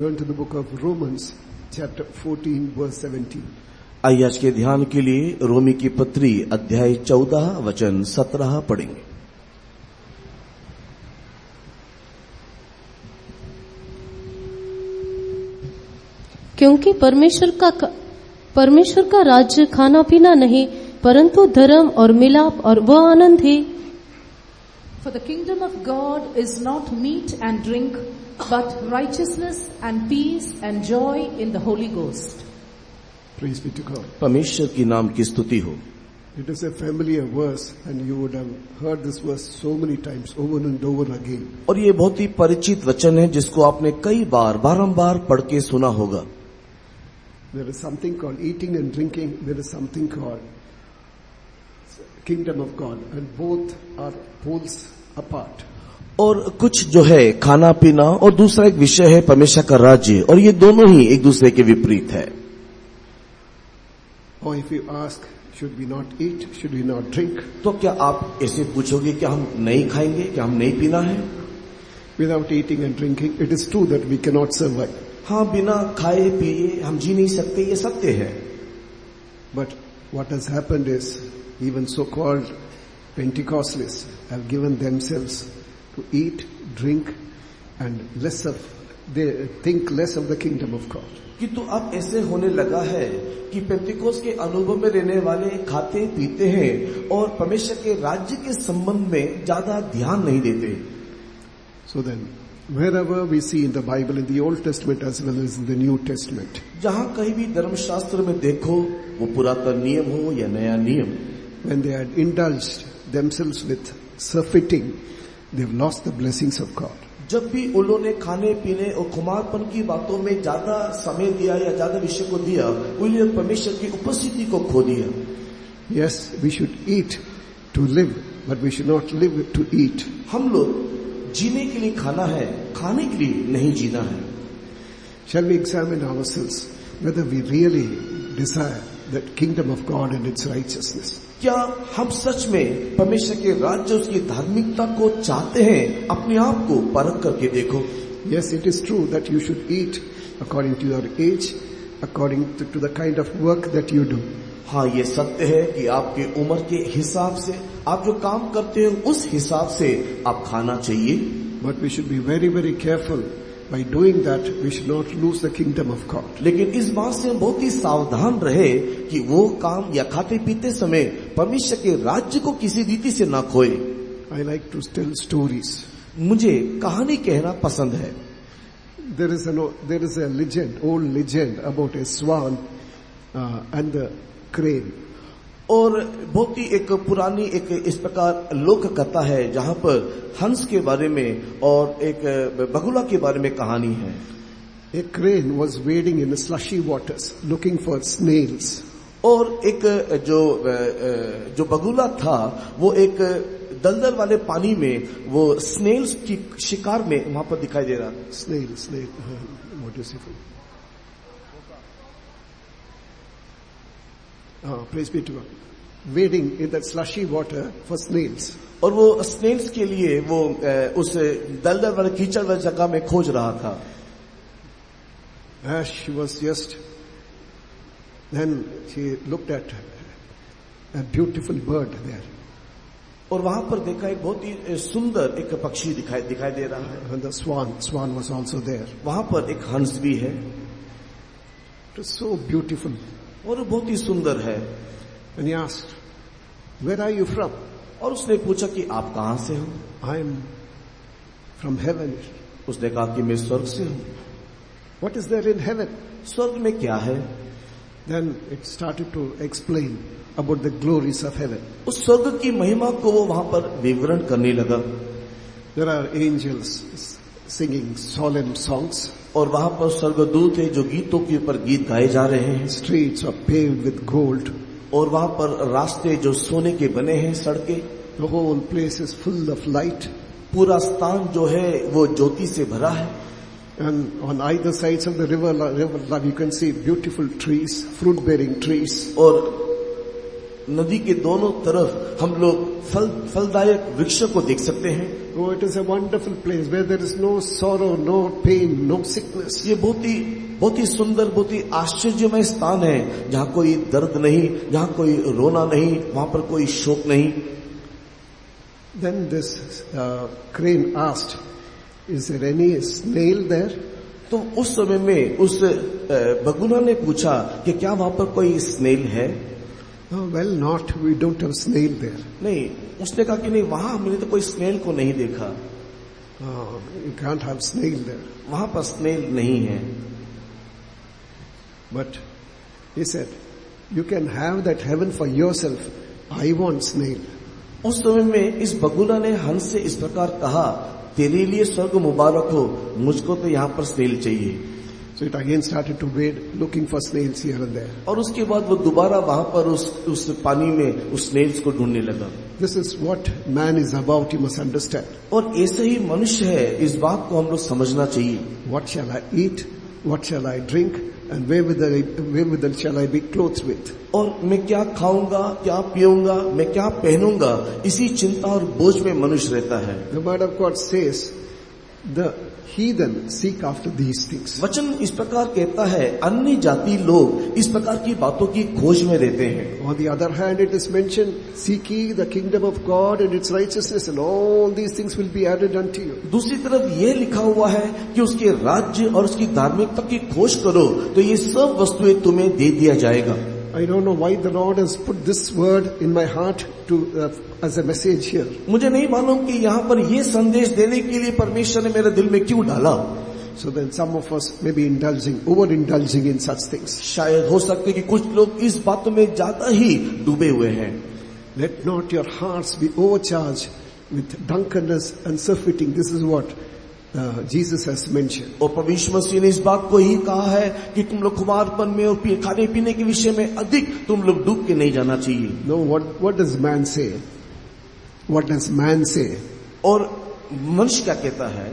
Turn to the book of Romans, chapter 14, verse 17. आइए आज के ध्यान के लिए रोमी की पत्री अध्याय 14 वचन 17 पढ़ेंगे। क्योंकि परमेश्वर का राज्य खाना पीना नहीं परंतु धर्म और मिलाप और वह आनंद है। For the kingdom of God is not meat and drink, but righteousness and peace and joy in the Holy Ghost. Praise be to God. परमेश्वर की नाम की स्तुति हो। It is a familiar verse and you would have heard this verse so many times over and over again. और ये बहुत ही परिचित वचन है जिसको आपने कई बार बारंबार पढ़ के सुना होगा। There is something called eating and drinking. There is something called kingdom of God, and both are poles apart. और कुछ जो है खाना पीना और दूसरा एक विषय है परमेश्वर का राज्य, और ये दोनों ही एक दूसरे के विपरीत है। Or if you ask, should we not eat? Should we not drink? तो क्या आप ऐसे पूछोगे क्या हम नहीं खाएंगे, क्या हम नहीं पीना है? Without eating and drinking, it is true that we cannot survive. हाँ, बिना खाए पिए हम जी नहीं सकते, ये सत्य है। But what has happened is, even so-called Pentecostalists have given themselves to eat, drink, and they think less of the kingdom of God. किंतु अब ऐसे होने लगा है कि पेंतिकोस के अनुभव में रहने वाले खाते पीते हैं और परमेश्वर के राज्य के संबंध में ज्यादा ध्यान नहीं देते। So then, wherever we see in the Bible, in the Old Testament as well as in the New Testament, जहाँ कहीं भी धर्मशास्त्र में देखो, वो पुरातन नियम हो या नया नियम, when they had indulged themselves with surfeiting, they've lost the blessings of God. जब भी उन्होंने खाने पीने और खुमारपन की बातों में ज्यादा समय दिया या ज्यादा विषय को दिया, उन्होंने परमेश्वर की उपस्थिति को खो दिया। Yes, we should eat to live, but we should not live to eat. हम लोग जीने के लिए खाना है, खाने के लिए नहीं जीना है। Shall we examine ourselves whether we really desire the kingdom of God and its righteousness? क्या हम सच में परमेश्वर के राज्य उसकी धार्मिकता को चाहते हैं? अपने आप को परख करके देखो। Yes, it is true that you should eat according to your age, according to the kind of work that you do. हाँ, ये सत्य है कि आपके उम्र के हिसाब से आप जो काम करते हो उस हिसाब से आप खाना चाहिए। But we should be very, very careful. By doing that, we should not lose the kingdom of God. लेकिन इस बात से हम बहुत ही सावधान रहे कि वो काम या खाते पीते समय परमेश्वर के राज्य को किसी रीति से ना खोए। I like to tell stories. मुझे कहानी कहना पसंद है। There is a legend, old legend about a swan and the crane. और बहुत ही एक पुरानी एक इस प्रकार लोक कथा है जहाँ पर हंस के बारे में और एक बगुला के बारे में कहानी है। A crane was wading in the slushy waters looking for snails. और एक जो बगुला था वो एक दलदल वाले पानी में वो स्नेल्स की शिकार में वहां पर दिखाई दे रहा था। Snail, what is it? Praise be to God. Wading in that slushy water for snails. और वो स्नेल्स के लिए वो उस दलदल वाले कीचड़ वाली जगह में खोज रहा था। As she was then she looked at a beautiful bird there. और वहां पर देखा एक बहुत ही सुंदर एक पक्षी दिखाई दे रहा है। And the swan was also there. वहां पर एक हंस भी है। It was so beautiful. और बहुत ही सुंदर है। And he asked, where are you from? और उसने पूछा कि आप कहां से हो? I am from heaven. उसने कहा कि मैं स्वर्ग से हूं। What is there in heaven? स्वर्ग में क्या है? Then it started to explain about the glories of heaven. उस स्वर्ग की महिमा को वो वहां पर विवरण करने लगा। There are angels singing solemn songs. और वहां पर स्वर्गदूत है जो गीतों के ऊपर गीत गाए जा रहे हैं। Streets are paved with gold. और वहां पर रास्ते जो सोने के बने हैं, सड़कें। The whole place is full of light. पूरा स्थान जो है वो ज्योति से भरा है। And on either sides of the river you can see beautiful trees, fruit-bearing trees. और नदी के दोनों तरफ हम लोग फलदायक वृक्षों को देख सकते हैं। Oh, it is a wonderful place where there is no sorrow, no pain, no sickness. ये बहुत ही सुंदर, बहुत ही आश्चर्यमय स्थान है, जहाँ कोई दर्द नहीं, जहाँ कोई रोना नहीं, वहाँ पर कोई शोक नहीं। Then this crane asked, is there any snail there? तो उस समय में उस बगुला ने पूछा कि क्या वहाँ पर कोई स्नेल है? Oh, well, not. We don't have snail there. नहीं, उसने कहा कि नहीं, वहाँ हमने तो कोई स्नेल को नहीं देखा। Oh, you can't have snail there. वहाँ पर स्नेल नहीं है। But he said, you can have that heaven for yourself. I want snail. उस समय में इस बगुला ने हंस से इस प्रकार कहा, तेरे लिए स्वर्ग मुबारक हो, मुझको तो यहाँ पर स्नेल चाहिए। So it again started to wade, looking for snails here and there. और उसके बाद वो दोबारा वहाँ पर उस पानी में उस स्नेल्स को ढूंढने लगा। This is what man is about, you must understand. और ऐसे ही मनुष्य है, इस बात को हम लोग समझना चाहिए। What shall I eat? What shall I drink? And wherewithal shall I be clothed with? और मैं क्या खाऊंगा, क्या पीऊंगा, मैं क्या पहनूंगा, इसी चिंता और बोझ में मनुष्य रहता है। The word of God says, the heathen seek after these things. वचन इस प्रकार कहता है, अन्य जाति लोग इस प्रकार की बातों की खोज में रहते हैं। On the other hand, it is mentioned, seek ye the kingdom of God and its righteousness, and all these things will be added unto you. दूसरी तरफ ये लिखा हुआ है कि उसके राज्य और उसकी धार्मिकता की खोज करो तो ये सब वस्तुएं तुम्हें दे दिया जाएगा। I don't know why the Lord has put this word in my heart to as a message here. मुझे नहीं मालूम कि यहाँ पर ये संदेश देने के लिए परमेश्वर ने मेरे दिल में क्यों डाला। So then some of us may be over-indulging in such things. शायद हो सकते कि कुछ लोग इस बातों में ज्यादा ही डूबे हुए हैं। Let not your hearts be overcharged with drunkenness and surfeiting. This is what Jesus has mentioned. और परमेश्वर मसीह ने इस बात को ही कहा है कि तुम लोग खुमारपन में और खाने पीने के विषय में अधिक तुम लोग डूब के नहीं जाना चाहिए। No, what does man say? What does man say? और मनुष्य क्या कहता है?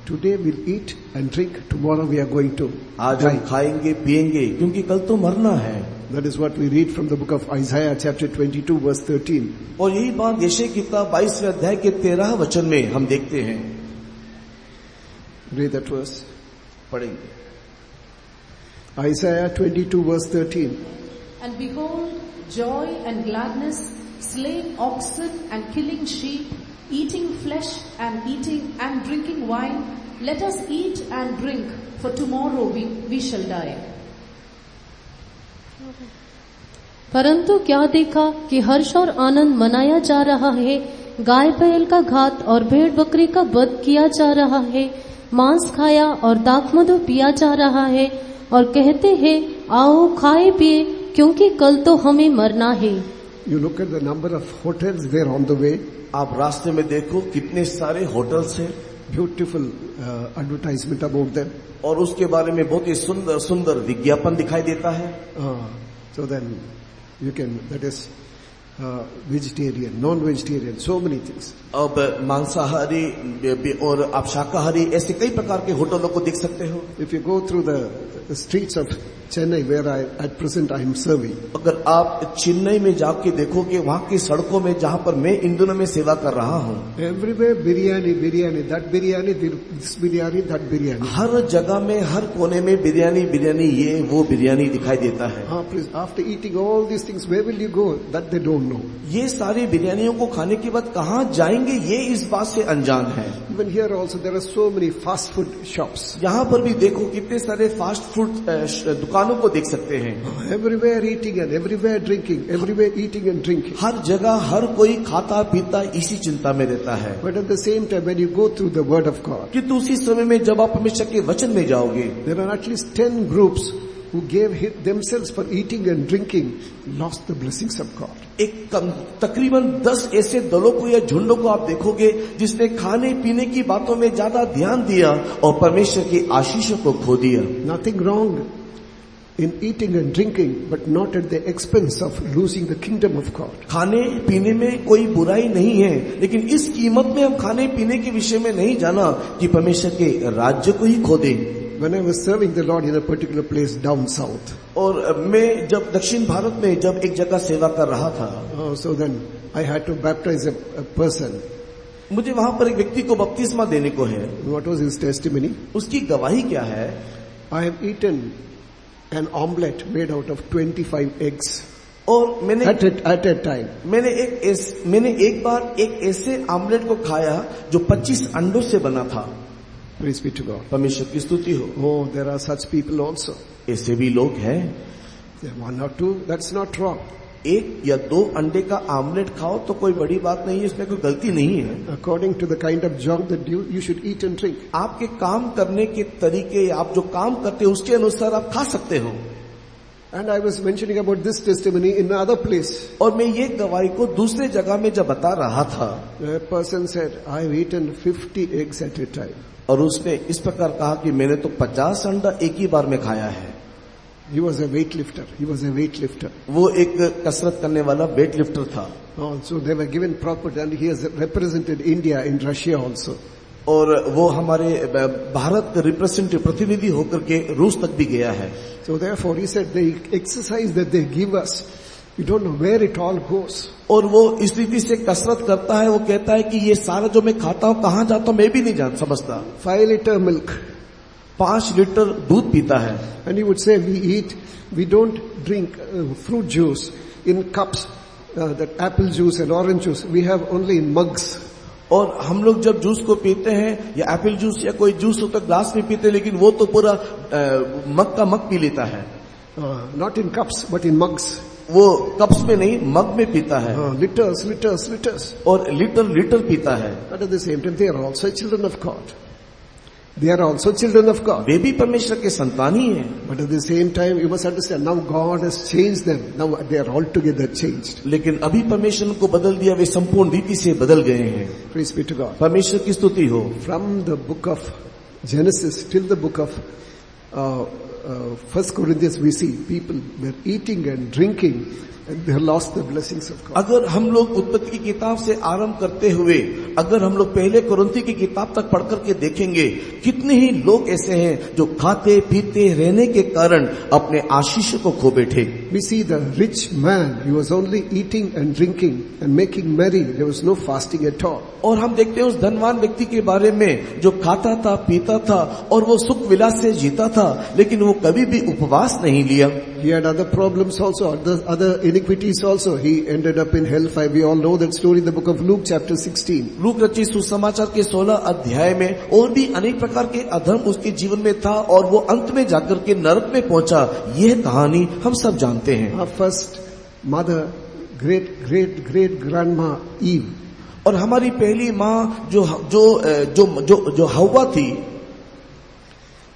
Today we'll eat and drink. Tomorrow we are going to आज हम खाएंगे पिएंगे क्योंकि कल तो मरना है। That is what we read from the book of Isaiah chapter 22 verse 13. और यही बात यशायाह की किताब 22वें अध्याय के 13 वचन में हम देखते हैं। Read that verse. पढ़ेंगे। Isaiah 22 verse 13. And behold, joy and gladness, slaying oxen and killing sheep, eating flesh and drinking wine. Let us eat and drink, for tomorrow we shall die. परंतु क्या देखा कि हर्ष और आनंद मनाया जा रहा है, गाय बैल का घात और भेड़ बकरी का वध किया जा रहा है, मांस खाया और दाखमधु पिया जा रहा है, और कहते हैं आओ खाए पिए क्योंकि कल तो हमें मरना है। You look at the number of hotels there on the way. आप रास्ते में देखो कितने सारे होटल्स हैं। Beautiful advertisement about them. और उसके बारे में बहुत ही सुंदर सुंदर विज्ञापन दिखाई देता है। So then you can, that is vegetarian, non-vegetarian, so many things. अब मांसाहारी और आप शाकाहारी ऐसे कई प्रकार के होटलों को देख सकते हो। If you go through the streets of Chennai, where at present I am serving, अगर आप चेन्नई में जाके देखोगे वहाँ की सड़कों में जहाँ पर मैं इन दिनों में सेवा कर रहा हूँ, everywhere biryani, that biryani, this biryani, that biryani. हर जगह में हर कोने में बिरयानी ये वो बिरयानी दिखाई देता है। Please, after eating all these things, where will you go? That they don't know. ये सारी बिरयानियों को खाने के बाद कहाँ जाएंगे ये इस बात से अनजान है। Even here also there are so many fast food shops. यहाँ पर भी देखो कितने सारे फास्ट फूड दुकानों को देख सकते हैं। Everywhere eating and everywhere drinking, everywhere eating and drinking. हर जगह हर कोई खाता पीता इसी चिंता में रहता है। But at the same time, when you go through the Word of God, किंतु उसी समय में जब आप परमेश्वर के वचन में जाओगे, there are at least 10 groups who gave themselves for eating and drinking, lost the blessings of God. एक तकरीबन 10 ऐसे दलों को या झुंडों को आप देखोगे जिसने खाने पीने की बातों में ज्यादा ध्यान दिया और परमेश्वर की आशीषों को खो दिया। Nothing wrong in eating and drinking, but not at the expense of losing the kingdom of God. खाने पीने में कोई बुराई नहीं है, लेकिन इस कीमत में हम खाने पीने के विषय में नहीं जाना कि परमेश्वर के राज्य को ही खो दें। when I was serving the Lord in a particular place down south. और मैं जब दक्षिण भारत में जब एक जगह सेवा कर रहा था, So then I had to baptize a person. मुझे वहां पर एक व्यक्ति को बपतिस्मा देने को है। What was his testimony? उसकी गवाही क्या है? I have eaten an omelette made out of 25 eggs और मैंने at a time. मैंने एक बार एक ऐसे आमलेट को खाया जो 25 अंडों से बना था। Praise be to God. परमेश्वर की स्तुति हो। Oh, there are such people also. ऐसे भी लोग हैं। One or two, that's not wrong. एक या दो अंडे का आमलेट खाओ तो कोई बड़ी बात नहीं है, इसमें कोई गलती नहीं है। According to the kind of job that you should eat and drink. आपके काम करने के तरीके, आप जो काम करते हो उसके अनुसार आप खा सकते हो। And I was mentioning about this testimony in another place. और मैं ये गवाही को दूसरे जगह में जब बता रहा था, A person said, I've eaten 50 eggs at a time. और उसने इस प्रकार कहा कि मैंने तो 50 अंडा एक ही बार में खाया है। He was a weightlifter. He was a weightlifter. वो एक कसरत करने वाला वेट लिफ्टर था। So they were given property, and he has represented India in Russia also. और वो हमारे भारत का रिप्रेजेंटेटिव प्रतिनिधि होकर के रूस तक भी गया है। So therefore he said the exercise that they give us, you don't know where it all goes. और वो इस रीति से कसरत करता है, वो कहता है कि ये सारा जो मैं खाता हूँ कहाँ जाता हूँ मैं भी नहीं जान समझता। 5 liter milk. 5 लीटर दूध पीता है। And he would say we don't drink fruit juice in cups, that apple juice and orange juice. We have only in mugs. और हम लोग जब जूस को पीते हैं या एप्पल जूस या कोई जूस हो तो ग्लास में पीते हैं, लेकिन वो तो पूरा मग का मग पी लेता है। Not in cups but in mugs. वो कप्स में नहीं मग में पीता है। Liters. और लीटर पीता है। But at the same time they are also children of God. They are also children of God. वे भी परमेश्वर के संतान ही हैं। But at the same time you must understand, now God has changed them. Now they are altogether changed. लेकिन अभी परमेश्वर को बदल दिया, वे संपूर्ण रीति से बदल गए हैं। Praise be to God. परमेश्वर की स्तुति हो। From the book of Genesis till the book of 1 Corinthians we see people were eating and drinking and they lost the blessings of God. अगर हम लोग उत्पत्ति की किताब से आरंभ करते हुए अगर हम लोग पहले कुरिन्थी की किताब तक पढ़ करके देखेंगे, कितने ही लोग ऐसे हैं जो खाते पीते रहने के कारण अपने आशीष को खो बैठे। We see the rich man, he was only eating and drinking and making merry. There was no fasting at all. और हम देखते हैं उस धनवान व्यक्ति के बारे में जो खाता था पीता था और वो सुख विलास से जीता था, लेकिन वो कभी भी उपवास नहीं लिया। He had other problems also, other iniquities also. He ended up in hellfire. We all know that story in the book of Luke chapter 16. Look रचित सुसमाचार के 16 अध्याय में और भी अनेक प्रकार के अधर्म उसके जीवन में था और वो अंत में जाकर के नरक में पहुंचा। यह कहानी हम सब जानते हैं। Our first mother, great grandma Eve. और हमारी पहली माँ जो हव्वा थी,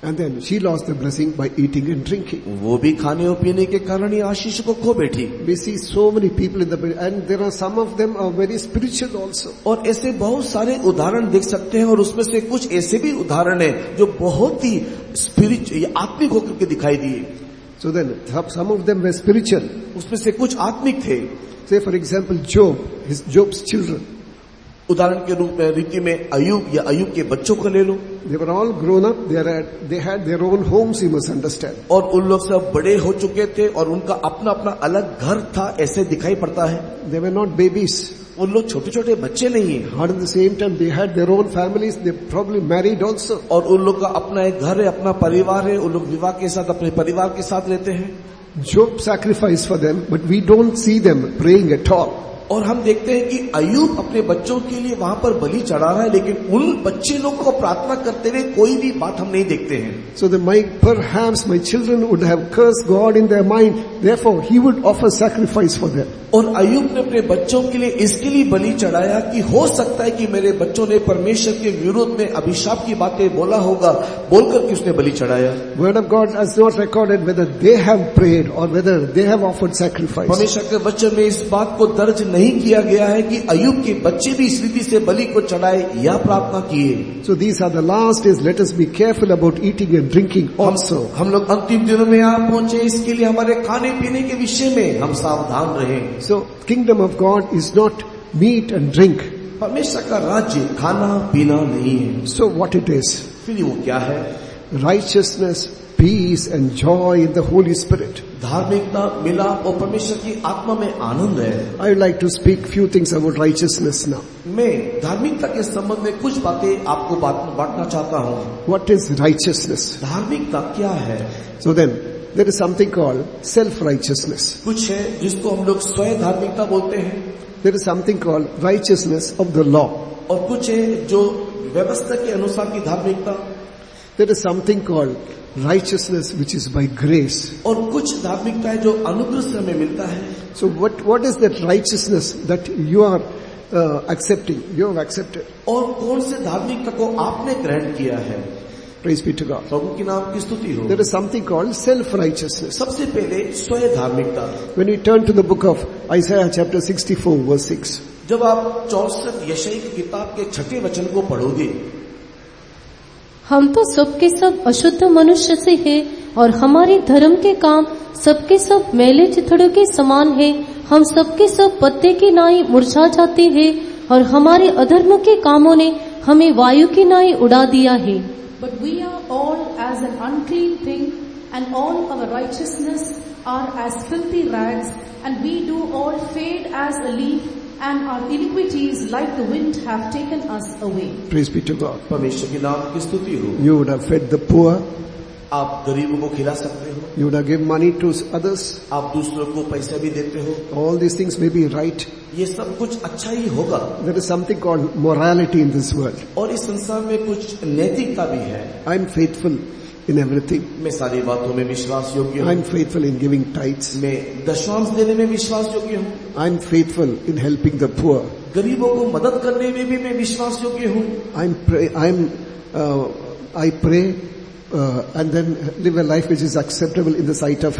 And then she lost the blessing by eating and drinking. वो भी खाने और पीने के कारण ही आशीष को खो बैठी। We see so many people in the Bible, and there are some of them are very spiritual also. और ऐसे बहुत सारे उदाहरण देख सकते हैं और उसमें से कुछ ऐसे भी उदाहरण हैं जो बहुत ही स्पिरिचुअल आत्मिक होकर के दिखाई दिए। So then some of them were spiritual. उसमें से कुछ आत्मिक थे। Say for example Job's children. उदाहरण के रूप में रीति में अय्यूब या अय्यूब के बच्चों को ले लो। They were all grown up. They had their own homes. You must understand. और उन लोग सब बड़े हो चुके थे और उनका अपना अपना अलग घर था, ऐसे दिखाई पड़ता है। They were not babies. उन लोग छोटे छोटे बच्चे नहीं है। But at the same time they had their own families. They probably married also. और उन लोग का अपना एक घर है, अपना परिवार है, उन लोग विवाह के साथ अपने परिवार के साथ रहते हैं। Job sacrificed for them, but we don't see them praying at all. और हम देखते हैं कि अय्यूब अपने बच्चों के लिए वहां पर बलि चढ़ा रहा है, लेकिन उन बच्चे लोग को प्रार्थना करते हुए कोई भी बात हम नहीं देखते हैं। So perhaps my children would have cursed God in their mind. Therefore, he would offer sacrifice for them. और अय्यूब ने अपने बच्चों के लिए इसके लिए बलि चढ़ाया कि हो सकता है कि मेरे बच्चों ने परमेश्वर के विरोध में अभिशाप की बातें बोला होगा, बोलकर के उसने बलि चढ़ाया। Word of God has not recorded whether they have prayed or whether they have offered sacrifice. परमेश्वर के वचन में इस बात को दर्ज नहीं किया गया है कि अय्यूब के बच्चे भी इस रीति से बलि को चढ़ाए या प्रार्थना किए। So these are the last days. Let us be careful about eating and drinking also. हम लोग अंतिम दिनों में आ पहुंचे, इसके लिए हमारे खाने पीने के विषय में हम सावधान रहें। So kingdom of God is not meat and drink. परमेश्वर का राज्य खाना पीना नहीं है। So what it is? फिर वो क्या है? righteousness, peace and joy in the Holy Spirit. धार्मिकता, मिलाप और परमेश्वर की आत्मा में आनंद है। I would like to speak few things about righteousness now. मैं धार्मिकता के संबंध में कुछ बातें आपको बांटना चाहता हूँ। What is righteousness? धार्मिकता क्या है? So then, there is something called self-righteousness. कुछ है जिसको हम लोग स्वयं धार्मिकता बोलते हैं, There is something called righteousness of the law. और कुछ है जो व्यवस्था के अनुसार की धार्मिकता, There is something called righteousness which is by grace. और कुछ धार्मिकता है जो अनुग्रह से हमें मिलता है। So what is that righteousness that you are accepting? You have accepted. और कौन से धार्मिकता को आपने ग्रहण किया है? Praise be to God. प्रभु की नाम की स्तुति हो। There is something called self-righteousness. सबसे पहले स्वयं धार्मिकता। When we turn to the book of Isaiah chapter 64 verse 6. जब आप 64 यशायाह की किताब के 6 वचन को पढ़ोगे, हम तो सबके सब अशुद्ध मनुष्य से हैं और हमारे धर्म के काम सबके सब मैले चिथड़ों के समान है। हम सबके सब पत्ते की नाई मुरझा जाते हैं और हमारे अधर्म के कामों ने हमें वायु की नाई उड़ा दिया है। But we are all as an unclean thing, and all our righteousness are as filthy rags, and we do all fade as a leaf, and our iniquities like the wind have taken us away. Praise be to God. परमेश्वर के नाम की स्तुति हो। You would have fed the poor. आप गरीबों को खिला सकते हो, You would have given money to others. आप दूसरों को पैसा भी देते हो, All these things may be right. ये सब कुछ अच्छा ही होगा। There is something called morality in this world. और इस संसार में कुछ नैतिकता भी है। I'm faithful in everything. मैं सारी बातों में विश्वास योग्य हूँ, I'm faithful in giving tithes. मैं दशमांश देने में विश्वास योग्य हूँ, I'm faithful in helping the poor. गरीबों को मदद करने में भी मैं विश्वास योग्य हूँ। I pray and then live a life which is acceptable in the sight of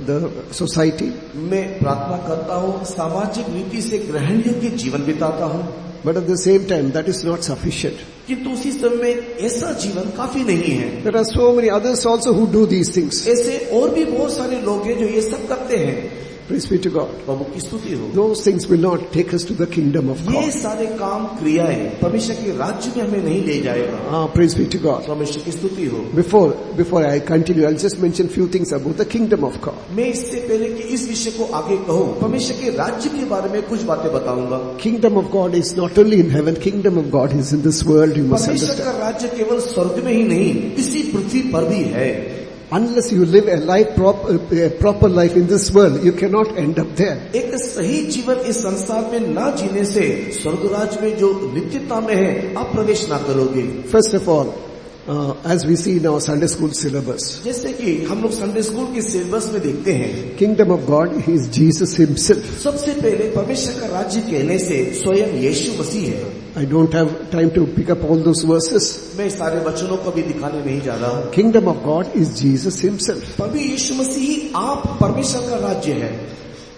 the society. मैं प्रार्थना करता हूँ, सामाजिक रीति से ग्रहण योग्य जीवन बिताता हूँ, But at the same time, that is not sufficient. किंतु उसी समय में ऐसा जीवन काफी नहीं है। There are so many others also who do these things. ऐसे और भी बहुत सारे लोग हैं जो ये सब करते हैं। Praise be to God. प्रभु की स्तुति हो। Those things will not take us to the kingdom of ये God. सारे काम क्रियाएं परमेश्वर के राज्य में हमें नहीं ले जाएगा। Praise be to God. परमेश्वर की स्तुति हो। Before I continue, I'll just mention few things about the kingdom of God. मैं इससे पहले कि इस विषय को आगे कहूँ, परमेश्वर के राज्य के बारे में कुछ बातें बताऊंगा। Kingdom of God is not only in heaven, kingdom of God is in this world, you must परमेश्वर understand. का राज्य केवल स्वर्ग में ही नहीं, इसी पृथ्वी पर भी है। Unless you live a proper life in this world, you cannot end up there. एक सही जीवन इस संसार में ना जीने से स्वर्ग राज्य में जो नित्यता में है आप प्रवेश ना करोगे। First of all, as we see in our Sunday school syllabus, जैसे कि हम लोग संडे स्कूल के सिलेबस में देखते हैं, kingdom of God is Jesus himself. सबसे पहले परमेश्वर का राज्य कहने से स्वयं यीशु मसीह है। I don't have time to pick up all those verses. मैं सारे वचनों को भी दिखाने नहीं जा रहा हूँ। Kingdom of God is Jesus himself. पर भी यीशु मसीह ही आप परमेश्वर का राज्य है।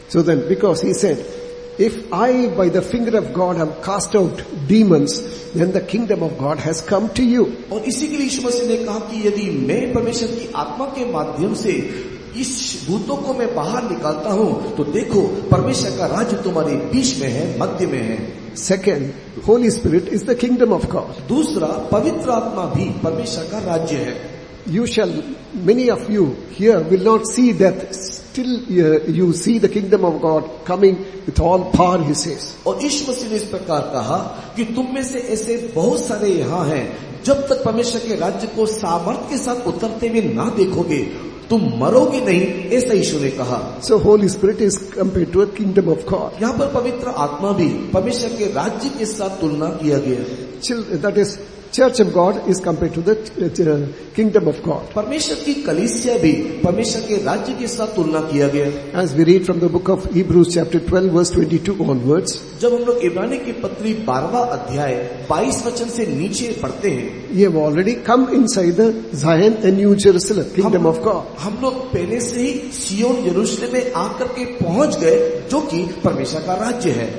So then, because he said, if I by the finger of God have cast out demons, then the kingdom of God has come to you. और इसी के लिए यीशु मसीह ने कहा कि यदि मैं परमेश्वर की आत्मा के माध्यम से इस भूतों को मैं बाहर निकालता हूँ, तो देखो परमेश्वर का राज्य तुम्हारे बीच में है, मध्य में है। Second, Holy Spirit is the kingdom of God. दूसरा, पवित्र आत्मा भी परमेश्वर का राज्य है। Many of you here will not see death. Still you see the kingdom of God coming with all power, he says. और यीशु मसीह ने इस प्रकार कहा कि तुम में से ऐसे बहुत सारे यहाँ हैं, जब तक परमेश्वर के राज्य को सामर्थ्य के साथ उतरते हुए ना देखोगे तुम मरोगे नहीं, ऐसा यीशु ने कहा। So Holy Spirit is compared to a kingdom of God. यहाँ पर पवित्र आत्मा भी परमेश्वर के राज्य के साथ तुलना किया गया। That is, Church of God is compared to the kingdom of God. परमेश्वर की कलीसिया भी परमेश्वर के राज्य के साथ तुलना किया गया। As we read from the book of Hebrews chapter 12 verse 22 onwards, जब हम लोग इब्रानी की पत्री 12वां अध्याय 22 वचन से नीचे पढ़ते हैं, ye have already come inside the Zion and New Jerusalem, kingdom of God. हम लोग पहले से ही सियोन यरूशलेम में आकर के पहुंच गए, जो कि परमेश्वर का राज्य है।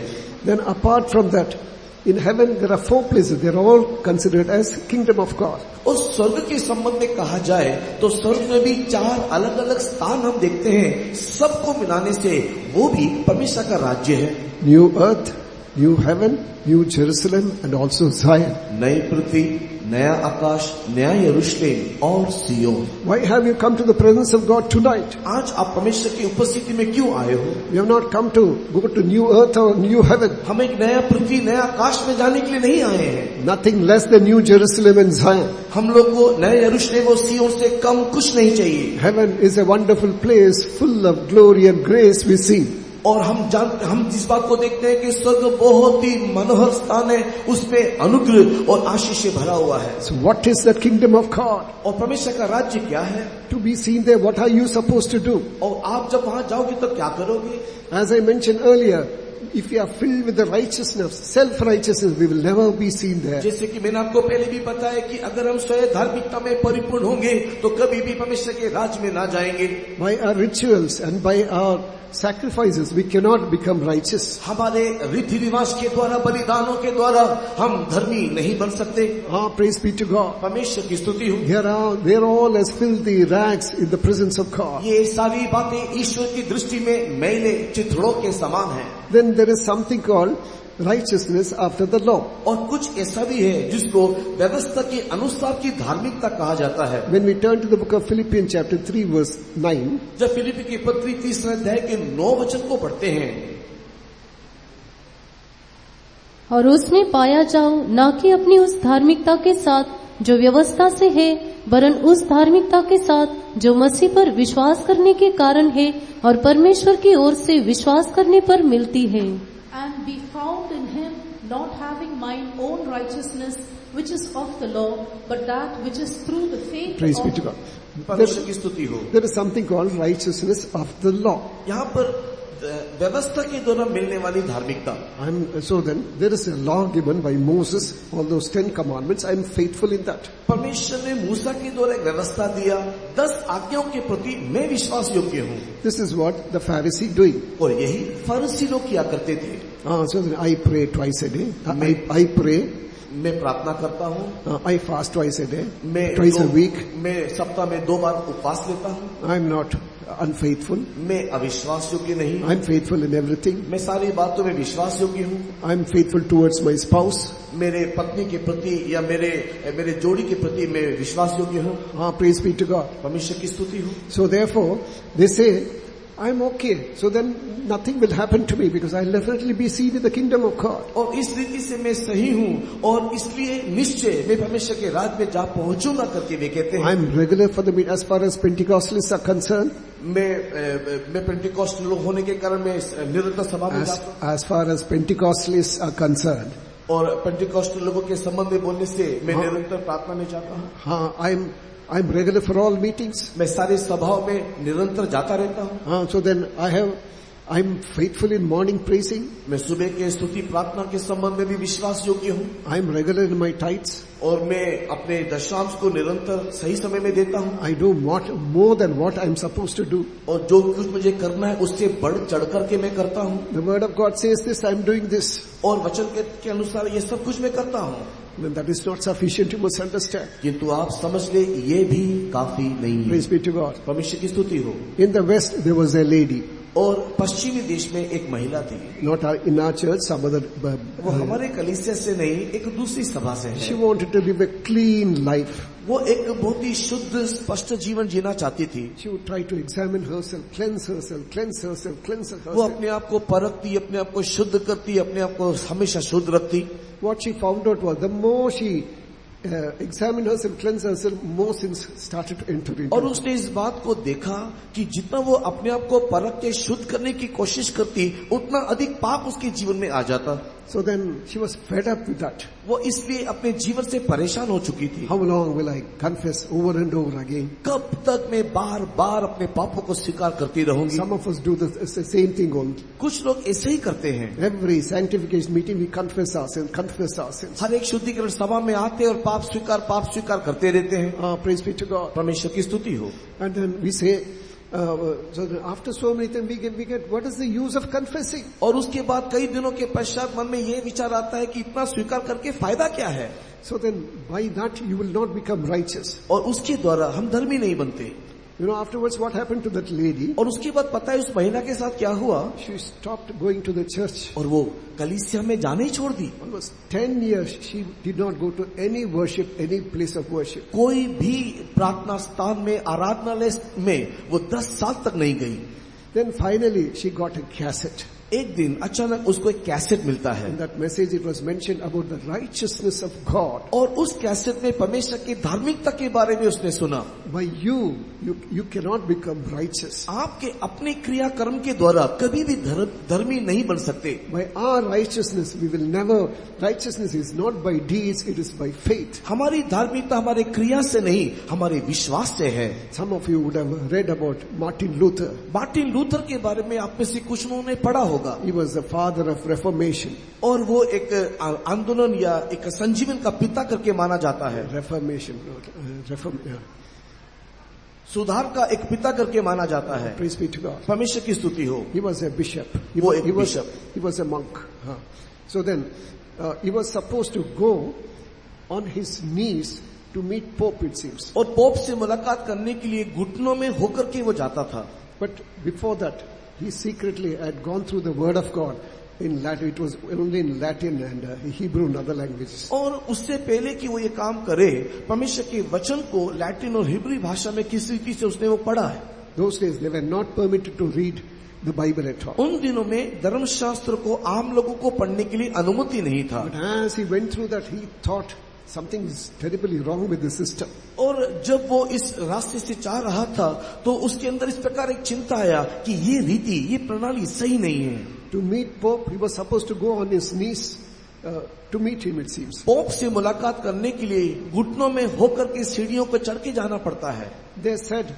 Then apart from that, in heaven there are 4 places. They are all considered as kingdom of God. और स्वर्ग के संबंध में कहा जाए तो स्वर्ग में भी 4 अलग अलग स्थान हम देखते हैं, सबको मिलाने से वो भी परमेश्वर का राज्य है। New earth, new heaven, new Jerusalem and also Zion. नई पृथ्वी, नया आकाश, नया यरूशलेम और सिय्योन। Why have you come to the presence of God tonight? आज आप परमेश्वर की उपस्थिति में क्यों आए हो? You have not come to go to new earth or new heaven. हम एक नया पृथ्वी, नया आकाश में जाने के लिए नहीं आए हैं। Nothing less than New Jerusalem and Zion. हम लोग को नए यरूशलेम और सिय्योन से कम कुछ नहीं चाहिए। Heaven is a wonderful place full of glory and grace, we see. और हम जिस बात को देखते हैं कि स्वर्ग बहुत ही मनोहर स्थान है, उसमें अनुग्रह और आशीष से भरा हुआ है। So what is the kingdom of God? और परमेश्वर का राज्य क्या है? To be seen there, what are you supposed to do? और आप जब वहां जाओगे तो क्या करोगे? As I mentioned earlier, if we are filled with the righteousness, self-righteousness, we will never be seen there. जैसे कि मैंने आपको पहले भी बताया कि अगर हम स्वयं धार्मिकता में परिपूर्ण होंगे तो कभी भी परमेश्वर के राज्य में ना जाएंगे। By our rituals and by our sacrifices, we cannot become righteous. हमारे रीति रिवाज के द्वारा, बलिदानों के द्वारा हम धर्मी नहीं बन सकते। Praise be to God. परमेश्वर की स्तुति हो। They're all as filthy rags in the presence of God. ये सारी बातें ईश्वर की दृष्टि में मैले चिथड़ों के समान हैं। Then there is something called righteousness after the law. और कुछ ऐसा भी है जिसको व्यवस्था के अनुसार की धार्मिकता कहा जाता है। When we turn to the book of Philippians chapter 3 verse 9, जब फिलिप्पी की पत्री 3 अध्याय के 9 वचन को पढ़ते हैं, और उसमें पाया जाऊं न कि अपनी उस धार्मिकता के साथ जो व्यवस्था से है, वरन उस धार्मिकता के साथ जो मसीह पर विश्वास करने के कारण है और परमेश्वर की ओर से विश्वास करने पर मिलती है। And be found in him, not having mine own righteousness, which is of the law, but that which is through the faith praise be of to God. परमेश्वर की स्तुति हो। There is something called righteousness of the law. यहाँ पर व्यवस्था के द्वारा मिलने वाली धार्मिकता। So then, there is a law given by Moses, all those 10 commandments, I am faithful in that. परमेश्वर ने मूसा के द्वारा एक व्यवस्था दिया, 10 आज्ञाओं के प्रति मैं विश्वास योग्य हूँ। This is what the Pharisee doing. और यही फरीसी लोग किया करते थे। So then I pray twice a day. I pray. मैं प्रार्थना करता हूँ। I fast twice a day. मैं Twice a week. मैं सप्ताह में 2 बार उपवास लेता हूँ। I am not unfaithful. मैं अविश्वास योग्य नहीं। I am faithful in everything. मैं सारी बातों में विश्वास योग्य हूँ। I am faithful towards my spouse. मेरे पत्नी के प्रति या मेरे जोड़ी के प्रति मैं विश्वास योग्य हूँ। Praise be to God. परमेश्वर की स्तुति हो। So therefore, they say, I am okay. So then nothing will happen to me because I'll definitely be seen in the kingdom of God. और इस रीति से मैं सही हूँ और इसलिए निश्चय मैं परमेश्वर के राज्य में जा पहुंचूंगा करके वे कहते हैं। I am regular for the as far as Pentecostalists are concerned. मैं पेंटिकॉस्ट लोग होने के कारण मैं निरंतर सभा में जाता हूँ। As far as Pentecostalists are concerned. और पेंटिकॉस्ट लोगों के संबंध में बोलने से मैं निरंतर प्रार्थना में जाता हूँ। I'm regular for all meetings. मैं सारी सभाओं में निरंतर जाता रहता हूँ। So then I'm faithful in morning praising. मैं सुबह के स्तुति प्रार्थना के संबंध में भी विश्वास योग्य हूँ। I'm regular in my tithes. और मैं अपने दशमांश को निरंतर सही समय में देता हूँ। I do more than what I'm supposed to do. और जो कुछ मुझे करना है उससे बढ़ चढ़ करके मैं करता हूँ। The word of God says this, I'm doing this. और वचन के अनुसार ये सब कुछ मैं करता हूँ। When that is not sufficient, you must understand. किंतु आप समझ ले ये भी काफी नहीं है। Praise be to God. परमेश्वर की स्तुति हो। In the West, there was a lady. और पश्चिमी देश में एक महिला थी। Not in our church, some other. वो हमारे कलीसिया से नहीं, एक दूसरी सभा से है। She wanted to live a clean life. वो एक बहुत ही शुद्ध स्पष्ट जीवन जीना चाहती थी। She would try to examine herself, cleanse herself, cleanse herself, cleanse herself. वो अपने आप को परखती, अपने आप को शुद्ध करती, अपने आप को हमेशा शुद्ध रखती। What she found out was the more she examined herself, cleansed herself, more sins started to enter into. और उसने इस बात को देखा कि जितना वो अपने आप को परख के शुद्ध करने की कोशिश करती, उतना अधिक पाप उसके जीवन में आ जाता। So then she was fed up with that. वो इसलिए अपने जीवन से परेशान हो चुकी थी। How long will I confess over and over again? कब तक मैं बार बार अपने पापों को स्वीकार करती रहूंगी? Some of us do the same thing only. कुछ लोग ऐसे ही करते हैं। Every sanctification meeting we confess our sins. हर एक शुद्धिकरण सभा में आते और पाप स्वीकार करते रहते हैं। Praise be to God. परमेश्वर की स्तुति हो। And then we say, so after so many things we get, what is the use of confessing? और उसके बाद कई दिनों के पश्चात मन में ये विचार आता है कि इतना स्वीकार करके फायदा क्या है? So then by that you will not become righteous. और उसके द्वारा हम धर्मी नहीं बनते। You know, afterwards what happened to that lady? और उसके बाद पता है उस महिला के साथ क्या हुआ? She stopped going to the church. और वो कलीसिया में जाने ही छोड़ दी। Almost 10 years she did not go to any worship, any place of worship. कोई भी प्रार्थना स्थान में, आराधनालय में वो 10 साल तक नहीं गई। Then finally she got a cassette. एक दिन अचानक उसको एक कैसेट मिलता है। In that message it was mentioned about the righteousness of God. और उस कैसेट में परमेश्वर की धार्मिकता के बारे में उसने सुना। By you cannot become righteous. आपके अपने क्रिया कर्म के द्वारा कभी भी धर्मी नहीं बन सकते। By our righteousness we will never, righteousness is not by deeds, it is by faith. हमारी धार्मिकता हमारे क्रिया से नहीं, हमारे विश्वास से है। Some of you would have read about Martin Luther. Martin Luther के बारे में आप में से कुछ लोगों ने पढ़ा होगा। He was the father of Reformation. और वो एक आंदोलन या एक संजीवन का पिता करके माना जाता है। Reformation, सुधार का एक पिता करके माना जाता है। Praise be to God. परमेश्वर की स्तुति हो। He was a bishop. वो एक bishop. He was a monk. So then, he was supposed to go on his knees to meet Pope, it seems. और पोप से मुलाकात करने के लिए घुटनों में होकर के वो जाता था। But before that, he secretly had gone through the Word of God in Latin. It was only in Latin and Hebrew and other languages. और उससे पहले कि वो ये काम करे, परमेश्वर के वचन को लैटिन और हिब्रू भाषा में किस रीति से उसने वो पढ़ा है। Those days they were not permitted to read the Bible at all. उन दिनों में धर्मशास्त्र को आम लोगों को पढ़ने के लिए अनुमति नहीं था। But as he went through that, he thought something is terribly wrong with the system. और जब वो इस रास्ते से जा रहा था तो उसके अंदर इस प्रकार एक चिंता आया कि ये रीति, ये प्रणाली सही नहीं है। To meet Pope, he was supposed to go on his knees to meet him, it seems. Pope से मुलाकात करने के लिए घुटनों में होकर के सीढ़ियों पर चढ़ के जाना पड़ता है। They said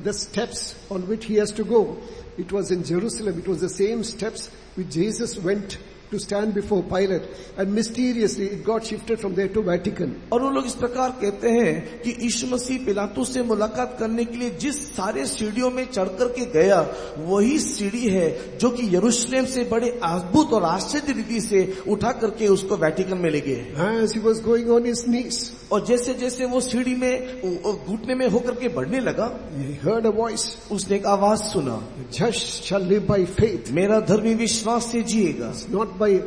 the steps on which he has to go, it was in Jerusalem. It was the same steps which Jesus went to stand before Pilate, and mysteriously it got shifted from there to Vatican. और वो लोग इस प्रकार कहते हैं कि यीशु मसीह पिलातुस से मुलाकात करने के लिए जिस सारे सीढ़ियों में चढ़ करके गया, वही सीढ़ी है जो कि यरूशलेम से बड़े अद्भुत और आश्चर्य रीति से उठा करके उसको वेटिकन में ले गए। As he was going on his knees, और जैसे जैसे वो सीढ़ी में घुटने में होकर के बढ़ने लगा, he heard a voice. उसने एक आवाज सुना, The just shall live by faith. मेरा धर्मी विश्वास से जिएगा। Not by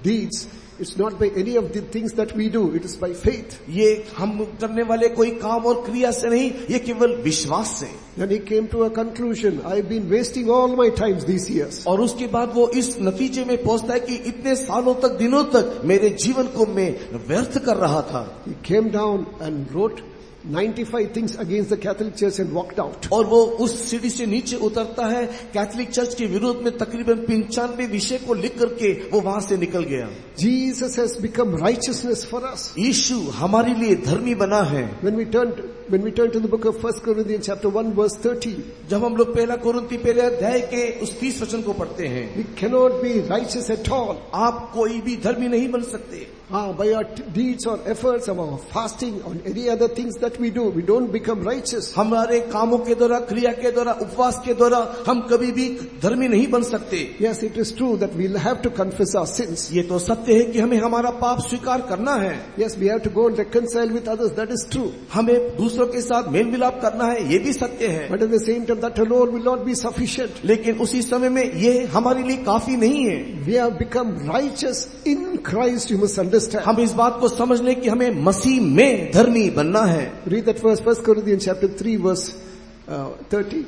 deeds, it's not by any of the things that we do, it is by faith. ये हम करने वाले कोई काम और क्रिया से नहीं, ये केवल विश्वास से। Then he came to a conclusion, I've been wasting all my times these years. और उसके बाद वो इस नतीजे में पहुंचता है कि इतने सालों तक, दिनों तक मेरे जीवन को मैं व्यर्थ कर रहा था। He came down and wrote 95 things against the Catholic Church and walked out. और वो उस सीढ़ी से नीचे उतरता है, कैथोलिक चर्च के विरोध में तकरीबन 95 विषय को लिख करके वो वहां से निकल गया। Jesus has become righteousness for us. यीशु हमारे लिए धर्मी बना है। When we turn to the book of 1 Corinthians chapter 1 verse 30, जब हम लोग पहला कुरिन्थी पहले अध्याय के उस 30 वचन को पढ़ते हैं, we cannot be righteous at all. आप कोई भी धर्मी नहीं बन सकते। By our deeds or efforts, our fasting, or any other things that we do, we don't become righteous. हमारे कामों के द्वारा, क्रिया के द्वारा, उपवास के द्वारा हम कभी भी धर्मी नहीं बन सकते। Yes, it is true that we'll have to confess our sins. ये तो सत्य है कि हमें हमारा पाप स्वीकार करना है। Yes, we have to go and reconcile with others. That is true. हमें दूसरों के साथ मेल मिलाप करना है, ये भी सत्य है। But at the same time, that alone will not be sufficient. लेकिन उसी समय में ये हमारे लिए काफी नहीं है। We have become righteous in Christ, you must understand. हम इस बात को समझ लें कि हमें मसीह में धर्मी बनना है। Read that verse, 1 Corinthians chapter 3 verse 30.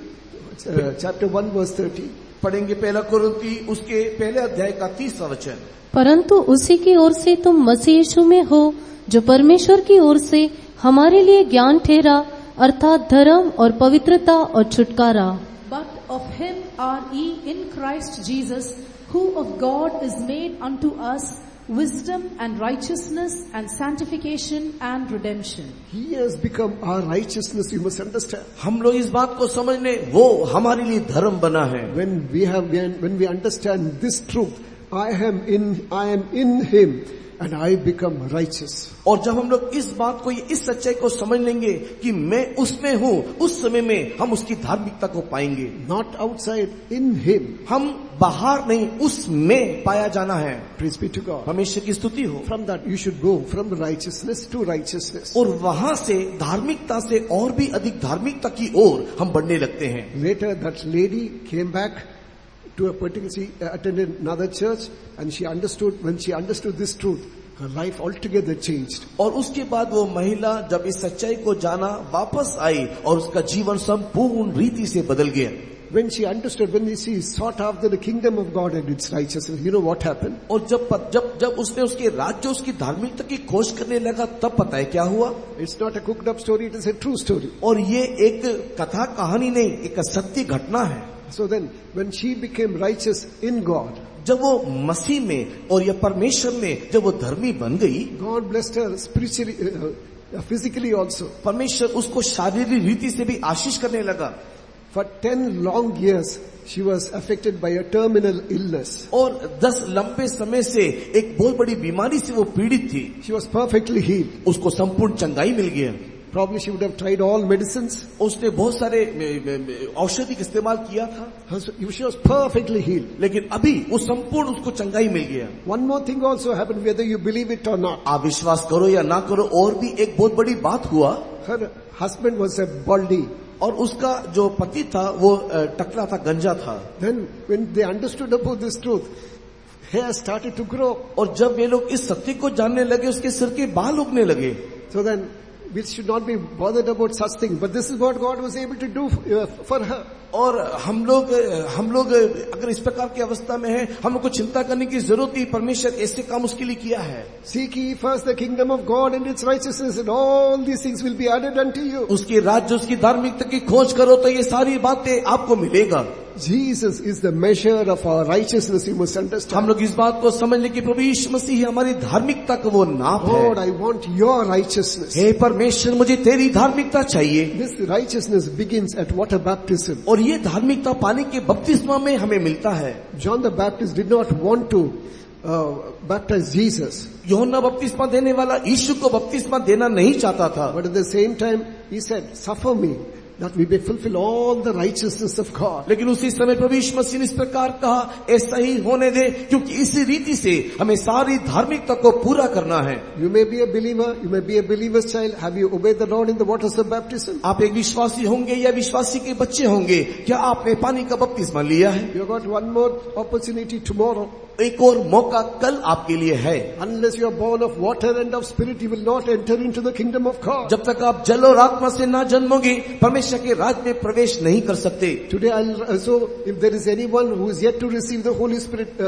Chapter 1 verse 30. पढ़ेंगे पहला कुरिन्थी उसके पहले अध्याय का 30वां वचन। परंतु उसी की ओर से तुम मसीह यीशु में हो, जो परमेश्वर की ओर से हमारे लिए ज्ञान ठहरा, अर्थात धर्म और पवित्रता और छुटकारा। But of him are ye in Christ Jesus, who of God is made unto us wisdom and righteousness and sanctification and redemption. He has become our righteousness, you must understand. हम लोग इस बात को समझ लें, वो हमारे लिए धर्म बना है। When we understand this truth, I am in him, and I become righteous. और जब हम लोग इस बात को, इस सच्चाई को समझ लेंगे कि मैं उसमें हूँ, उस समय में हम उसकी धार्मिकता को पाएंगे। Not outside, in Him. हम बाहर नहीं, उसमें पाया जाना है। Praise be to God. परमेश्वर की स्तुति हो। From that you should go from righteousness to righteousness. और वहां से धार्मिकता से और भी अधिक धार्मिकता की ओर हम बढ़ने लगते हैं। Later that lady came back to a particular, she attended another church and she understood, when she understood this truth, her life altogether changed. और उसके बाद वो महिला जब इस सच्चाई को जाना वापस आई और उसका जीवन संपूर्ण रीति से बदल गया। When she understood, when she sought after the kingdom of God and its righteousness, you know what happened? और जब उसने उसके राज्य, उसकी धार्मिकता की खोज करने लगा, तब पता है क्या हुआ? It's not a cooked up story, it is a true story. और ये एक कथा कहानी नहीं, एक सत्य घटना है। So then, when she became righteous in God, जब वो मसीह में और या परमेश्वर में जब वो धर्मी बन गई, God blessed her spiritually, physically also. परमेश्वर उसको शारीरिक रीति से भी आशीष करने लगा। For 10 long years, she was affected by a terminal illness. और 10 लंबे समय से एक बहुत बड़ी बीमारी से वो पीड़ित थी। She was perfectly healed. उसको संपूर्ण चंगाई मिल गया। Probably she would have tried all medicines. उसने बहुत सारे औषधि का इस्तेमाल किया था। She was perfectly healed. लेकिन अभी वो संपूर्ण उसको चंगाई मिल गया। One more thing also happened, whether you believe it or not. आप विश्वास करो या ना करो, और भी एक बहुत बड़ी बात हुआ। Her husband was a baldy. और उसका जो पति था वो टकला था, गंजा था। Then when they understood about this truth, hair started to grow. और जब ये लोग इस सत्य को जानने लगे, उसके सिर के बाल उगने लगे। So then we should not be bothered about such things, but this is what God was able to do for her. और हम लोग अगर इस प्रकार की अवस्था में हैं, हम लोग को चिंता करने की जरूरत नहीं। परमेश्वर ऐसे काम उसके लिए किया है। Seek ye first the kingdom of God and its righteousness, and all these things will be added unto you. उसके राज्य, उसकी धार्मिकता की खोज करो तो ये सारी बातें आपको मिलेगा। Jesus is the measure of our righteousness, you must हम understand. लोग इस बात को समझ लें कि प्रभु यीशु मसीह ही हमारी धार्मिकता का वो नाप Lord, है। I want your righteousness. हे परमेश्वर, मुझे तेरी धार्मिकता चाहिए। This righteousness begins at water baptism. और ये धार्मिकता पानी के बपतिस्मा में हमें मिलता है। John the Baptist did not want to baptize Jesus, यूहन्ना बपतिस्मा देने वाला यीशु को बपतिस्मा देना नहीं चाहता था। but at the same time he said, suffer me that we may fulfill all the righteousness of God. लेकिन उसी समय प्रभु यीशु मसीह ने इस प्रकार कहा, ऐसा ही होने दे, क्योंकि इसी रीति से हमें सारी धार्मिकता को पूरा करना है। You may be a believer, you may be a believer's child. Have you obeyed the Lord in the waters of baptism? आप एक विश्वासी होंगे या विश्वासी के बच्चे होंगे, क्या आपने पानी का बपतिस्मा लिया है? You got one more opportunity tomorrow. एक और मौका कल आपके लिए है। Unless you are born of water and of spirit, you will not enter into the kingdom of God. जब तक आप जल और आत्मा से ना जन्मोगे, परमेश्वर के राज्य में प्रवेश नहीं कर सकते। Today, so if there is anyone who is yet to receive the Holy Spirit,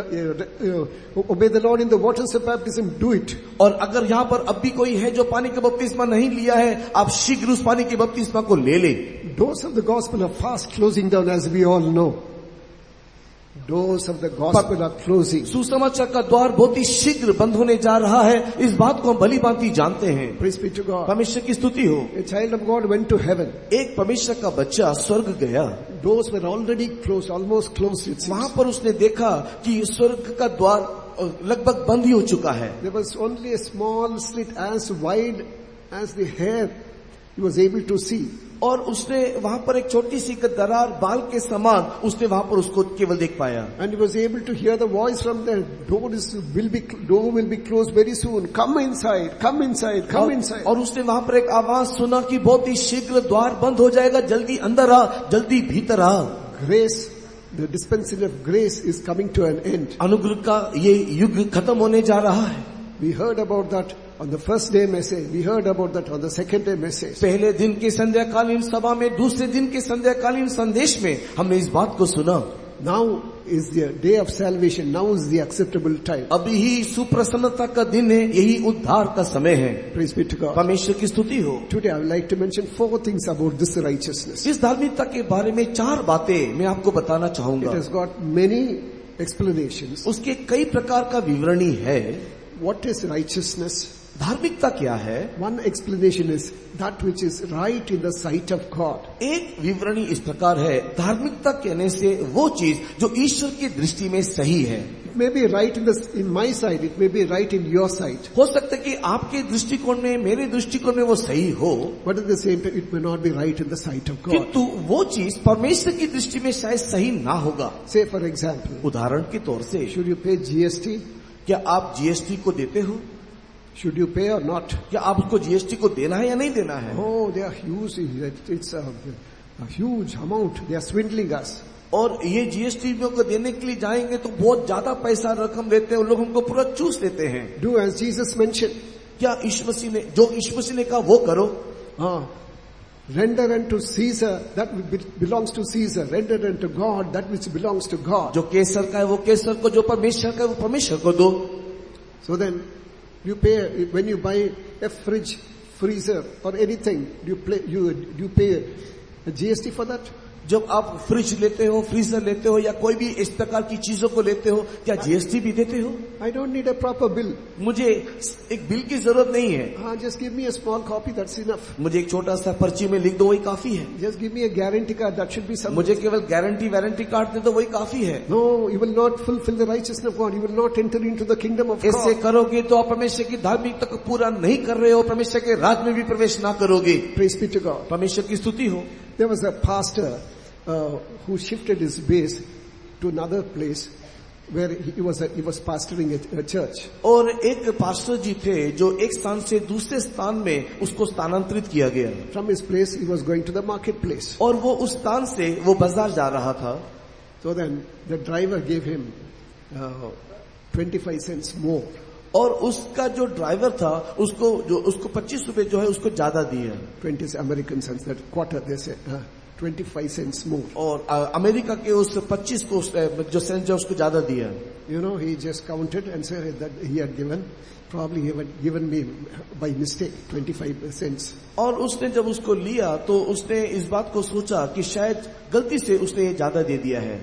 obey the Lord in the waters of baptism, do it. और अगर यहाँ पर अब भी कोई है जो पानी का बपतिस्मा नहीं लिया है, आप शीघ्र उस पानी के बपतिस्मा को ले ले। Doors of the gospel are fast closing down, as we all know. Doors of the gospel are closing. सुसमाचार का द्वार बहुत ही शीघ्र बंद होने जा रहा है, इस बात को हम भली भांति जानते हैं। Praise be to God. परमेश्वर की स्तुति हो। A child of God went to heaven. एक परमेश्वर का बच्चा स्वर्ग गया। Doors were already closed, almost closed, it seems. वहां पर उसने देखा कि स्वर्ग का द्वार लगभग बंद ही हो चुका है। There was only a small slit as wide as the hair he was able to see. और उसने वहां पर एक छोटी सी दरार बाल के समान उसने वहां पर उसको केवल देख पाया। And he was able to hear the voice from the door will be closed very soon. Come inside, come inside, come inside. और उसने वहां पर एक आवाज सुना कि बहुत ही शीघ्र द्वार बंद हो जाएगा, जल्दी अंदर आ, जल्दी भीतर आ। Grace, the dispensing of grace is coming to an end. अनुग्रह का ये युग खत्म होने जा रहा है। We heard about that on the first day message. We heard about that on the second day message. पहले दिन के संध्याकालीन सभा में, दूसरे दिन के संध्याकालीन संदेश में हमने इस बात को सुना। Now is the day of salvation. Now is the acceptable time. अभी ही सुप्रसन्नता का दिन है, यही उद्धार का समय है। Praise be to God. परमेश्वर की स्तुति हो। Today I would like to mention 4 things about this righteousness. इस धार्मिकता के बारे में 4 बातें मैं आपको बताना It चाहूंगा। has got many explanations. उसके कई प्रकार का विवरणी है। What is righteousness? धार्मिकता क्या है? One explanation is that which is right in the sight of God. एक विवरणी इस प्रकार है, धार्मिकता कहने से वो चीज जो ईश्वर की दृष्टि में सही है। It may be right in my sight, it may be right in your sight. हो सकता है कि आपके दृष्टिकोण में, मेरे दृष्टिकोण में वो सही हो, But at the same time, it may not be right in the sight of God. किंतु वो चीज परमेश्वर की दृष्टि में शायद सही ना होगा। Say for example, उदाहरण के तौर से, should you pay GST? क्या आप जीएसटी को देते हो? Should you pay or not? क्या आप उसको जीएसटी को देना है या नहीं देना है? Oh, they are huge. It's a huge amount. They are swindling us. और ये जीएसटी को देने के लिए जाएंगे तो बहुत ज्यादा पैसा रकम लेते हैं, उन लोग हमको पूरा चूस लेते हैं। Do as Jesus mentioned. क्या यीशु मसीह ने, जो यीशु मसीह ने कहा वो करो। Render unto Caesar that which belongs to Caesar. Render unto God that which belongs to God. जो कैसर का है वो कैसर को, जो परमेश्वर का है वो परमेश्वर को दो। So then, you pay when you buy a fridge, freezer, or anything. Do you pay a GST for that? जब आप फ्रिज लेते हो, फ्रीजर लेते हो या कोई भी इस प्रकार की चीजों को लेते हो, क्या जीएसटी भी देते हो? I don't need a proper bill. मुझे एक बिल की जरूरत नहीं है। Just give me a small copy, that's enough. मुझे एक छोटा सा पर्ची में लिख दो, वही काफी है। Just give me a guarantee card, that should be something. मुझे केवल वारंटी कार्ड दे दो, वही काफी है। No, you will not fulfill the righteousness of God. You will not enter into the kingdom of God. ऐसे करोगे तो आप परमेश्वर की धार्मिकता को पूरा नहीं कर रहे हो, परमेश्वर के राज में भी प्रवेश ना करोगे। Praise be to God. परमेश्वर की स्तुति हो। There was a pastor who shifted his base to another place where he was pastoring a church. और एक पास्टर जी थे जो एक स्थान से दूसरे स्थान में उसको स्थानांतरित किया गया। From his place he was going to the marketplace. और वो उस स्थान से वो बाजार जा रहा था। So then the driver gave him 25 cents more. और उसका जो ड्राइवर था उसको 25 रुपए जो है उसको ज्यादा दिए। 20 American cents, that quarter they say. 25 cents more. और अमेरिका के उस 25 को जो सेंस जो उसको ज्यादा दिया। You know, he just counted and said that he had probably he had given me by mistake 25 cents. और उसने जब उसको लिया तो उसने इस बात को सोचा कि शायद गलती से उसने ये ज्यादा दे दिया है।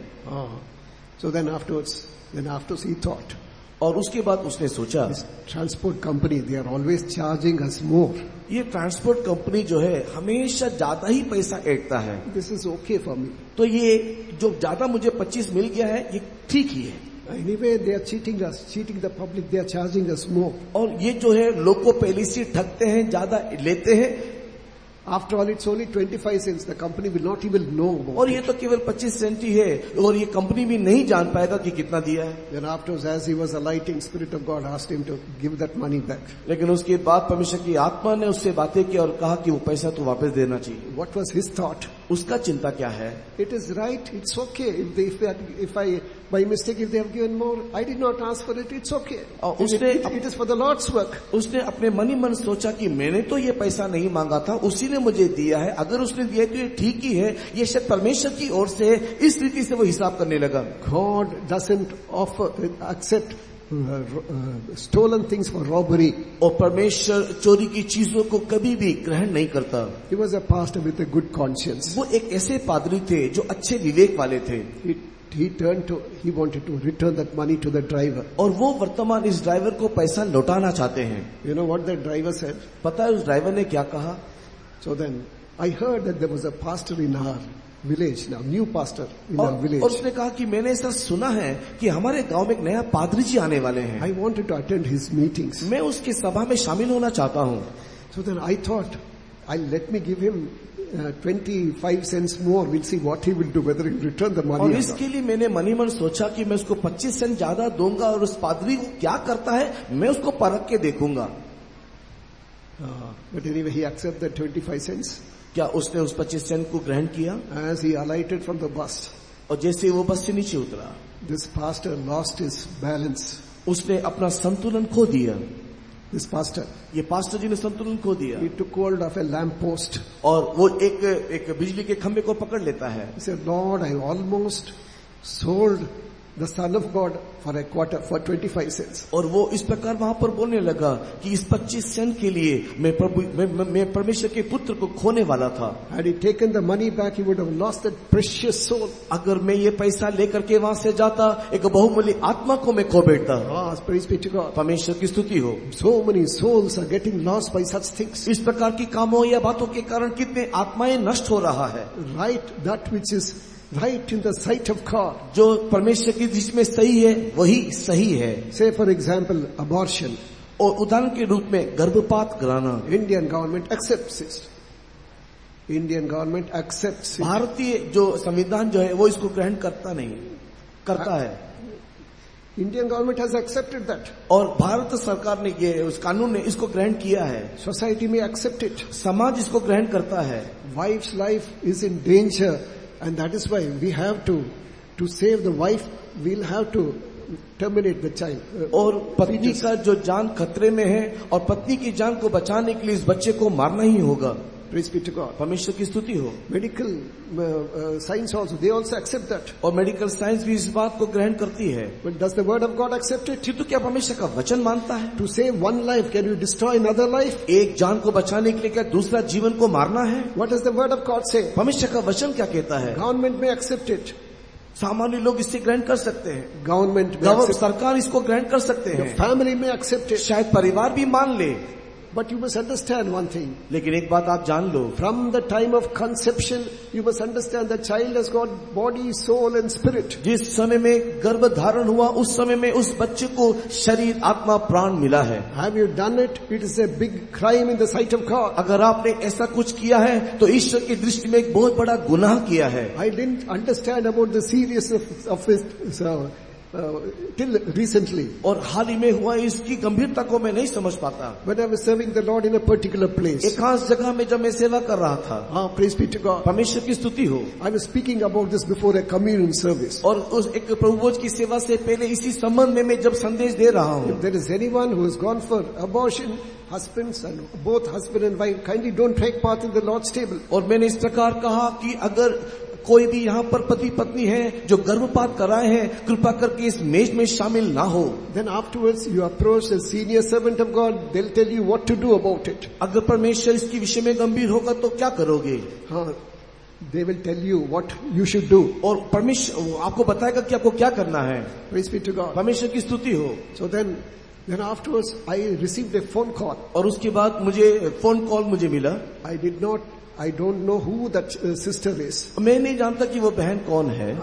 So then afterwards he thought. और उसके बाद उसने सोचा, transport company they are always charging us more. ये ट्रांसपोर्ट कंपनी जो है हमेशा ज्यादा ही पैसा ऐंठता है। This is okay for me. तो ये जो ज्यादा मुझे 25 मिल गया है ये ठीक ही है। Anyway they are cheating the public, they are charging us more. और ये जो है लोग को पहले से ठगते हैं, ज्यादा लेते हैं। After all, it's only 25 cents. The company will not even know about और ये तो केवल 25 सेंट ही है और ये कंपनी भी नहीं जान पाएगा कि कितना दिया है। Then afterwards, as he was alighting, Spirit of God asked him to give that money back. लेकिन उसके बाद परमेश्वर की आत्मा ने उससे बातें की और कहा कि वो पैसा तो वापस देना चाहिए। What was his thought? उसका चिंता क्या है? It is right. It's okay. If I by mistake if they have given more, I did not ask for it. It's okay. It is for the Lord's work. उसने अपने मन ही मन सोचा कि मैंने तो ये पैसा नहीं मांगा था, उसी ने मुझे दिया है। अगर उसने दिया तो ये ठीक ही है, ये शायद परमेश्वर की ओर से है। इस रीति से वो हिसाब करने लगा। God doesn't accept stolen things for robbery. और परमेश्वर चोरी की चीजों को कभी भी ग्रहण नहीं करता। He was a pastor with a good conscience. वो एक ऐसे पादरी थे जो अच्छे विवेक वाले थे। He wanted to return that money to the driver. और वो वर्तमान इस ड्राइवर को पैसा लौटाना चाहते हैं। You know what the driver said? पता है उस ड्राइवर ने क्या कहा? So then I heard that there was a pastor in our village now, new pastor in our village. और उसने कहा कि मैंने ऐसा सुना है कि हमारे गांव में एक नया पादरी जी आने वाले हैं। I wanted to attend his meetings. मैं उसकी सभा में शामिल होना चाहता हूँ। So then I thought, let me give him 25 cents more. We'll see what he will do, whether he will return the money. और इसके लिए मैंने मन ही मन सोचा कि मैं उसको 25 सेंट ज्यादा दूंगा और उस पादरी को क्या करता है मैं उसको परख के देखूंगा। But anyway, he accepted 25 cents. क्या उसने उस 25 सेंट को ग्रहण किया? As he alighted from the bus, और जैसे वो बस से नीचे उतरा, this pastor lost his balance. उसने अपना संतुलन खो दिया। This pastor, ये पास्टर जी ने संतुलन खो दिया। he took hold of a lamp post. और वो एक बिजली के खंभे को पकड़ लेता है। He said, Lord, I almost sold the Son of God for a quarter, for 25 cents. और वो इस प्रकार वहां पर बोलने लगा कि इस 25 सेंट के लिए मैं परमेश्वर के पुत्र को खोने वाला था. Had he taken the money back, he would have lost that precious soul. अगर मैं ये पैसा लेकर के वहां से जाता, एक बहुमूल्य आत्मा को मैं खो बैठता. Praise be to God. परमेश्वर की स्तुति हो. So many souls are getting lost by such things. इस प्रकार की कामों या बातों के कारण कितने आत्माएं नष्ट हो रहा है. Right, that which is right in the sight of God. जो परमेश्वर की दृष्टि में सही है वही सही है. Say for example, abortion. और उदाहरण के रूप में गर्भपात कराना. Indian government accepts it. Indian government accepts it. भारतीय जो संविधान जो है वो इसको ग्रहण करता नहीं, करता है. Indian government has accepted that. और भारत सरकार ने ये उस कानून ने इसको ग्रहण किया है. Society may accept it. समाज इसको ग्रहण करता है. Wife's life is in danger, and that is why we have to save the wife, we'll have to terminate the child. और पत्नी का जो जान खतरे में है और पत्नी की जान को बचाने के लिए इस बच्चे को मारना ही होगा. Praise be to God. परमेश्वर की स्तुति हो. Medical science also, they also accept that. और मेडिकल साइंस भी इस बात को ग्रहण करती है. But does the word of God accept it? किंतु क्या परमेश्वर का वचन मानता है? To save one life, can you destroy another life? एक जान को बचाने के लिए क्या दूसरा जीवन को मारना है? What does the word of God say? परमेश्वर का वचन क्या कहता है? Government may accept it. सामान्य लोग इससे ग्रहण कर सकते हैं. Government may accept it. सरकार इसको ग्रहण कर सकते हैं. Family may accept it. शायद परिवार भी मान ले. But you must understand one thing. लेकिन एक बात आप जान लो. From the time of conception, you must understand the child has got body, soul and spirit. जिस समय में गर्भ धारण हुआ उस समय में उस बच्चे को शरीर, आत्मा, प्राण मिला है. Have you done it? It is a big crime in the sight of God. अगर आपने ऐसा कुछ किया है तो ईश्वर की दृष्टि में एक बहुत बड़ा गुनाह किया है. I didn't understand about the seriousness of it till recently. और हाल ही में हुआ इसकी गंभीरता को मैं नहीं समझ पाता. When I was serving the Lord in a particular place. एक खास जगह में जब मैं सेवा कर रहा था. Praise be to God. परमेश्वर की स्तुति हो. I was speaking about this before a communion service. और उस एक प्रभुभोज की सेवा से पहले इसी संबंध में मैं जब संदेश दे रहा हूँ. If there is anyone who has gone for abortion, husbands and both husband and wife, kindly don't take part in the Lord's table. और मैंने इस प्रकार कहा कि अगर कोई भी यहाँ पर पति पत्नी है जो गर्भपात कराए हैं, कृपा करके इस मेज में शामिल ना हो. Then afterwards you approach a senior servant of God, they'll tell you what to do about it. अगर परमेश्वर इसके विषय में गंभीर होगा तो क्या करोगे? They will tell you what you should do. और परमेश्वर आपको बताएगा कि आपको क्या करना है. Praise be to God. परमेश्वर की स्तुति हो. So then afterwards I received a phone call. और उसके बाद मुझे फोन कॉल मुझे मिला. I don't know who that sister is. मैं नहीं जानता कि वो बहन कौन है.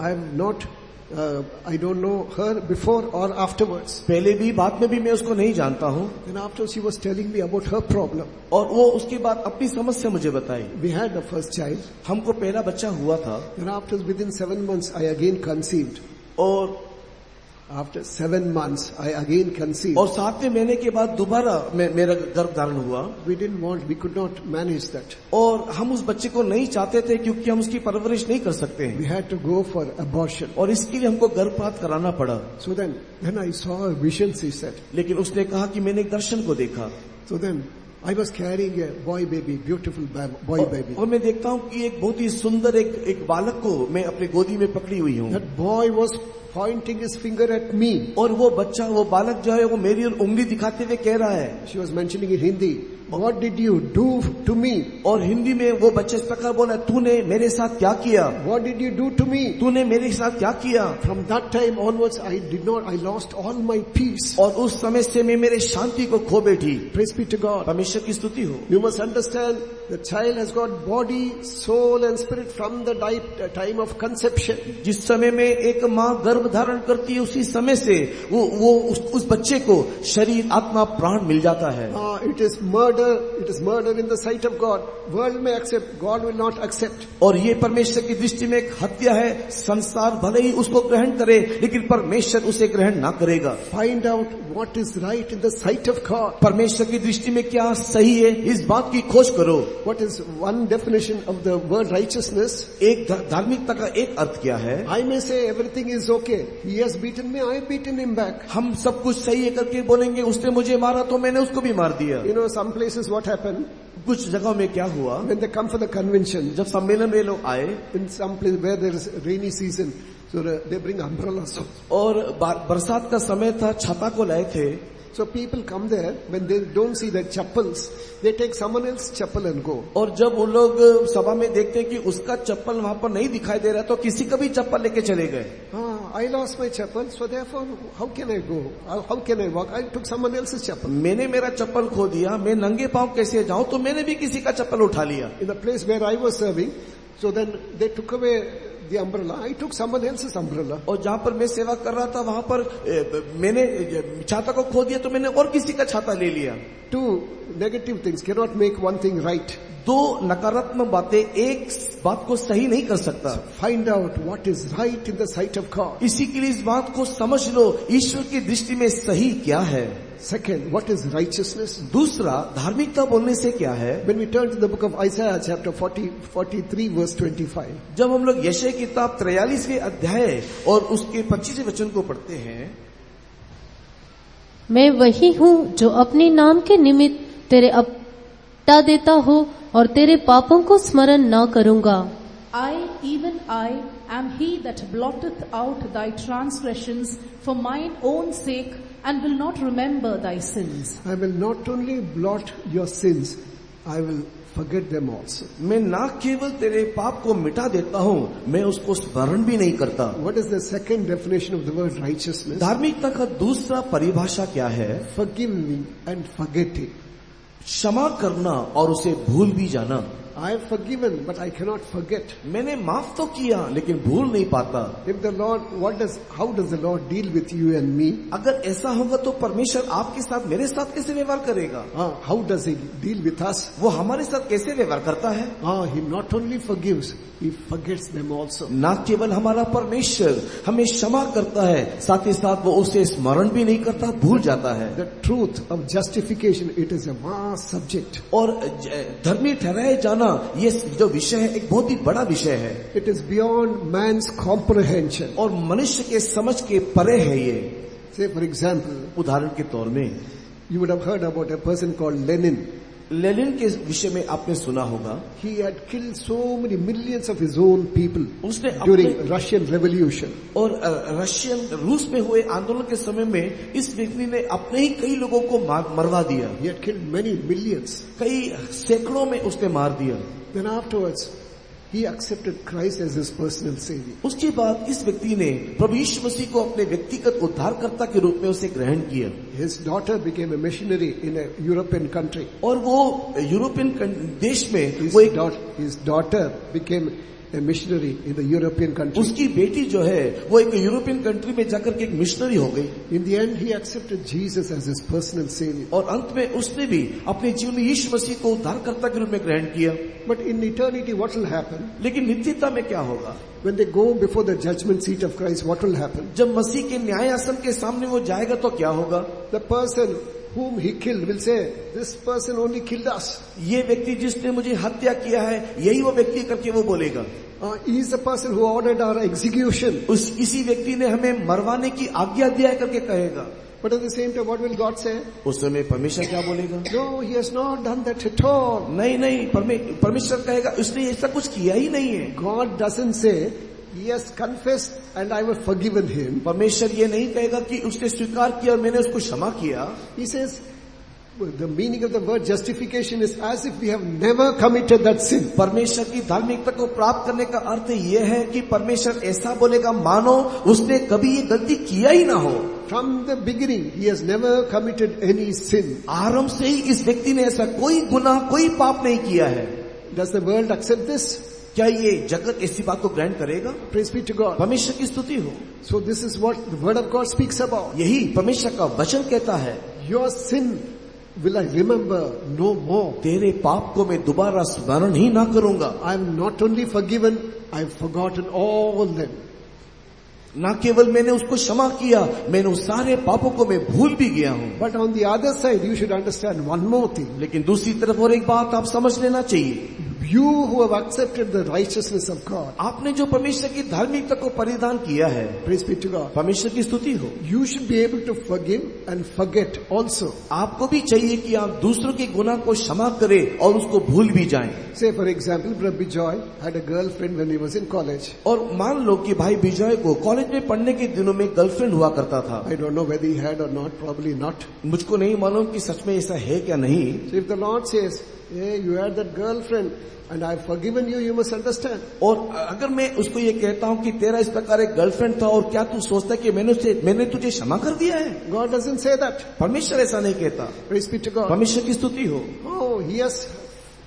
I don't know her before or afterwards. पहले भी बाद में भी मैं उसको नहीं जानता हूँ. Then afterwards she was telling me about her problem. और वो उसके बाद अपनी समस्या मुझे बताई. We had the first child. हमको पहला बच्चा हुआ था. Then afterwards within 7 months I again conceived. और After 7 months, I again conceived. और 7वें महीने के बाद दोबारा मेरा गर्भ धारण हुआ. We could not manage that. और हम उस बच्चे को नहीं चाहते थे क्योंकि हम उसकी परवरिश नहीं कर सकते हैं. We had to go for abortion. और इसके लिए हमको गर्भपात कराना पड़ा. So then I saw a vision, she said. लेकिन उसने कहा कि मैंने एक दर्शन को देखा. So then I was carrying a boy baby, beautiful boy baby. और मैं देखता हूँ कि एक बहुत ही सुंदर एक बालक को मैं अपनी गोदी में पकड़ी हुई हूँ. That boy was pointing his finger at me. और वो बालक जो है वो मेरी ओर उंगली दिखाते हुए कह रहा है. She was mentioning in Hindi, what did you do to me? और हिंदी में वो बच्चे इस प्रकार बोला, तूने मेरे साथ क्या किया? What did you do to me? तूने मेरे साथ क्या किया? From that time onwards I lost all my peace. और उस समय से मैं मेरे शांति को खो बैठी. Praise be to God. परमेश्वर की स्तुति हो. You must understand the child has got body, soul and spirit from the time of conception. जिस समय में एक माँ गर्भ धारण करती है उसी समय से वो उस बच्चे को शरीर, आत्मा, प्राण मिल जाता है. It is murder in the sight of God. World may accept, God will not accept. और ये परमेश्वर की दृष्टि में एक हत्या है. संसार भले ही उसको ग्रहण करे लेकिन परमेश्वर उसे ग्रहण ना करेगा. Find out what is right in the sight of God. परमेश्वर की दृष्टि में क्या सही है इस बात की खोज करो. What is one definition of the word righteousness? एक धार्मिकता का एक अर्थ क्या है? I may say everything is okay. He has beaten me, I have beaten him back. हम सब कुछ सही है करके बोलेंगे उसने मुझे मारा तो मैंने उसको भी मार दिया. You know, some places what happened? कुछ जगहों में क्या हुआ? When they come for the convention, जब सम्मेलन में लोग आए, in some place where there is rainy season, So they bring umbrellas. और बरसात का समय था, छाता को लाए थे. So people come there, when they don't see their chappals, they take someone else's chappal and go. और जब वो लोग सभा में देखते हैं कि उसका चप्पल वहां पर नहीं दिखाई दे रहा तो किसी का भी चप्पल लेके चले गए. I lost my chappal, so therefore how can I go? How can I walk? I took someone else's chappal. मैंने मेरा चप्पल खो दिया, मैं नंगे पांव कैसे जाऊं, तो मैंने भी किसी का चप्पल उठा लिया. In the place where I was serving, so then they took away the umbrella. I took someone else's umbrella. और जहां पर मैं सेवा कर रहा था वहां पर मैंने छाता को खो दिया तो मैंने और किसी का छाता ले लिया. Two negative things cannot make one thing right. दो नकारात्मक बातें एक बात को सही नहीं कर सकता. Find out what is right in the sight of God. इसी के लिए इस बात को समझ लो, ईश्वर की दृष्टि में सही क्या है. Second, what is righteousness? दूसरा, धार्मिकता बोलने से क्या है. When we turn to the book of Isaiah chapter 43 verse 25. जब हम लोग यशायाह की किताब 43वें अध्याय और उसके 25वें वचन को पढ़ते हैं. मैं वही हूँ जो अपने नाम के निमित्त तेरे हटा देता हूँ और तेरे पापों को स्मरण न करूँगा. I, even I, am he that blotteth out thy transgressions for mine own sake, and will not remember thy sins. I will not only blot your sins, I will forget them also. मैं ना केवल तेरे पाप को मिटा देता हूँ, मैं उसको स्मरण भी नहीं करता. What is the second definition of the word righteousness? धार्मिकता का दूसरा परिभाषा क्या है. Forgiving and forgetting. क्षमा करना और उसे भूल भी जाना. I have forgiven, but I cannot forget. मैंने माफ तो किया लेकिन भूल नहीं पाता. If the Lord, how does the Lord deal with you and me? अगर ऐसा होगा तो परमेश्वर आपके साथ, मेरे साथ कैसे व्यवहार करेगा. How does He deal with us? वो हमारे साथ कैसे व्यवहार करता है. He not only forgives, He forgets them also. ना केवल हमारा परमेश्वर हमें क्षमा करता है, साथ ही साथ वो उसे स्मरण भी नहीं करता, भूल जाता है. The truth of justification, it is a vast subject. और धर्मी ठहराए जाना, ये जो विषय है एक बहुत ही बड़ा विषय है. It is beyond man's comprehension. और मनुष्य के समझ के परे है ये. Say for example, उदाहरण के तौर में, you would have heard about a person called Lenin. Lenin के विषय में आपने सुना होगा. He had killed so many millions of his own people उसने during Russian Revolution. और रूस में हुए आंदोलन के समय में इस व्यक्ति ने अपने ही कई लोगों को मरवा दिया. He had killed many millions. कई सैकड़ों में उसने मार दिया. Then afterwards, he accepted Christ as his personal savior. उसके बाद इस व्यक्ति ने प्रभु यीशु मसीह को अपने व्यक्तिगत उद्धारकर्ता के रूप में उसे ग्रहण किया. His daughter became a missionary in a European country. और वो यूरोपियन देश में his daughter became a missionary in the European country. उसकी बेटी जो है वो एक यूरोपियन कंट्री में जाकर के एक मिशनरी हो गई. In the end, he accepted Jesus as his personal savior. और अंत में उसने भी अपने जीवन में यीशु मसीह को उद्धारकर्ता के रूप में ग्रहण किया. But in eternity, what will happen? लेकिन नित्यता में क्या होगा. When they go before the judgment seat of Christ, what will happen? जब मसीह के न्याय आसन के सामने वो जाएगा तो क्या होगा. The person whom he killed will say, this person only killed us. ये व्यक्ति जिसने मुझे हत्या किया है, यही वो व्यक्ति करके वो बोलेगा. He is the person who ordered our execution. इसी व्यक्ति ने हमें मरवाने की आज्ञा दिया है करके कहेगा. But at the same time, what will God say? उस समय परमेश्वर क्या बोलेगा. No, he has not done that at all. नहीं, परमेश्वर कहेगा उसने ऐसा कुछ किया ही नहीं है. God doesn't say, he has confessed and I have forgiven him. परमेश्वर ये नहीं कहेगा कि उसने स्वीकार किया और मैंने उसको क्षमा किया. He says, the meaning of the word justification is as if we have never committed that sin. परमेश्वर की धार्मिकता को प्राप्त करने का अर्थ यह है कि परमेश्वर ऐसा बोलेगा मानो उसने कभी ये गलती किया ही ना हो. From the beginning, he has never committed any sin. आरंभ से ही इस व्यक्ति ने ऐसा कोई गुनाह, कोई पाप नहीं किया है. Does the world accept this? क्या ये जगत ऐसी बात को ग्रहण करेगा. Praise be to God. परमेश्वर की स्तुति हो. So this is what the word of God speaks about. यही परमेश्वर का वचन कहता है. Your sin will I remember no more. तेरे पाप को मैं दोबारा स्मरण ही ना करूंगा. I am not only forgiven, I have forgotten all them. ना केवल मैंने उसको क्षमा किया, मैंने उस सारे पापों को मैं भूल भी गया हूँ. But on the other side, you should understand one more thing. लेकिन दूसरी तरफ और एक बात आप समझ लेना चाहिए. You who have accepted the righteousness of God, आपने जो परमेश्वर की धार्मिकता को परिधान किया है, praise be to God, परमेश्वर की स्तुति हो, you should be able to forgive and forget also. आपको भी चाहिए कि आप दूसरों के गुनाह को क्षमा करें और उसको भूल भी जाएं। Say for example, Brother Bijoy had a girlfriend when he was in college. और मान लो कि भाई विजय को कॉलेज में पढ़ने के दिनों में गर्लफ्रेंड हुआ करता था। I don't know whether he had or not, probably not. मुझको नहीं मालूम कि सच में ऐसा है क्या नहीं। So if the Lord says, hey, you had that girlfriend and I've forgiven you, you must understand. और अगर मैं उसको ये कहता हूँ कि तेरा इस प्रकार एक गर्लफ्रेंड था और क्या तू सोचता है कि मैंने तुझे क्षमा कर दिया है? God doesn't say that. परमेश्वर ऐसा नहीं कहता। Praise be to God. परमेश्वर की स्तुति हो। Oh, he has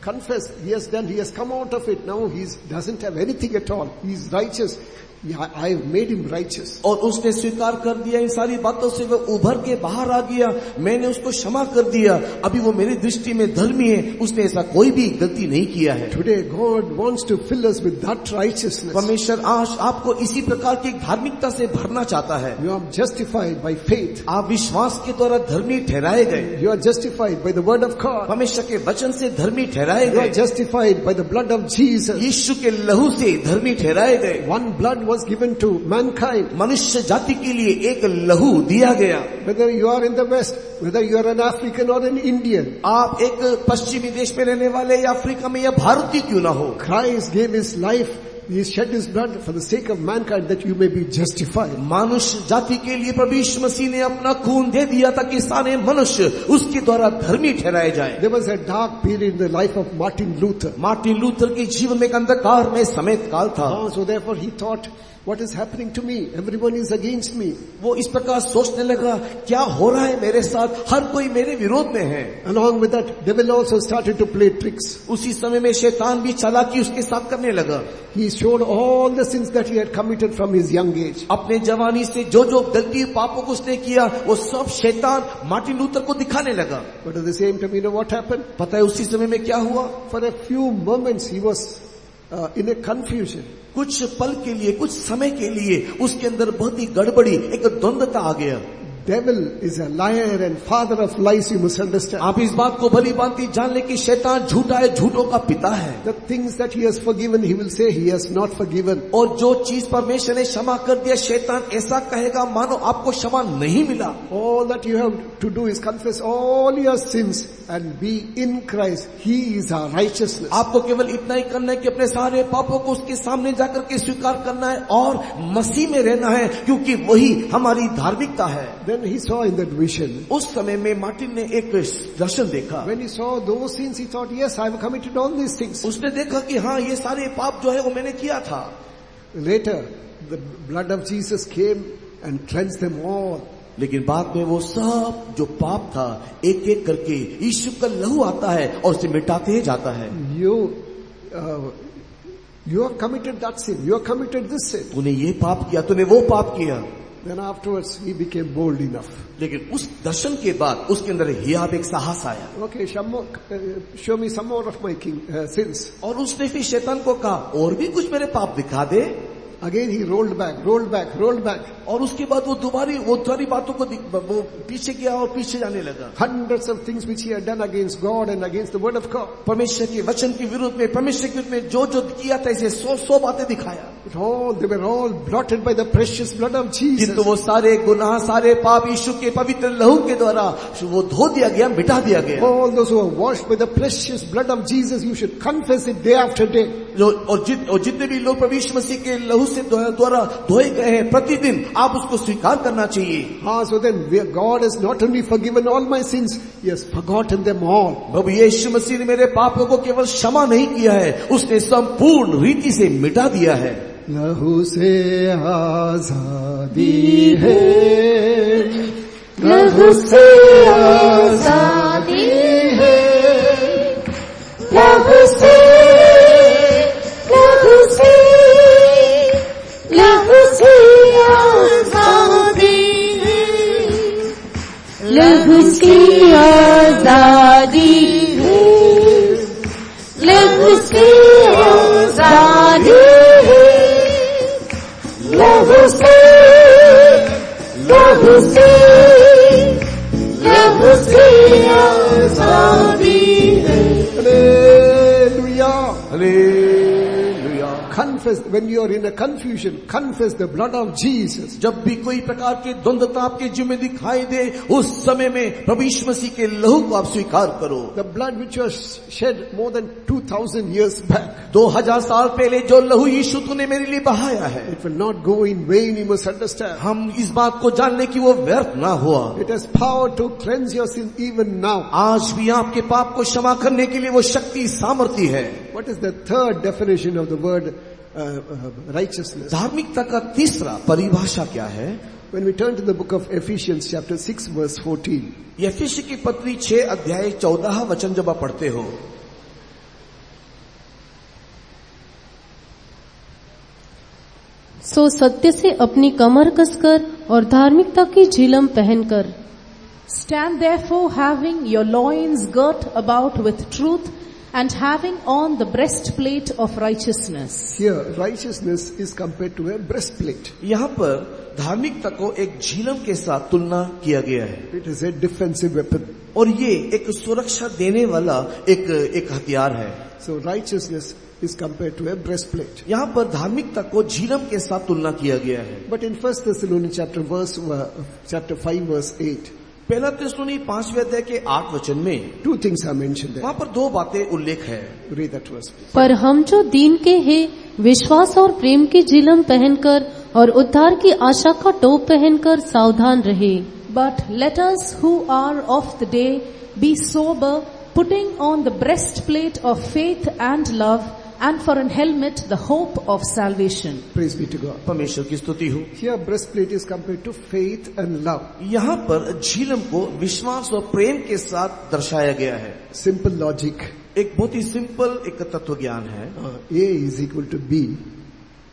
confessed, he has done, he has come out of it. Now he doesn't have anything at all. He's righteous. I have made him righteous. और उसने स्वीकार कर दिया इन सारी बातों से, वो उभर के बाहर आ गया, मैंने उसको क्षमा कर दिया, अभी वो मेरी दृष्टि में धर्मी है, उसने ऐसा कोई भी गलती नहीं किया है। Today God wants to fill us with that righteousness. परमेश्वर आज आपको इसी प्रकार की धार्मिकता से भरना चाहता है। You are justified by faith. आप विश्वास के द्वारा धर्मी ठहराए गए। You are justified by the word of God. परमेश्वर के वचन से धर्मी ठहराए You are गए। justified by the blood of Jesus. यीशु के लहू से धर्मी ठहराए गए। One blood was given to mankind. मनुष्य जाति के लिए एक लहू दिया गया। Whether you are in the West, whether you are an African or an Indian, आप एक पश्चिमी देश में रहने वाले या अफ्रीका में या भारतीय क्यों ना हो, Christ gave his life, he shed his blood for the sake of mankind that you may be justified. मनुष्य जाति के लिए प्रभु यीशु मसीह ने अपना खून दे दिया ताकि सारे मनुष्य उसके द्वारा धर्मी ठहराए जाए। There was a dark period in the life of Martin Luther. Martin Luther के जीवन में एक अंधकार में समय काल था। So therefore he thought, what is happening to me? Everyone is against me. वो इस प्रकार सोचने लगा, क्या हो रहा है मेरे साथ, हर कोई मेरे विरोध में है। Along with that, devil also started to play tricks. उसी समय में शैतान भी चालाकी उसके साथ करने लगा। He showed all the sins that he had committed from his young age. अपने जवानी से जो जो गलती पापों को उसने किया, वो सब शैतान मार्टिन लूथर को दिखाने लगा। But at the same time, you know what happened? पता है उसी समय में क्या हुआ? For a few moments he was in a confusion. कुछ पल के लिए, कुछ समय के लिए उसके अंदर बहुत ही गड़बड़ी, एक द्वंद्वता आ गया। Devil is a liar and father of lies, you must understand. आप इस बात को भली भांति जान ले कि शैतान झूठा है, झूठों का पिता है। The things that he has forgiven, he will say he has not forgiven. और जो चीज परमेश्वर ने क्षमा कर दिया, शैतान ऐसा कहेगा मानो आपको क्षमा नहीं मिला। All that you have to do is confess all your sins and be in Christ. He is our righteousness. आपको केवल इतना ही करना है कि अपने सारे पापों को उसके सामने जाकर के स्वीकार करना है और मसीह में रहना है, क्योंकि वही हमारी धार्मिकता है। Then he saw in that vision. उस समय में मार्टिन ने एक दर्शन देखा। When he saw those sins, he thought, yes, I have committed all these things. उसने देखा कि हाँ, ये सारे पाप जो है वो मैंने किया था। Later, the blood of Jesus came and cleansed them all. लेकिन बाद में वो सब जो पाप था एक एक करके यीशु का लहू आता है और उसे मिटाते जाता है। You have committed that sin. You have committed this sin. तूने ये पाप किया, तूने वो पाप किया। Then afterwards he became bold enough. लेकिन उस दर्शन के बाद उसके अंदर हियाब एक साहस आया। Okay, show me some more of my sins. और उसने फिर शैतान को कहा, और भी कुछ मेरे पाप दिखा दे। Again he rolled back. और उसके बाद वो सारी बातों को वो पीछे गया और पीछे जाने लगा। Hundreds of things which he had done against God and against the word of God. परमेश्वर के वचन के विरुद्ध में, परमेश्वर के विरुद्ध में जो जो किया था, इसे 100 बातें दिखाया। They were all blotted by the precious blood of Jesus. किंतु वो सारे गुनाह, सारे पाप यीशु के पवित्र लहू के द्वारा वो धो दिया गया, मिटा दिया गया। All those who are washed by the precious blood of Jesus, you should confess it day after day. और जितने भी लोग प्रभु यीशु मसीह के लहू से द्वारा धोए गए हैं, प्रतिदिन आप उसको स्वीकार करना चाहिए। So then God has not only forgiven all my sins, he has forgotten them all. प्रभु यीशु मसीह ने मेरे पापों को केवल क्षमा नहीं किया है, उसने संपूर्ण रीति से मिटा दिया है। लहू से आजादी है, लहू से आजादी है, लहू से आजादी है, लहू से आजादी है, लहू से आजादी है, लहू से आजादी है। Hallelujah. confess, when you are in a confusion, confess the blood of Jesus. जब भी कोई प्रकार की द्वंद्वता आपके जीवन में दिखाई दे, उस समय में प्रभु यीशु मसीह के लहू को आप स्वीकार करो। The blood which was shed more than 2000 years back. 2000 साल पहले जो लहू यीशु तूने मेरे लिए बहाया है, It will not go in vain, you must understand. हम इस बात को जान ले कि वो व्यर्थ ना हुआ। It has power to cleanse your sin even now. आज भी आपके पाप को क्षमा करने के लिए वो शक्ति सामर्थ्य है। What is the third definition of the word righteousness? धार्मिकता का तीसरा परिभाषा क्या है? When we turn to the book of Ephesians chapter 6 verse 14. यफेसी की पत्री 6 अध्याय 14 वचन जब आप पढ़ते हो, सो सत्य से अपनी कमर कसकर और धार्मिकता की झिलम पहनकर, Stand therefore having your loins girt about with truth and having on the breastplate of righteousness. Here righteousness is compared to a breastplate. यहाँ पर धार्मिकता को एक झिलम के साथ तुलना किया गया है, It is a defensive weapon. और ये एक सुरक्षा देने वाला एक हथियार है। So righteousness is compared to a breastplate. यहाँ पर धार्मिकता को झिलम के साथ तुलना किया गया है। But in 1 Thessalonians chapter 5 verse 8, पहला थिस्सलुनी 5वें अध्याय के 8 वचन में two things are mentioned there. वहाँ पर दो बातें उल्लेख है। Read that verse, please. पर हम जो दीन के हैं विश्वास और प्रेम की झिलम पहनकर और उद्धार की आशा का टोप पहनकर सावधान रहे। But let us who are of the day be sober, putting on the breastplate of faith and love, and for an helmet the hope of salvation. Praise be to God. परमेश्वर की स्तुति हो। Here breastplate is compared to faith and love. यहाँ पर झिलम को विश्वास और प्रेम के साथ दर्शाया गया है। Simple logic. एक बहुत ही सिंपल एक तत्व ज्ञान है। A is equal to B.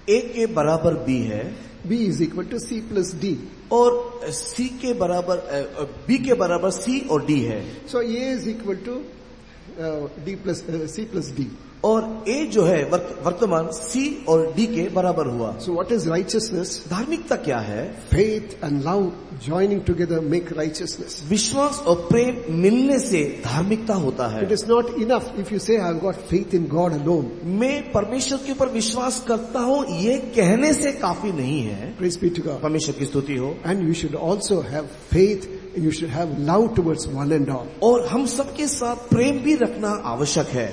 A के बराबर B है, B is equal to C plus D. और C के बराबर B के बराबर C और D है, So A is equal to C plus D. और A जो है वर्तमान C और D के बराबर हुआ। So what is righteousness? धार्मिकता क्या है? Faith and love joining together make righteousness. विश्वास और प्रेम मिलने से धार्मिकता होता है। It is not enough if you say I've got faith in God alone. मैं परमेश्वर के ऊपर विश्वास करता हूँ, ये कहने से काफी नहीं है। Praise be to God. परमेश्वर की स्तुति हो। And you should also have faith and you should have love towards one and all. और हम सबके साथ प्रेम भी रखना आवश्यक है।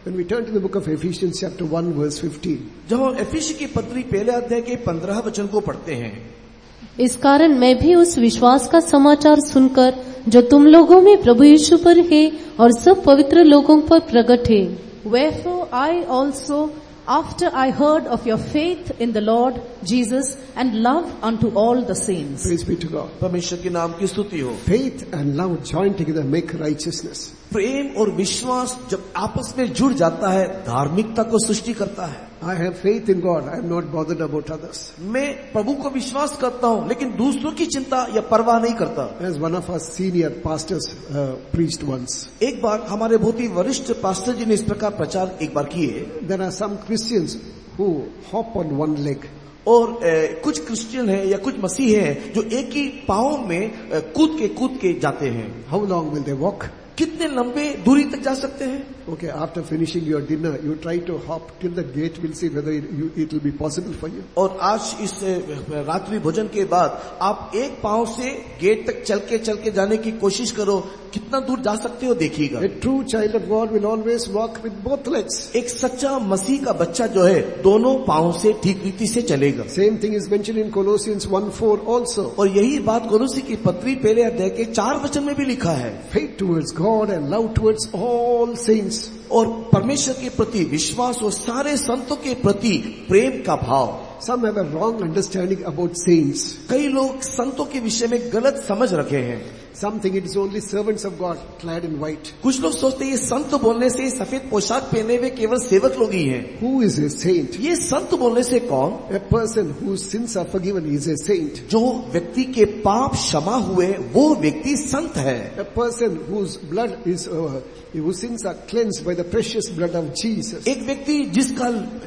When we turn to the book of Ephesians chapter 1 verse 15. जब हम एफिसी की पत्री पहले अध्याय के 15 वचन को पढ़ते हैं, इस कारण मैं भी उस विश्वास का समाचार सुनकर जो तुम लोगों में प्रभु यीशु पर है और सब पवित्र लोगों पर प्रकट है, Wherefore I also, after I heard of your faith in the Lord Jesus and love unto all the saints. Praise be to God. परमेश्वर के नाम की स्तुति हो। Faith and love joined together make righteousness. प्रेम और विश्वास जब आपस में जुड़ जाता है, धार्मिकता को सृष्टि करता है। I have faith in God. I am not bothered about others. मैं प्रभु को विश्वास करता हूँ, लेकिन दूसरों की चिंता या परवाह नहीं करता। As one of our senior pastors preached once. एक बार हमारे बहुत ही वरिष्ठ पास्टर जी ने इस प्रकार प्रचार एक बार किए, There are some Christians who hop on one leg. और कुछ क्रिश्चियन है या कुछ मसीही है जो एक ही पाँव में कूद के जाते हैं। How long will they walk? कितने लंबे दूरी तक जा सकते हैं? Okay, after finishing your dinner, you try to hop till the gate. We'll see whether it will be possible for you. और आज इस रात्रि भोजन के बाद आप एक पांव से गेट तक चल के जाने की कोशिश करो, कितना दूर जा सकते हो देखिएगा। A true child of God will always walk with both legs. एक सच्चा मसीह का बच्चा जो है दोनों पांव से ठीक रीति से चलेगा। Same thing is mentioned in Colossians 1:4 also. और यही बात कोलोसी की पत्री पहले अध्याय के 4 वचन में भी लिखा है। Faith towards God and love towards all saints. और परमेश्वर के प्रति विश्वास और सारे संतों के प्रति प्रेम का भाव। Some have a wrong understanding about saints. कई लोग संतों के विषय में गलत समझ रखे हैं। Some think it is only servants of God clad in white. कुछ लोग सोचते हैं ये संत बोलने से सफेद पोशाक पहने हुए केवल सेवक लोग ही हैं। Who is a saint? ये संत बोलने से कौन? A person whose sins are forgiven is a saint. जो व्यक्ति के पाप क्षमा हुए वो व्यक्ति संत है। A person whose blood is whose sins are cleansed by the precious blood of Jesus. एक व्यक्ति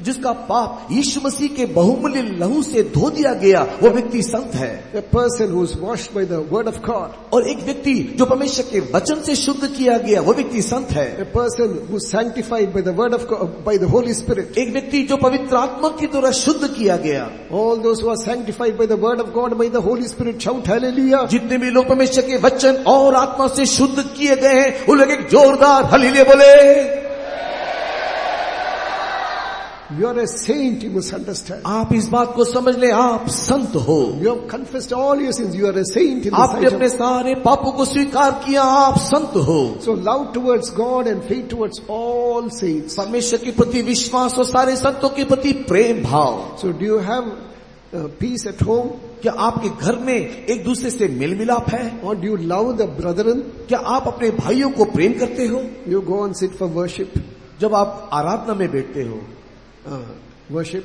जिसका पाप यीशु मसीह के बहुमूल्य लहू से धो दिया गया, वो व्यक्ति संत है। A person who is washed by the word of God. और एक व्यक्ति जो परमेश्वर के वचन से शुद्ध किया गया वो व्यक्ति संत है। A person who is sanctified by the word of God, by the Holy Spirit. एक व्यक्ति जो पवित्र आत्मा के द्वारा शुद्ध किया गया। All those who are sanctified by the word of God, by the Holy Spirit, shout hallelujah. जितने भी लोग परमेश्वर के वचन और आत्मा से शुद्ध किए गए हैं उन लोग एक जोरदार हालेलुया बोले। You are a saint, you must understand. आप इस बात को समझ ले, आप संत हो। You have confessed all your sins. You are a saint in the आपने sight अपने of. सारे पापों को स्वीकार किया, आप संत हो। So love towards God and faith towards all saints. परमेश्वर के प्रति विश्वास और सारे संतों के प्रति प्रेम भाव। So do you have peace at home? क्या आपके घर में एक दूसरे से मेल मिलाप है? Or do you love the brethren? क्या आप अपने भाइयों को प्रेम करते हो? You go and sit for worship. जब आप आराधना में बैठते हो, Worship.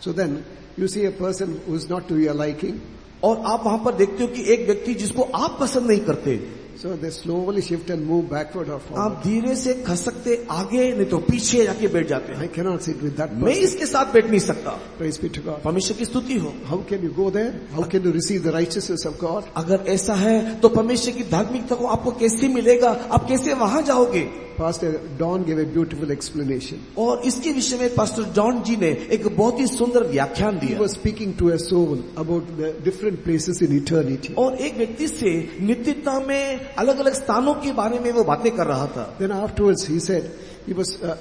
So then you see a person who is not to your liking. और आप वहां पर देखते हो कि एक व्यक्ति जिसको आप पसंद नहीं करते, So they slowly shift and move backward or forward. आप धीरे से खसकते आगे नहीं तो पीछे जाके बैठ जाते हैं। I cannot sit with that मैं person. इसके साथ बैठ नहीं सकता। Praise be to God. परमेश्वर की स्तुति हो। How can you go there? How can you receive the righteousness of God? अगर ऐसा है तो परमेश्वर की धार्मिकता को आपको कैसे मिलेगा? आप कैसे वहां जाओगे? Pastor Don gave a beautiful explanation. और इसके विषय में पास्टर जॉन जी ने एक बहुत ही सुंदर व्याख्यान He दिया। was speaking to a soul about the different places in eternity. और एक व्यक्ति से नित्यता में अलग अलग स्थानों के बारे में वो बातें कर रहा था। Then afterwards he said,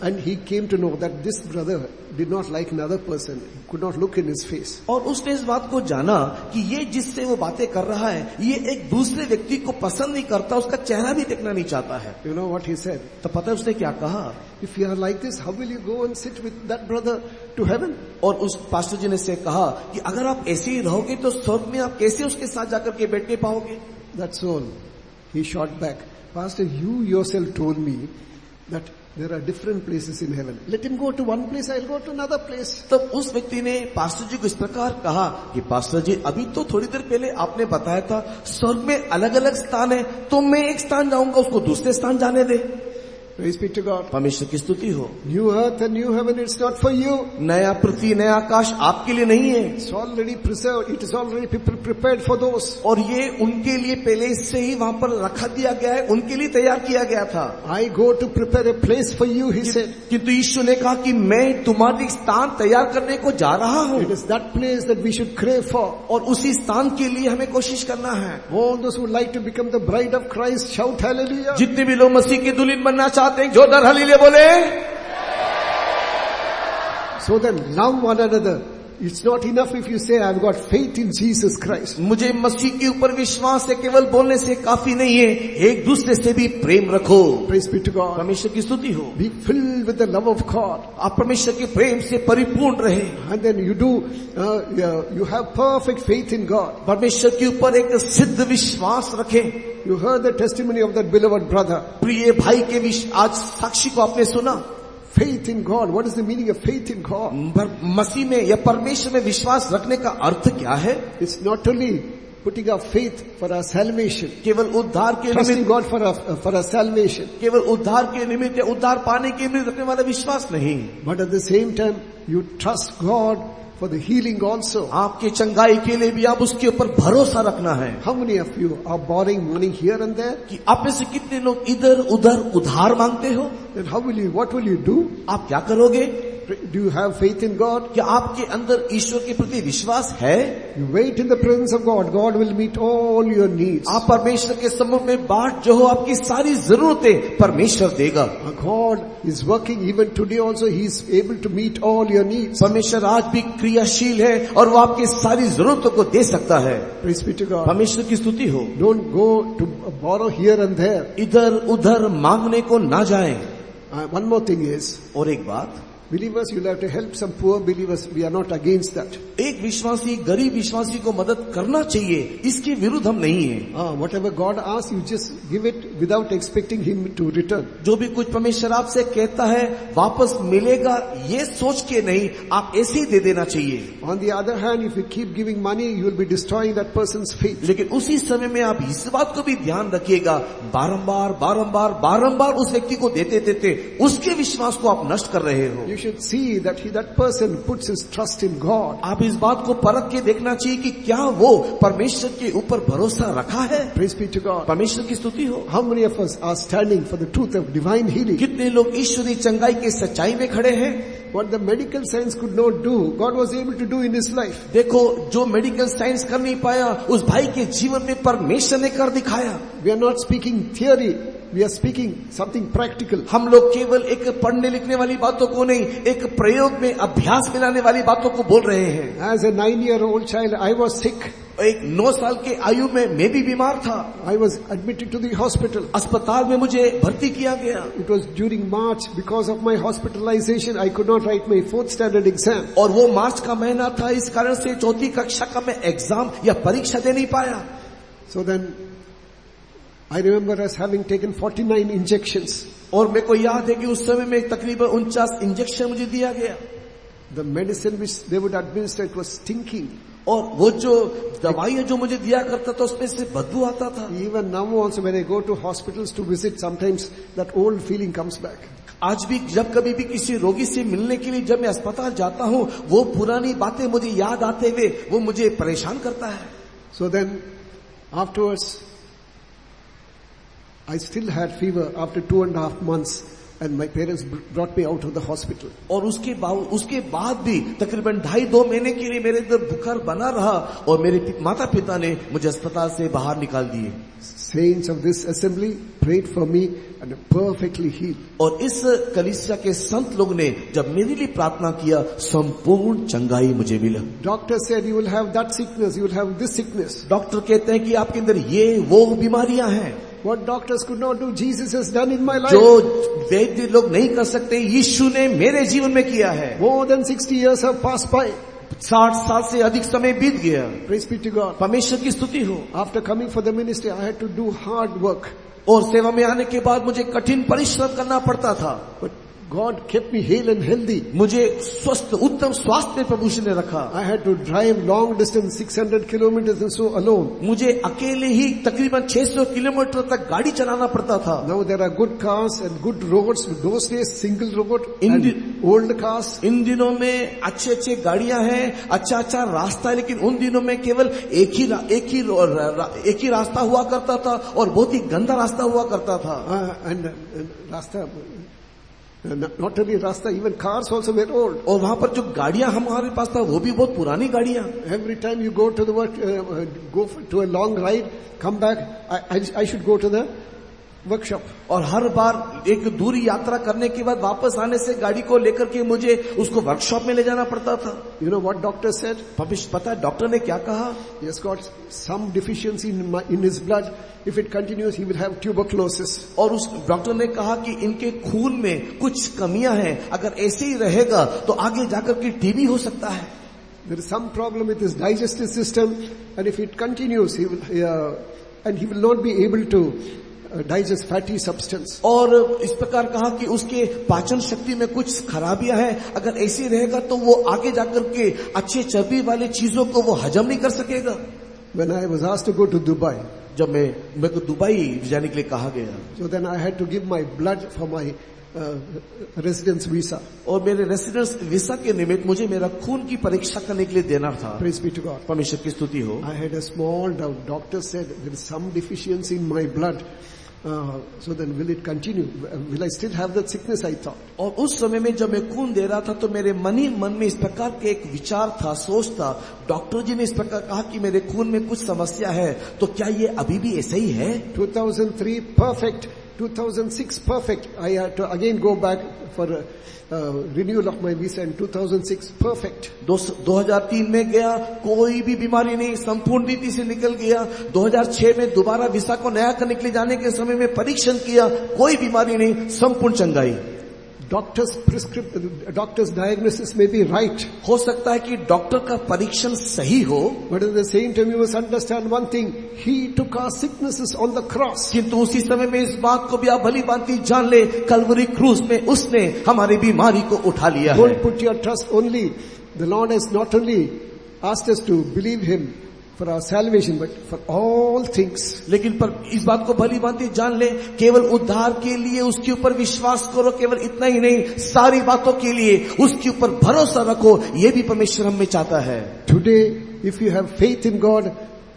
and he came to know that this brother did not like another person. He could not look in his face. और उसने इस बात को जाना कि ये जिससे वो बातें कर रहा है ये एक दूसरे व्यक्ति को पसंद नहीं करता, उसका चेहरा भी देखना नहीं चाहता है। You know what he said? तो पता है उसने क्या कहा? If you are like this, how will you go and sit with that brother to heaven? और उस पास्टर जी ने से कहा कि अगर आप ऐसे ही रहोगे तो स्वर्ग में आप कैसे उसके साथ जाकर के बैठ नहीं पाओगे? That soul, he shot back. Pastor, you yourself told me that there are different places in heaven. Let him go to one place, I'll go to another place. तब उस व्यक्ति ने पास्टर जी को इस प्रकार कहा कि पास्टर जी अभी तो थोड़ी देर पहले आपने बताया था स्वर्ग में अलग अलग स्थान है, तो मैं एक स्थान जाऊंगा, उसको दूसरे स्थान जाने दे। Praise be to God. परमेश्वर की स्तुति हो। New earth and new heaven, it's not for you. नया पृथ्वी नया आकाश आपके लिए नहीं है, It's already preserved. It is already people prepared for those. और ये उनके लिए पहले से ही वहां पर रखा दिया गया है, उनके लिए तैयार किया गया था। I go to prepare a place for you, he said. किंतु यीशु ने कहा कि मैं तुम्हारी स्थान तैयार करने को जा रहा हूँ, It is that place that we should crave for. और उसी स्थान के लिए हमें कोशिश करना है। All those who would like to become the bride of Christ, shout hallelujah. जितने भी लोग मसीह की दुल्हन बनना चाहते हैं जोरदार हालेलुया बोले। So then love one another. It's not enough if you say I've got faith in Jesus Christ. मुझे मसीह के ऊपर विश्वास है केवल बोलने से काफी नहीं है, एक दूसरे से भी प्रेम रखो। Praise be to God. परमेश्वर की स्तुति हो। Be filled with the love of God. आप परमेश्वर के प्रेम से परिपूर्ण रहे। And then you have perfect faith in God. परमेश्वर के ऊपर एक सिद्ध विश्वास रखें। You heard the testimony of that beloved brother. प्रिय भाई के आज साक्षी को आपने सुना। Faith in God. What is the meaning of faith in God? मसीह में या परमेश्वर में विश्वास रखने का अर्थ क्या है? It's not only putting our faith for our salvation. केवल उद्धार के Trusting निमित्त, God for our salvation. केवल उद्धार के निमित्त या उद्धार पाने के निमित्त रखने वाला विश्वास नहीं, But at the same time, you trust God for the healing also. आपके चंगाई के लिए भी आप उसके ऊपर भरोसा रखना है। How many of you are borrowing money here and there? कि आप में से कितने लोग इधर उधर उधार मांगते हो? Then what will you do? आप क्या करोगे? Do you have faith in God? क्या आपके अंदर ईश्वर के प्रति विश्वास है? You wait in the presence of God. God will meet all your needs. आप परमेश्वर के सम्मुख में बाट जो हो आपकी सारी जरूरतें परमेश्वर देगा। God is working even today also. He is able to meet all your needs. परमेश्वर आज भी क्रियाशील है और वो आपकी सारी जरूरतों को दे सकता है। Praise be to God. परमेश्वर की स्तुति हो। Don't go to borrow here and there. इधर उधर मांगने को ना जाएं। One more thing is, और एक बात, believers, you'll have to help some poor believers. We are not against that. एक विश्वासी गरीब विश्वासी को मदद करना चाहिए, इसके विरुद्ध हम नहीं है। Whatever God asks, you just give it without expecting Him to return. जो भी कुछ परमेश्वर आपसे कहता है वापस मिलेगा ये सोच के नहीं, आप ऐसे ही दे देना चाहिए। On the other hand, if you keep giving money, you will be destroying that person's faith. लेकिन उसी समय में आप इस बात को भी ध्यान रखिएगा, बारंबार बारंबार बारंबार उस व्यक्ति को देते देते उसके विश्वास को आप नष्ट कर रहे हो। You should see that that person puts his trust in God. आप इस बात को परख के देखना चाहिए कि क्या वो परमेश्वर के ऊपर भरोसा रखा है. Praise be to God. परमेश्वर की स्तुति हो. How many of us are standing for the truth of divine healing? कितने लोग ईश्वरीय चंगाई के सच्चाई में खड़े हैं. What the medical science could not do, God was able to do in his life. देखो, जो मेडिकल साइंस कर नहीं पाया उस भाई के जीवन में परमेश्वर ने कर दिखाया. We are not speaking theory, we are speaking something practical. हम लोग केवल एक पढ़ने लिखने वाली बातों को नहीं, एक प्रयोग में अभ्यास में लाने वाली बातों को बोल रहे हैं. As a 9-year-old child, I was sick. एक 9 साल के आयु में मैं भी बीमार था. I was admitted to the hospital. अस्पताल में मुझे भर्ती किया गया. It was during March. Because of my hospitalization, I could not write my 4th standard exam. और वो मार्च का महीना था, इस कारण से 4th कक्षा का मैं एग्जाम या परीक्षा दे नहीं पाया. So then, I remember us having taken 49 injections. और मेरे को याद है कि उस समय में तकरीबन 49 इंजेक्शन मुझे दिया गया. The medicine which they would administer, it was stinking. और वो जो दवाइयां जो मुझे दिया करता था उसमें से बदबू आता था. Even now also when I go to hospitals to visit, sometimes that old feeling comes back. आज भी जब कभी भी किसी रोगी से मिलने के लिए जब मैं अस्पताल जाता हूँ, वो पुरानी बातें मुझे याद आते हुए वो मुझे परेशान करता है. So then afterwards, I still had fever after 2.5 months. And my parents brought me out of the hospital. और उसके बाद भी तकरीबन 2.5 महीने के लिए मेरे अंदर बुखार बना रहा और मेरे माता पिता ने मुझे अस्पताल से बाहर निकाल दिए. Saints of this assembly prayed for me and I'm perfectly healed. और इस कलीसिया के संत लोग ने जब मेरे लिए प्रार्थना किया, संपूर्ण चंगाई मुझे मिला. Doctor said you will have that sickness, you will have this sickness. Doctor कहते हैं कि आपके अंदर ये वो बीमारियां हैं. What doctors could not do, Jesus has done in my life. जो वैद्य लोग नहीं कर सकते, यीशु ने मेरे जीवन में किया है. More than 60 years have passed by. 60 साल से अधिक समय बीत गया. Praise be to God. परमेश्वर की स्तुति हो. After coming for the ministry, I had to do hard work. और सेवा में आने के बाद मुझे कठिन परिश्रम करना पड़ता था. But God kept me hale and healthy. मुझे स्वस्थ उत्तम स्वास्थ्य में प्रभु ने रखा. I had to drive long distance 600 kilometers and so alone. मुझे अकेले ही तकरीबन 600 किलोमीटर तक गाड़ी चलाना पड़ता था. Now there are good cars and good roads. Those days single road and old cars. इन दिनों में अच्छे गाड़ियां हैं, अच्छा रास्ता है, लेकिन उन दिनों में केवल एक ही रास्ता हुआ करता था और बहुत ही गंदा रास्ता हुआ करता था. And रास्ता, not only rasta, even cars also were old. और वहाँ पर जो गाड़ियां हमारे पास था वो भी बहुत पुरानी गाड़ियां. Every time you go to the work, go to a long ride, come back, I should go to the workshop. और हर बार एक दूरी यात्रा करने के बाद वापस आने से गाड़ी को लेकर के मुझे उसको वर्कशॉप में ले जाना पड़ता था. You know what doctor said? पता है डॉक्टर ने क्या कहा? He has got some deficiency in his blood. If it continues, he will have tuberculosis. और उस डॉक्टर ने कहा कि इनके खून में कुछ कमियां हैं, अगर ऐसे ही रहेगा तो आगे जाकर के टीबी हो सकता है. There is some problem with his digestive system, and if it continues, he will not be able to digest fatty substance. और इस प्रकार कहा कि उसके पाचन शक्ति में कुछ खराबियां हैं, अगर ऐसे रहेगा तो वो आगे जाकर के अच्छे चर्बी वाले चीजों को वो हजम नहीं कर सकेगा. When I was asked to go to Dubai, जब मैं को दुबई जाने के लिए कहा गया, so then I had to give my blood for my residence visa. और मेरे रेसिडेंस वीसा के निमित्त मुझे मेरा खून की परीक्षा करने के लिए देना था. Praise be to God. परमेश्वर की स्तुति हो. I had a small doubt. Doctor said there is some deficiency in my blood. So then will it continue? Will I still have that sickness, I thought. और उस समय में जब मैं खून दे रहा था तो मेरे मन में इस प्रकार के एक विचार था, सोच था. डॉक्टर जी ने इस प्रकार कहा कि मेरे खून में कुछ समस्या है, तो क्या ये अभी भी ऐसा ही है? 2003 perfect, 2006 perfect. I had to again go back for renewal of my visa in 2006 perfect. 2003 में गया, कोई भी बीमारी नहीं, संपूर्ण रीति से निकल गया. 2006 में दोबारा वीसा को नया करने के लिए जाने के समय में परीक्षण किया, कोई बीमारी नहीं, संपूर्ण चंगाई. Doctor's diagnosis may be right. हो सकता है कि डॉक्टर का परीक्षण सही हो, but at the same time you must understand one thing: He took our sicknesses on the cross. किंतु उसी समय में इस बात को भी आप भली भांति जान ले, कलवरी क्रूस में उसने हमारी बीमारी को उठा लिया है. Don't put your trust only. The Lord has not only asked us to believe Him for our salvation, but for all things. लेकिन पर इस बात को भली भांति जान ले, केवल उद्धार के लिए उसके ऊपर विश्वास करो, केवल इतना ही नहीं, सारी बातों के लिए उसके ऊपर भरोसा रखो, ये भी परमेश्वर हमें चाहता है. Today, if you have faith in God,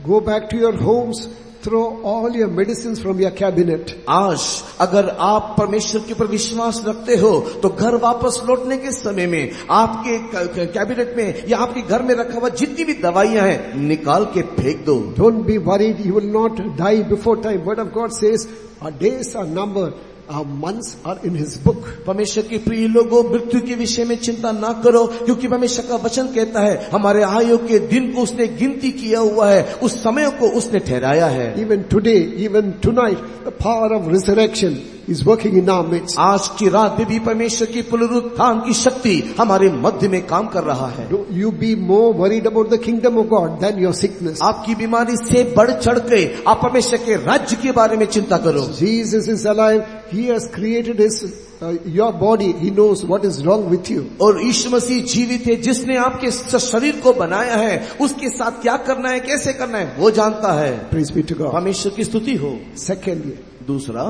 go back to your homes, throw all your medicines from your cabinet. आज अगर आप परमेश्वर के ऊपर विश्वास रखते हो तो घर वापस लौटने के समय में आपके कैबिनेट में या आपके घर में रखा हुआ जितनी भी दवाइयां हैं निकाल के फेंक दो. Don't be worried, you will not die before time. Word of God says, our days are numbered, our months are in His book. परमेश्वर के प्रिय लोगों, मृत्यु के विषय में चिंता ना करो, क्योंकि परमेश्वर का वचन कहता है हमारे आयु के दिन को उसने गिनती किया हुआ है, उस समय को उसने ठहराया है. Even today, even tonight, the power of resurrection is working in our midst. आज की रात में भी परमेश्वर की पुनरुत्थान की शक्ति हमारे मध्य में काम कर रहा है. You be more worried about the kingdom of God than your sickness. आपकी बीमारी से बढ़ चढ़ के आप परमेश्वर के राज्य के बारे में चिंता करो. Jesus is alive. He has created your body. He knows what is wrong with you. और यीशु मसीह जीवित है, जिसने आपके शरीर को बनाया है, उसके साथ क्या करना है, कैसे करना है, वो जानता है. Praise be to God. परमेश्वर की स्तुति हो. Secondly, दूसरा,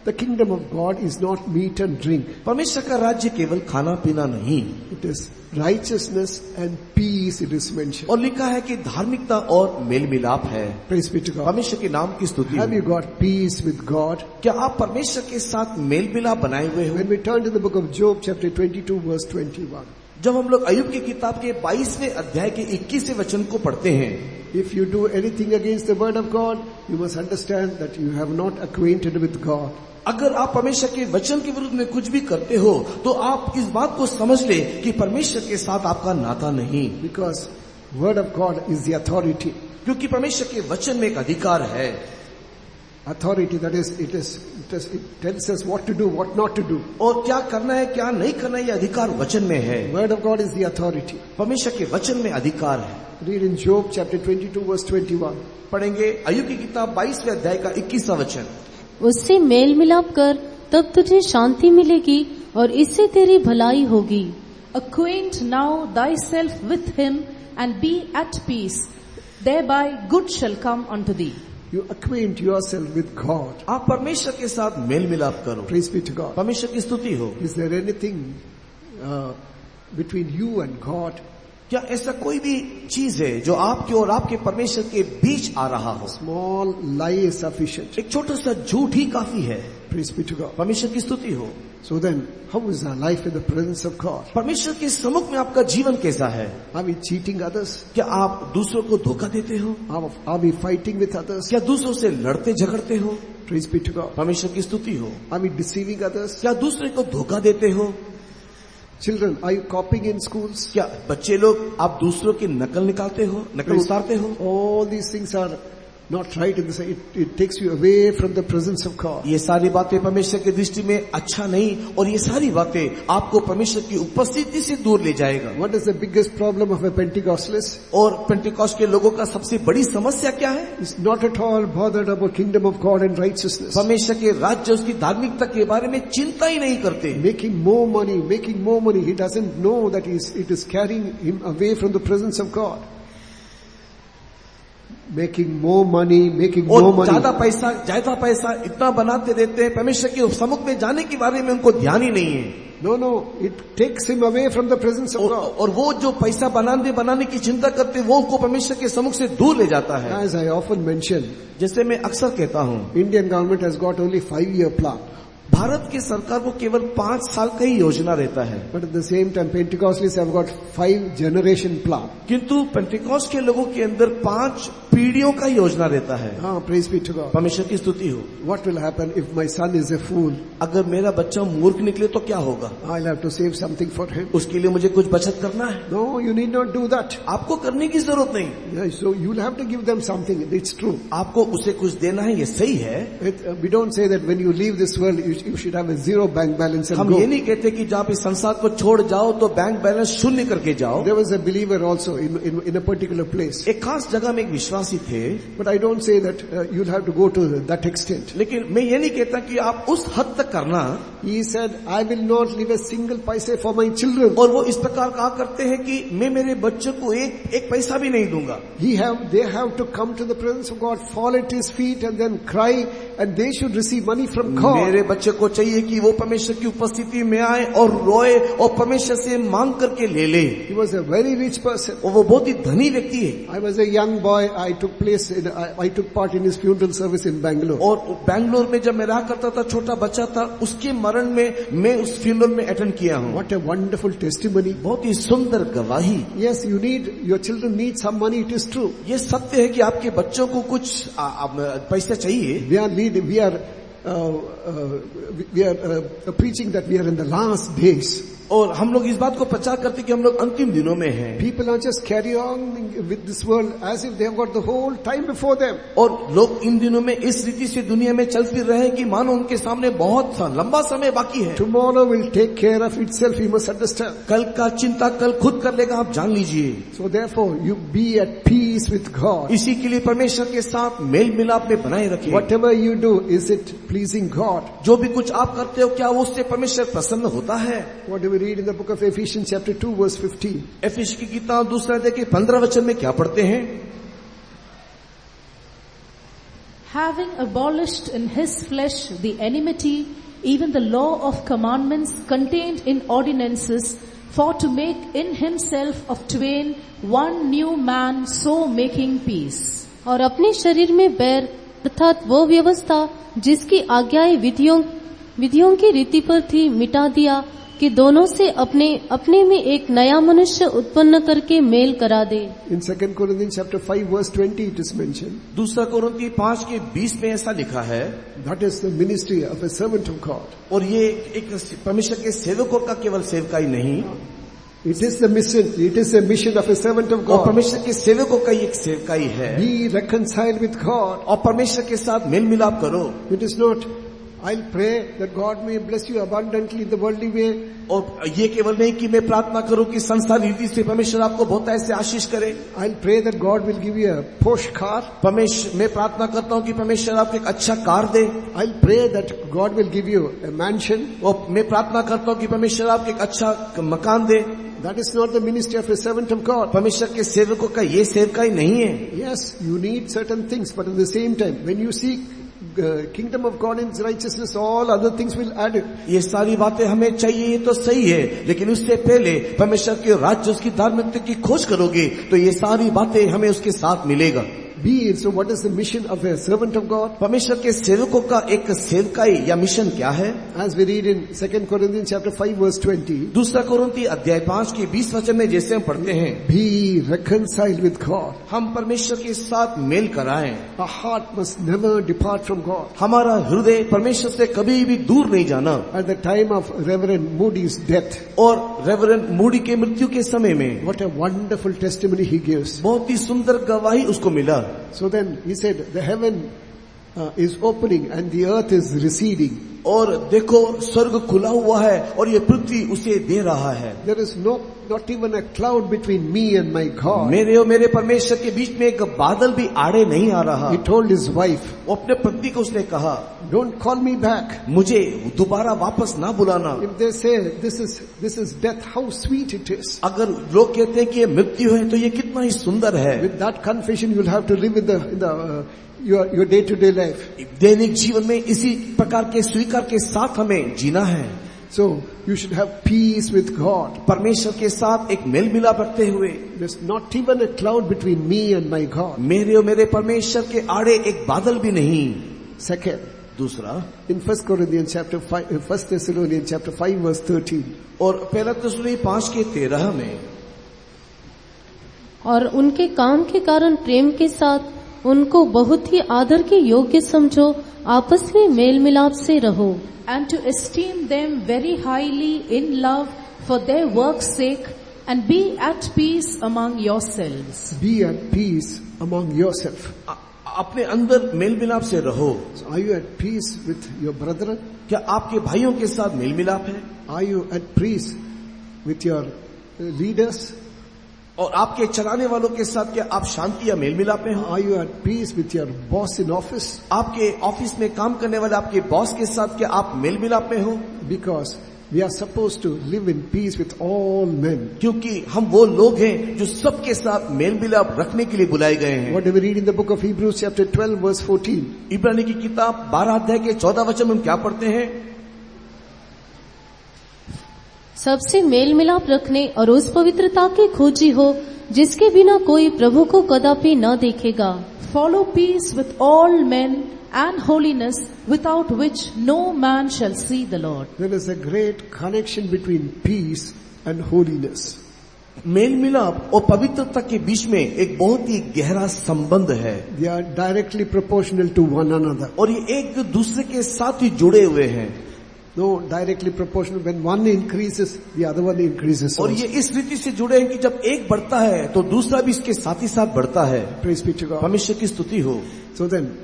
the kingdom of God is not meat and drink. परमेश्वर का राज्य केवल खाना पीना नहीं, It is righteousness and peace, it is mentioned. और लिखा है कि धार्मिकता और मेल मिलाप है. Praise be to God. परमेश्वर के नाम की स्तुति Have हो. you got peace with God? क्या आप परमेश्वर के साथ मेल मिलाप बनाए हुए हो? When we turn to the book of Job, chapter 22, verse 21. जब हम लोग अय्यूब की किताब के 22वें अध्याय के 21वें वचन को पढ़ते हैं, If you do anything against the word of God, you must understand that you have not acquainted with God. अगर आप परमेश्वर के वचन के विरुद्ध में कुछ भी करते हो तो आप इस बात को समझ ले कि परमेश्वर के साथ आपका नाता नहीं. Because word of God is the authority. क्योंकि परमेश्वर के वचन में एक अधिकार है. Authority, that is, it tells us what to do, what not to do. और क्या करना है क्या नहीं करना है, ये अधिकार वचन में है. Word of God is the authority. परमेश्वर के वचन में अधिकार है. Read in Job chapter 22 verse 21. पढ़ेंगे अय्यूब की किताब 22वें अध्याय का 21वां वचन. उससे मेल मिलाप कर, तब तुझे शांति मिलेगी और इससे तेरी भलाई होगी. Acquaint now thyself with him and be at peace. Thereby good shall come unto thee. You acquaint yourself with God. आप परमेश्वर के साथ मेल मिलाप करो. Praise be to God. परमेश्वर की स्तुति हो. Is there anything between you and God? क्या ऐसा कोई भी चीज है जो आपके और आपके परमेश्वर के बीच आ रहा हो? Small lie is sufficient. एक छोटा सा झूठ ही काफी है. Praise be to God. परमेश्वर की स्तुति हो. So then, how is our life in the presence of God? परमेश्वर के सम्मुख में आपका जीवन कैसा है? Are we cheating others? क्या आप दूसरों को धोखा देते हो? Are we fighting with others? क्या दूसरों से लड़ते झगड़ते हो? Praise be to God. परमेश्वर की स्तुति हो. Are we deceiving others? क्या दूसरे को धोखा देते हो? Children, are you copying in schools? क्या बच्चे लोग आप दूसरों की नकल निकालते हो, नकल उतारते हो? All these things are not right in this. It takes you away from the presence of God. ये सारी बातें परमेश्वर की दृष्टि में अच्छा नहीं, और ये सारी बातें आपको परमेश्वर की उपस्थिति से दूर ले जाएगा. What is the biggest problem of a Pentecostalist? और पेंटिकॉस्ट के लोगों का सबसे बड़ी समस्या क्या है? He's not at all bothered about kingdom of God and righteousness. परमेश्वर के राज्य, उसकी धार्मिकता के बारे में चिंता ही नहीं करते. Making more money. He doesn't know that it is carrying him away from the presence of God. Making more money. ज्यादा पैसा इतना बनाते रहते हैं, परमेश्वर के सम्मुख में जाने के बारे में उनको ध्यान ही नहीं है. No, it takes him away from the presence of God. और वो जो पैसा बनाने की चिंता करते हैं, वो उनको परमेश्वर के सम्मुख से दूर ले जाता है. As I often mention, जैसे मैं अक्सर कहता हूँ, Indian government has got only 5-year plan. Bharat की सरकार को केवल 5 साल का ही योजना रहता है. But at the same time, Pentecostals have got 5-generation plan. किंतु पेंटिकॉस्ट के लोगों के अंदर 5 पीढ़ियों का योजना रहता है. Praise be to God. परमेश्वर की स्तुति हो. What will happen if my son is a fool? अगर मेरा बच्चा मूर्ख निकले तो क्या होगा? I'll have to save something for him. उसके लिए मुझे कुछ बचत करना है. No, you need not do that. आपको करने की जरूरत नहीं. Yeah, so you'll have to give them something. It's true. आपको उसे कुछ देना है, ये सही है. We don't say that when you leave this world, you you should have a zero bank balance and हम ये go. नहीं कहते कि जब इस संसार को छोड़ जाओ तो बैंक बैलेंस शून्य करके जाओ. There was a believer also in a particular place. एक खास जगह में एक विश्वासी थे, But I don't say that you'll have to go to that extent. लेकिन मैं ये नहीं कहता कि आप उस हद तक करना. He said, I will not leave a single paise for my children. और वो इस प्रकार कहा करते हैं कि मैं मेरे बच्चों को एक पैसा भी नहीं दूंगा. They have to come to the presence of God, fall at His feet and then cry, and they should receive money from God. मेरे बच्चे को चाहिए कि वो परमेश्वर की उपस्थिति में आए और रोए और परमेश्वर से मांग करके ले ले. He was a very rich person. और वो बहुत ही धनी व्यक्ति है. I was a young boy. I took part in his funeral service in Bangalore. और बैंगलोर में जब मैं रहा करता था, छोटा बच्चा था, उसके मरण में मैं उस फ्यूनरल में अटेंड किया हूँ. What a wonderful testimony. बहुत ही सुंदर गवाही. Yes, your children need some money, it is true. ये सत्य है कि आपके बच्चों को कुछ पैसा चाहिए. We are preaching that we are in the last days. और हम लोग इस बात को प्रचार करते कि हम लोग अंतिम दिनों में हैं. People are just carry on with this world as if they have got the whole time before them. और लोग इन दिनों में इस रीति से दुनिया में चल फिर रहे हैं कि मानो उनके सामने बहुत लंबा समय बाकी है. Tomorrow will take care of itself, you must understand. कल का चिंता कल खुद कर लेगा, आप जान लीजिए. So therefore you be at peace with God. इसी के लिए परमेश्वर के साथ मेल मिलाप में बनाए रखिए. Whatever you do, is it pleasing God? जो भी कुछ आप करते हो, क्या उससे परमेश्वर प्रसन्न होता है? What do we read in the book of Ephesians chapter 2 verse 15? Aphis की किताब दूसरा अध्याय के 15 वचन में क्या पढ़ते हैं? Having abolished in his flesh the enmity, even the law of commandments contained in ordinances, for to make in himself of twain one new man, so making peace. और अपने शरीर में बैर अर्थात वो व्यवस्था जिसकी आज्ञाएं विधियों की रीति पर थी मिटा दिया, कि दोनों से अपने में एक नया मनुष्य उत्पन्न करके मेल करा दे. In 2 Corinthians chapter 5 verse 20 it is mentioned. दूसरा कोरिन्थी 5 के 20 में ऐसा लिखा है. That is the ministry of a servant of God. और ये एक परमेश्वर के सेवकों का केवल सेवकाई नहीं. It is the mission of a servant of और God. परमेश्वर के सेवकों का एक सेवकाई है. Be reconciled with God. और परमेश्वर के साथ मेल मिलाप करो. It is not, I'll pray that God may bless you abundantly in the worldly way. और ये केवल नहीं कि मैं प्रार्थना करूं कि संसार रीति से परमेश्वर आपको बहुत ऐसे आशीष करे. I'll pray that God will give you a Porsche car. मैं प्रार्थना करता हूं कि परमेश्वर आपको एक अच्छा car they. I'll pray that God will give you a mansion. और मैं प्रार्थना करता हूं कि परमेश्वर आपको एक अच्छा मकान दे. That is not the ministry of a servant of God. परमेश्वर के सेवकों का ये सेवकाई नहीं है. Yes, you need certain things, but at the same time, when you seek kingdom of God and its righteousness, all other things will add it. ये सारी बातें हमें चाहिए, ये तो सही है, लेकिन उससे पहले परमेश्वर के राज्य, उसकी धार्मिकता की खोज करोगे तो ये सारी बातें हमें उसके साथ मिलेगा. So what is the mission of a servant of God? परमेश्वर के सेवकों का एक सेवकाई या मिशन क्या है? As we read in 2 Corinthians chapter 5 verse 20. दूसरा कोरिन्थी अध्याय 5 के 20 वचन में जैसे हम पढ़ते हैं, Be reconciled with God. हम परमेश्वर के साथ मेल कराएं. Our heart must never depart from God. हमारा हृदय परमेश्वर से कभी भी दूर नहीं जाना. At the time of Reverend Moody's death, और रेवरेंड मूडी के मृत्यु के समय में what a wonderful testimony he gives. बहुत ही सुंदर गवाही उसको मिला. So then he said, the heaven is opening and the earth is receding. और देखो स्वर्ग खुला हुआ है और ये पृथ्वी उसे दे रहा है. There is not even a cloud between me and my God. मेरे और मेरे परमेश्वर के बीच में एक बादल भी आड़े नहीं आ रहा. He told his wife, वो अपने पत्नी को उसने कहा, don't call me back. मुझे दोबारा वापस ना बुलाना. If they say this is death, how sweet it is. अगर लोग कहते हैं कि ये मृत्यु है तो ये कितना ही सुंदर है. With that confession you'll have to live in your day-to-day life. दैनिक जीवन में इसी प्रकार के स्वीकार के साथ हमें जीना है. So you should have peace with God. परमेश्वर के साथ एक मेल मिलाप रखते हुए. There's not even a cloud between me and my God. मेरे और मेरे परमेश्वर के आड़े एक बादल भी नहीं. Second, दूसरा, in 1 Thessalonians chapter 5 verse 13. और पहला थिस्सलुनीकी 5 के 13 में, और उनके काम के कारण प्रेम के साथ उनको बहुत ही आदर के योग्य समझो, आपस में मेल मिलाप से रहो. And to esteem them very highly in love for their work's sake, and be at peace among yourselves. Be at peace among yourself. अपने अंदर मेल मिलाप से रहो। So are you at peace with your brethren? क्या आपके भाइयों के साथ मेल मिलाप है? Are you at peace with your leaders? और आपके चलाने वालों के साथ क्या आप शांति या मेल मिलाप में हो? Are you at peace with your boss in office? आपके ऑफिस में काम करने वाले आपके बॉस के साथ क्या आप मेल मिलाप में हो? Because we are supposed to live in peace with all men. क्योंकि हम वो लोग हैं जो सबके साथ मेल मिलाप रखने के लिए बुलाए गए हैं। What do we read in the book of Hebrews chapter 12 verse 14? इब्रानी की किताब 12 अध्याय के 14 वचन में हम क्या पढ़ते हैं? सबसे मेल मिलाप रखने और उस पवित्रता की खोजी हो जिसके बिना कोई प्रभु को कदापि न देखेगा। Follow peace with all men and holiness, without which no man shall see the Lord. There is a great connection between peace and holiness. मेल मिलाप और पवित्रता के बीच में एक बहुत ही गहरा संबंध है। They are directly proportional to one another. और ये एक दूसरे के साथ ही जुड़े हुए हैं। No, directly proportional. When one increases, the other one increases और also. ये इस रीति से जुड़े हैं कि जब एक बढ़ता है तो दूसरा भी इसके साथ ही साथ बढ़ता है। Praise be to God. परमेश्वर की स्तुति हो। So then,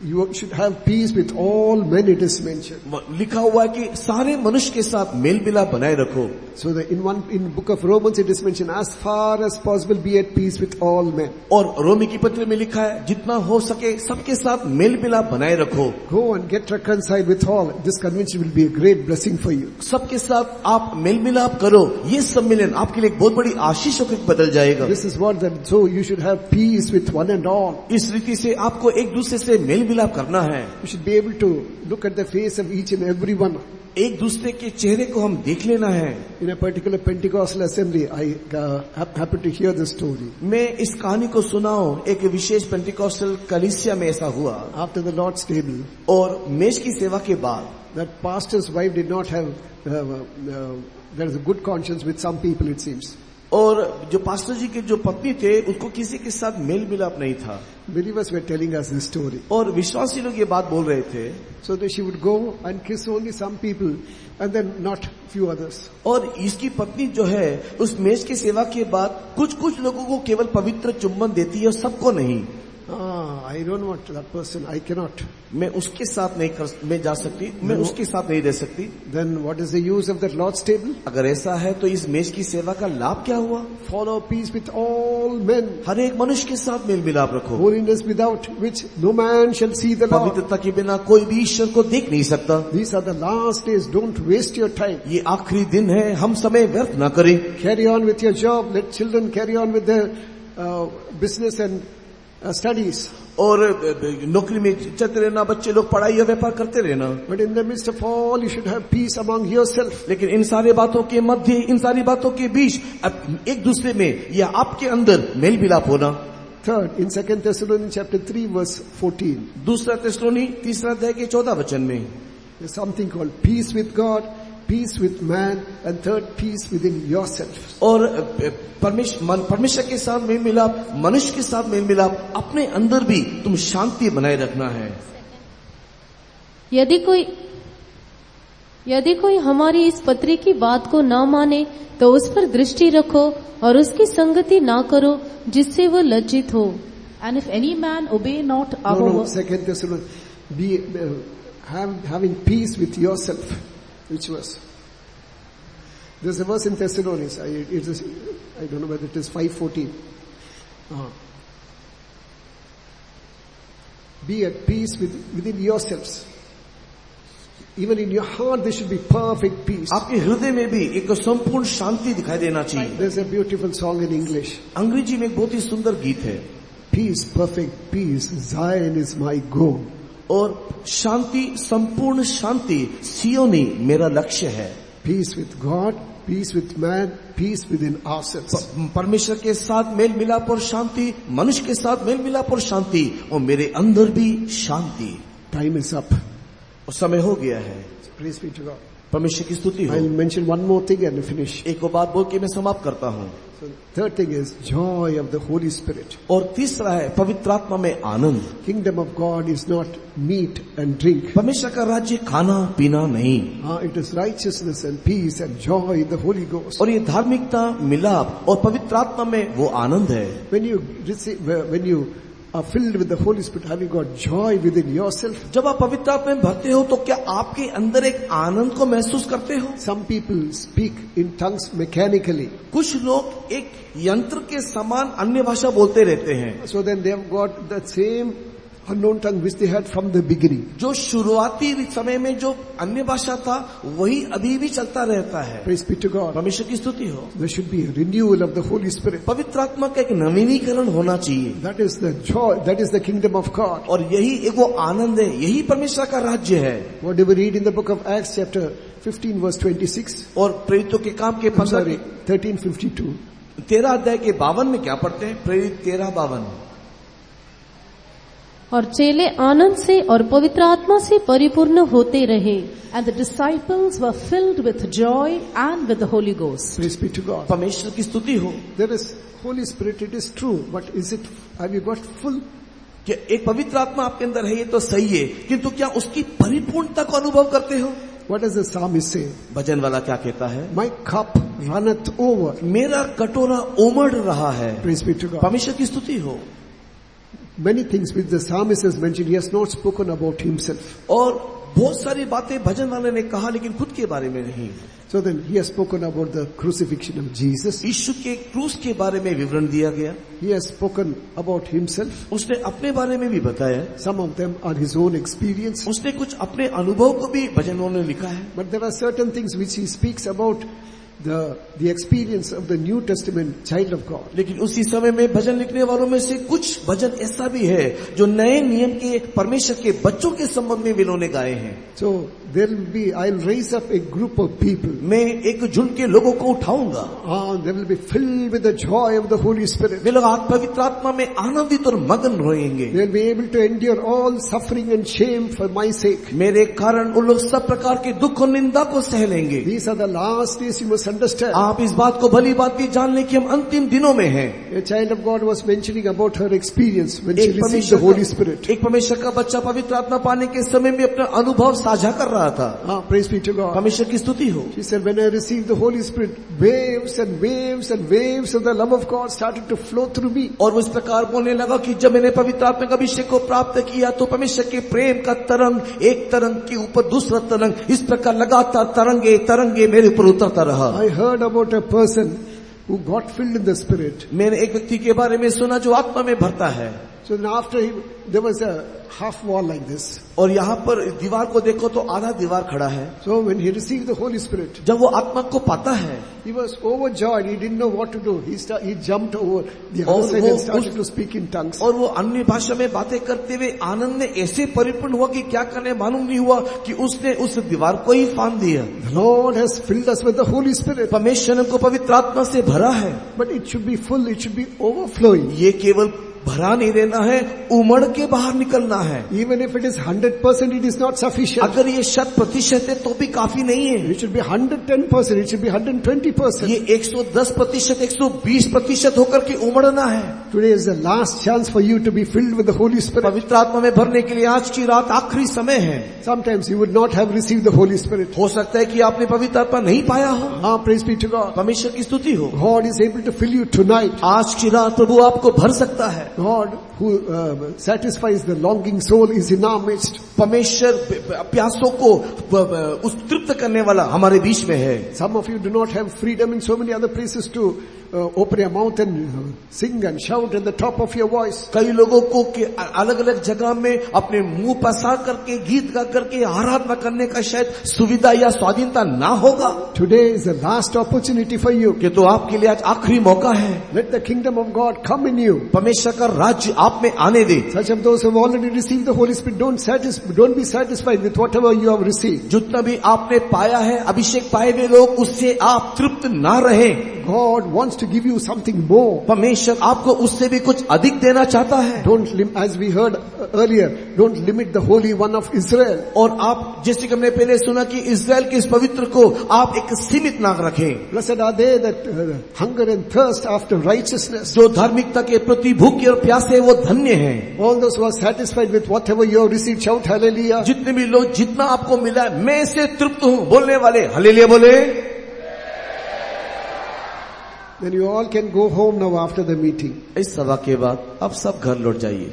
you should have peace with all men, it is mentioned. लिखा हुआ है कि सारे मनुष्य के साथ मेल मिलाप बनाए रखो। So that in book of Romans it is mentioned, as far as possible be at peace with all men. और रोमी की पत्र में लिखा है जितना हो सके सबके साथ मेल मिलाप बनाए रखो। Go and get reconciled with all. This convention will be a great blessing for you. सबके साथ आप मेल मिलाप करो, ये सम्मेलन आपके लिए एक बहुत बड़ी आशीष होकर बदल जाएगा। This is what that, so you should have peace with one and all. इस रीति से आपको एक दूसरे से मेल मिलाप करना है। You should be able to look at the face of each and every one. एक दूसरे के चेहरे को हम देख लेना है। In a particular Pentecostal assembly, I happened to hear this story. मैं इस कहानी को सुना हूँ। एक विशेष पेंटिकॉस्टल कलीसिया में ऐसा हुआ। After the Lord's table, और मेज की सेवा के बाद that pastor's wife did not have, there is a good conscience with some people it seems. और जो पास्टर जी के जो पत्नी थे उसको किसी के साथ मेल मिलाप नहीं था। Believers were telling us this story. और विश्वासी लोग ये बात बोल रहे थे। So that she would go and kiss only some people and then not few others. और इसकी पत्नी जो है उस मेज की सेवा के बाद कुछ कुछ लोगों को केवल पवित्र चुम्बन देती है और सबको नहीं। I don't want that person. I cannot. मैं उसके साथ मैं जा सकती, मैं उसके साथ नहीं रह सकती। Then what is the use of that Lord's table? अगर ऐसा है तो इस मेज की सेवा का लाभ क्या हुआ? Follow peace with all men. हर एक मनुष्य के साथ मेल मिलाप रखो। Holiness without which no man shall see the Lord. पवित्रता के बिना कोई भी ईश्वर को देख नहीं सकता। These are the last days. Don't waste your time. ये आखिरी दिन है, हम समय व्यर्थ न करें। Carry on with your job. Let children carry on with their business and studies. और नौकरी में चलते रहना, बच्चे लोग पढ़ाई या व्यापार करते रहना। But in the midst of all, you should have peace among yourself. लेकिन इन सारी बातों के मध्य, इन सारी बातों के बीच एक दूसरे में या आपके अंदर मेल मिलाप होना। Third, in 2 Thessalonians chapter 3 verse 14, दूसरा थिस्सलुनी 3 अध्याय के 14 वचन में there's something called peace with God, peace with man, and third, peace within yourself. और परमेश्वर के साथ मेल मिलाप, मनुष्य के साथ मेल मिलाप, अपने अंदर भी तुम शांति बनाए रखना है। यदि कोई हमारी इस पत्री की बात को ना माने तो उस पर दृष्टि रखो और उसकी संगति ना करो जिससे वह लज्जित हो। And if any man obey not our No, word, 2 Thessalonians, be having peace with yourself. Which verse? There's a verse in Thessalonians. I don't know whether it is 5:14. Be at peace within yourselves. Even in your heart, there should be perfect peace. आपके हृदय में भी एक संपूर्ण शांति दिखाई देना चाहिए। There's a beautiful song in English. अंग्रेजी में एक बहुत ही सुंदर गीत है। Peace, perfect peace, Zion is my goal. और शांति, संपूर्ण शांति, सियोनी मेरा लक्ष्य है। Peace with God, peace with man, peace within ourselves. परमेश्वर के साथ मेल मिलाप और शांति, मनुष्य के साथ मेल मिलाप और शांति, और मेरे अंदर भी शांति। Time is up. और समय हो गया है। Praise be to God. परमेश्वर की स्तुति हो। I'll mention one more thing and finish. एक और बात बोल के मैं समाप्त करता हूँ। So, third thing is joy of the Holy Spirit. और तीसरा है पवित्र आत्मा में आनंद। Kingdom of God is not meat and drink. परमेश्वर का राज्य खाना पीना नहीं, It is righteousness and peace and joy in the Holy Ghost. और ये धार्मिकता, मिलाप और पवित्र आत्मा में वो आनंद है। When you receive, when you are filled with the Holy Spirit, have you got joy within yourself? जब आप पवित्र आत्मा में भरते हो तो क्या आपके अंदर एक आनंद को महसूस करते हो? Some people speak in tongues mechanically. कुछ लोग एक यंत्र के समान अन्य भाषा बोलते रहते हैं. So then they have got the same unknown tongue which they had from the beginning. जो शुरुआती समय में जो अन्य भाषा था वही अभी भी चलता रहता है. Praise be to God. परमेश्वर की स्तुति हो. There should be a renewal of the Holy Spirit. पवित्र आत्मा का एक नवीनीकरण होना चाहिए. That is the joy, that is the kingdom of God. और यही एक वो आनंद है, यही परमेश्वर का राज्य है. What do we read in the book of Acts chapter 15 verse 26? और प्रेरितों के काम के 13:52. 13 अध्याय के 52 में क्या पढ़ते हैं? प्रेरित 13:52. और चेले आनंद से और पवित्र आत्मा से परिपूर्ण होते रहे. And the disciples were filled with joy and with the Holy Ghost. Praise be to God. परमेश्वर की स्तुति हो. There is Holy Spirit, it is true, but is it, have you got full? कि एक पवित्र आत्मा आपके अंदर है ये तो सही है, किंतु क्या उसकी परिपूर्णता को अनुभव करते हो? What does the psalmist say? भजन वाला क्या कहता है? My cup runneth over. मेरा कटोरा उमड़ रहा है. Praise be to God. परमेश्वर की स्तुति हो. Many things which the psalmist has mentioned, he has not spoken about himself. और बहुत सारी बातें भजन वाले ने कहा लेकिन खुद के बारे में नहीं. So then he has spoken about the crucifixion of Jesus. यीशु के क्रूस के बारे में विवरण दिया गया. He has spoken about himself. उसने अपने बारे में भी बताया. Some of them are his own experience. उसने कुछ अपने अनुभव को भी भजनों ने लिखा है. But there are certain things which he speaks about the experience of the New Testament child of God. लेकिन उसी समय में भजन लिखने वालों में से कुछ भजन ऐसा भी है जो नए नियम के परमेश्वर के बच्चों के संबंध में भी इन्होंने गाए हैं. So there will be, I'll raise up a group of people. मैं एक झुंड के लोगों को उठाऊंगा. They will be filled with the joy of the Holy Spirit. वे लोग पवित्र आत्मा में आनंदित और मगन रहेंगे. They will be able to endure all suffering and shame for my sake. मेरे कारण उन लोग सब प्रकार के दुख और निंदा को सह लेंगे. These are the last days, you must understand. आप इस बात को भली बात भी जान लें कि हम अंतिम दिनों में हैं. A child of God was mentioning about her experience when she received the Holy Spirit. एक परमेश्वर का बच्चा पवित्र आत्मा पाने के समय में अपना अनुभव साझा कर रहा था. Praise be to God. परमेश्वर की स्तुति हो. She said, when I received the Holy Spirit, waves and waves and waves of the love of God started to flow through me. और वो इस प्रकार बोलने लगा कि जब मैंने पवित्र आत्मा का अभिषेक को प्राप्त किया तो परमेश्वर के प्रेम का तरंग एक तरंग के ऊपर दूसरा तरंग इस प्रकार लगातार तरंगे तरंगे मेरे ऊपर उतरता रहा. I heard about a person who got filled in the Spirit. मैंने एक व्यक्ति के बारे में सुना जो आत्मा में भरता है. So then after there was a half wall like this. और यहाँ पर दीवार को देखो तो आधा दीवार खड़ा है. So when he received the Holy Spirit, जब वो आत्मा को पाता है, he was overjoyed. He didn't know what to do. He jumped over the other side and started to speak in tongues. और वो अन्य भाषा में बातें करते हुए आनंद में ऐसे परिपूर्ण हुआ कि क्या करने मालूम नहीं हुआ कि उसने उस दीवार को ही फांद दिया. The Lord has filled us with the Holy Spirit. परमेश्वर ने हमको पवित्र आत्मा से भरा है. But it should be full. It should be overflowing. ये केवल भरा नहीं रहना है, उमड़ के बाहर निकलना है. Even if it is 100%, it is not sufficient. अगर ये 100% है तो भी काफी नहीं है. It should be 110%. It should be 120%. ये 110%, 120% होकर के उमड़ना है. Today is the last chance for you to be filled with the Holy Spirit. पवित्र आत्मा में भरने के लिए आज की रात आखिरी समय है. Sometimes you would not have received the Holy Spirit. हो सकता है कि आपने पवित्र आत्मा नहीं पाया हो. Praise be to God. परमेश्वर की स्तुति हो. God is able to fill you tonight. आज की रात प्रभु आपको भर सकता है. God who satisfies the longing soul is in our midst. परमेश्वर प्यासों को उस तृप्त करने वाला हमारे बीच में है. Some of you do not have freedom in so many other places to open your mouth and sing and shout at the top of your voice. कई लोगों को अलग अलग जगह में अपने मुंह पसार करके गीत गा करके आराधना करने का शायद सुविधा या स्वाधीनता ना होगा. Today is the last opportunity for you. कि तो आपके लिए आज आखिरी मौका है. Let the kingdom of God come in you. परमेश्वर का राज्य आप में आने दे. Such of those who have already received the Holy Spirit, don't be satisfied with whatever you have received. जितना भी आपने पाया है, अभिषेक पाए हुए लोग, उससे आप तृप्त ना रहें. God wants to give you something more. परमेश्वर आपको उससे भी कुछ अधिक देना चाहता है. As we heard earlier, don't limit the Holy One of Israel. और आप जैसे कि हमने पहले सुना कि इस्राएल के इस पवित्र को आप एक सीमित ना रखें. Blessed are they that hunger and thirst after righteousness. जो धार्मिकता के प्रति भूखे और प्यासे वो धन्य हैं. All those who are satisfied with whatever you have received, shout hallelujah. जितने भी लोग जितना आपको मिला मैं इससे तृप्त हूँ बोलने वाले हालेलुया बोले. Then you all can go home now after the meeting. इस सभा के बाद अब सब घर लौट जाइए।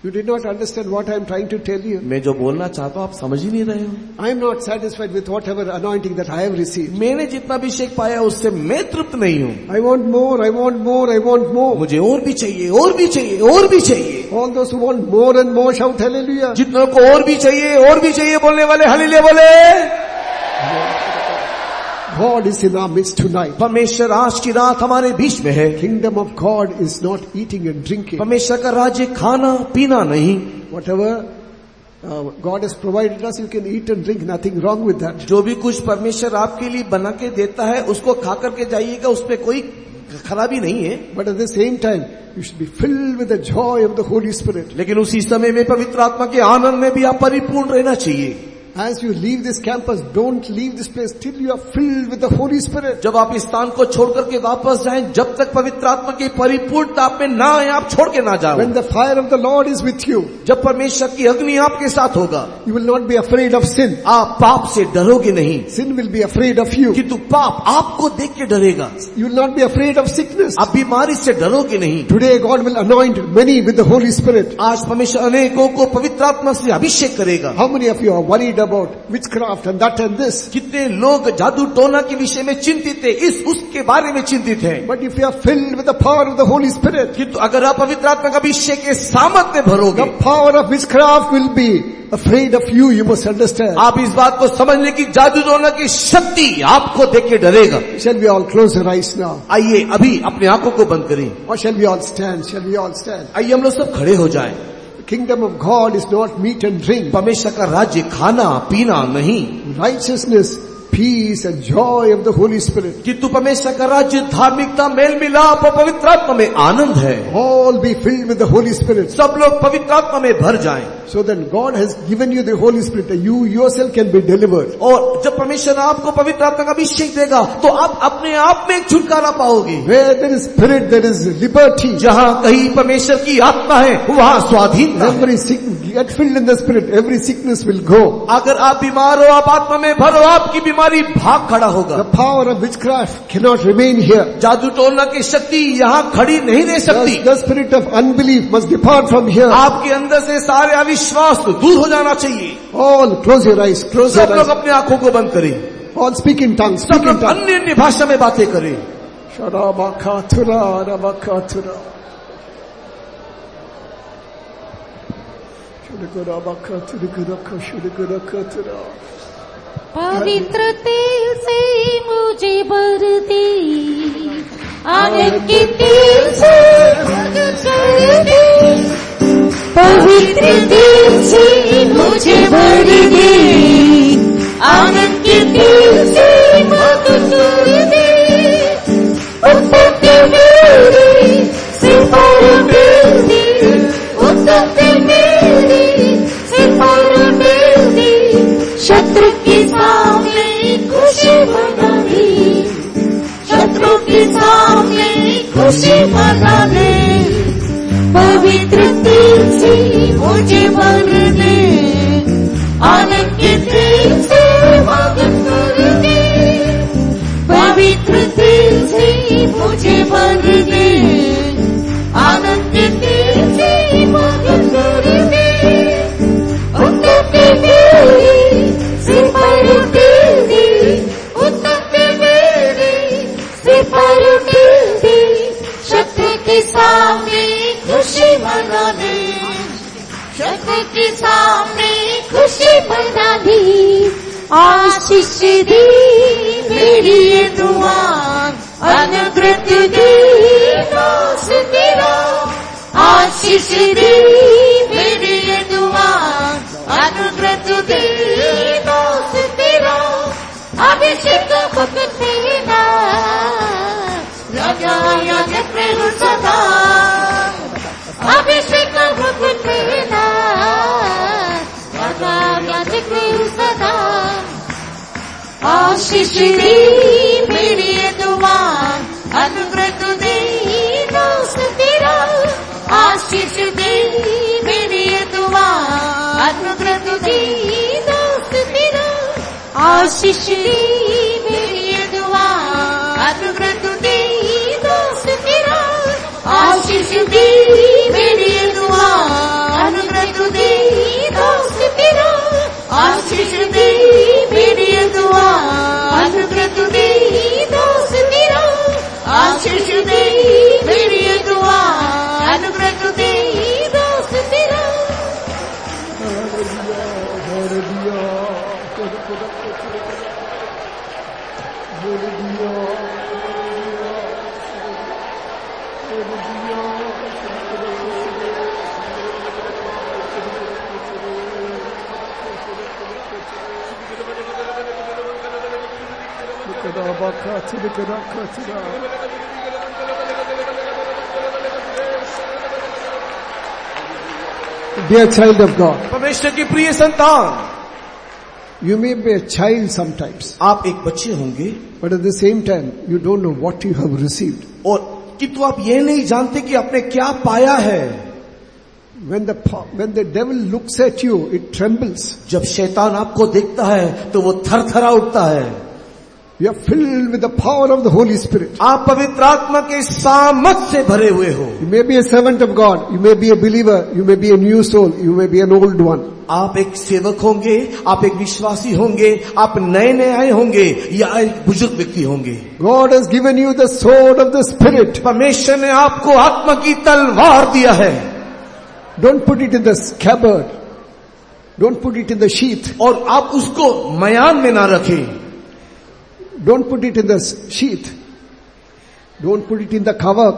You did not understand what I am trying to tell you. मैं जो बोलना चाहता हूँ आप समझ ही नहीं रहे हो। I am not satisfied with whatever anointing that I have received. मैंने जितना अभिषेक पाया उससे मैं तृप्त नहीं हूँ। I want more, I want more, I want more. मुझे और भी चाहिए, और भी चाहिए, और भी चाहिए। All those who want more and more shout hallelujah. जितनों को और भी चाहिए बोलने वाले हालेलुया बोले। God is in our midst tonight. परमेश्वर आज की रात हमारे बीच में है। Kingdom of God is not eating and drinking. परमेश्वर का राज्य खाना पीना नहीं। Whatever God has provided us, you can eat and drink. Nothing wrong with that. जो भी कुछ परमेश्वर आपके लिए बना के देता है उसको खा करके जाइएगा, उसमें कोई खराबी नहीं है। But at the same time, you should be filled with the joy of the Holy Spirit. लेकिन उसी समय में पवित्र आत्मा के आनंद में भी आप परिपूर्ण रहना चाहिए। As you leave this campus, don't leave this place till you are filled with the Holy Spirit. जब आप इस स्थान को छोड़ करके वापस जाएं, जब तक पवित्र आत्मा की परिपूर्णता आप में ना आए, आप छोड़ के ना जाओ। When the fire of the Lord is with you, जब परमेश्वर की अग्नि आपके साथ होगा, you will not be afraid of sin. आप पाप से डरोगे नहीं। Sin will be afraid of you. किंतु पाप आपको देख के डरेगा। You will not be afraid of sickness. आप बीमारी से डरोगे नहीं। Today God will anoint many with the Holy Spirit. आज परमेश्वर अनेकों को पवित्र आत्मा से अभिषेक करेगा। How many of you are worried about witchcraft and that and this? कितने लोग जादू टोना के विषय में चिंतित है, उसके बारे में चिंतित है। But if you are filled with the power of the Holy Spirit, किंतु अगर आप पवित्र आत्मा का अभिषेक के सामर्थ्य में भरोगे, the power of witchcraft will be afraid of you. You must understand. आप इस बात को समझ लें कि जादू टोना की शक्ति आपको देख के डरेगा। Shall we all close our eyes now? आइए अभी अपने आंखों को बंद करें। Or shall we all stand? Shall we all stand? आइए हम लोग सब खड़े हो जाएं। The kingdom of God is not meat and drink. परमेश्वर का राज्य खाना पीना नहीं, Righteousness, peace and joy of the Holy Spirit. किंतु परमेश्वर का राज्य धार्मिकता, मेल मिलाप और पवित्र आत्मा में आनंद है। All be filled with the Holy Spirit. सब लोग पवित्र आत्मा में भर जाएं। So then God has given you the Holy Spirit. You yourself can be delivered. और जब परमेश्वर आपको पवित्र आत्मा का अभिषेक देगा तो आप अपने आप में एक छुटकारा पाओगे। Where there is spirit, there is liberty. जहाँ कहीं परमेश्वर की आत्मा है वहाँ स्वाधीनता है। Every sickness, get filled in the Spirit. Every sickness will go. अगर आप बीमार हो, आप आत्मा में भरो, आपकी बीमारी भाग खड़ा होगा। The power of witchcraft cannot remain here. जादू टोना की शक्ति यहाँ खड़ी नहीं रह सकती। The spirit of unbelief must depart from here. आपके अंदर से सारे अविश्वास दूर हो जाना चाहिए। All close your eyes. Close your सब लोग eyes. अपने आंखों को बंद करें। All speak in tongues. सब Speak in लोग tongues. अन्य अन्य भाषा में बातें करें। Sharabakatura, rabakatura. Shurigurabakaturiguraka, shurigurakatura. पवित्र तेल से मुझे भर दे, आनंद के तेल से मुझे भर दे, पवित्र तेल से मुझे भर दे, आनंद के तेल से मुझे भर दे, उत्तर के मेरे से पर मेल दे, उत्तर के मेरे से पर मेल दे, शत्रु के सामने खुशी मनाने, शत्रु के सामने खुशी मनाने, पवित्र तेल से मुझे भर दे, आनंद के तेल से मदद कर दे, पवित्र तेल से मुझे भर दे, आनंद के तेल से मदद कर दे, उत्तर के मेरे से पर तेल दे, उत्तर के मेरे से पर तेल दे, शत्रु के सामने खुशी मनाने, शत्रु के सामने खुशी मनाने, आशीष दी मेरी ये दुआ, अनुग्रह दी दास तेरा, आशीष दी मेरी ये दुआ, अनुग्रह दी दास तेरा, अभिषेक भक्त तेरा, राजा याजक प्रभु सदा, अभिषेक भक्त तेरा, राजा याजक प्रभु सदा, आशीष दी मेरी ये दुआ, अनुग्रह दी दास तेरा, आशीष दी मेरी ये दुआ, अनुग्रह दी दास तेरा, आशीष दी मेरी ये दुआ, अनुग्रह दी आशीष दी मेरी ये दुआ, अनुग्रह तू दे दोस्त तेरा, आशीष दी मेरी ये दुआ, अनुग्रह तू दे दोस्त तेरा, आशीष दी मेरी ये दुआ, अनुग्रह तू दे दोस्त तेरा। Dear child of God, परमेश्वर की प्रिय संतान, you may be a child sometimes, आप एक बच्चे होंगे but at the same time, you don't know what you have received. और किंतु आप ये नहीं जानते कि आपने क्या पाया है। When the devil looks at you, it trembles. जब शैतान आपको देखता है तो वो थरथरा उठता है। You are filled with the power of the Holy Spirit. आप पवित्र आत्मा के सामर्थ से भरे हुए हो। You may be a servant of God, you may be a believer, you may be a new soul, you may be an old one. आप एक सेवक होंगे, आप एक विश्वासी होंगे, आप नए आए होंगे या एक बुजुर्ग व्यक्ति होंगे। God has given you the sword of the Spirit. परमेश्वर ने आपको आत्मा की तलवार दिया है। Don't put it in the scabbard. Don't put it in the sheath. और आप उसको मयान में ना रखें। Don't put it in the sheath. Don't put it in the cover.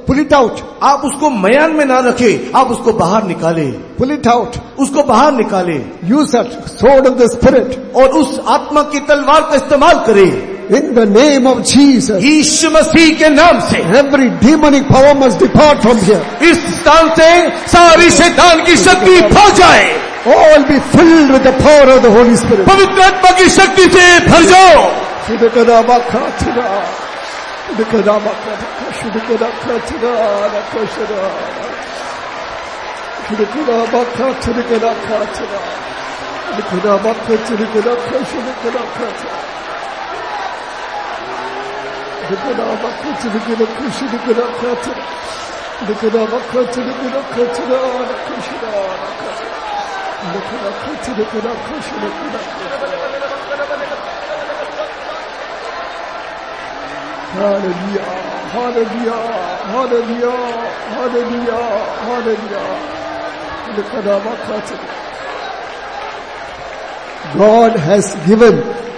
Pull it out. आप उसको मयान में ना रखें, आप उसको बाहर निकाले। Pull it out. उसको बाहर निकाले। Use that sword of the Spirit. और उस आत्मा की तलवार का इस्तेमाल करें। In the name of Jesus. यीशु मसीह के नाम से Every demonic power must depart from here. इस स्थान से सारी शैतान की शक्ति भाग जाए। All be filled with the power of the Holy Spirit. पवित्र आत्मा की शक्ति से भर जाओ। Hallelujah, hallelujah, hallelujah, hallelujah, hallelujah. God has given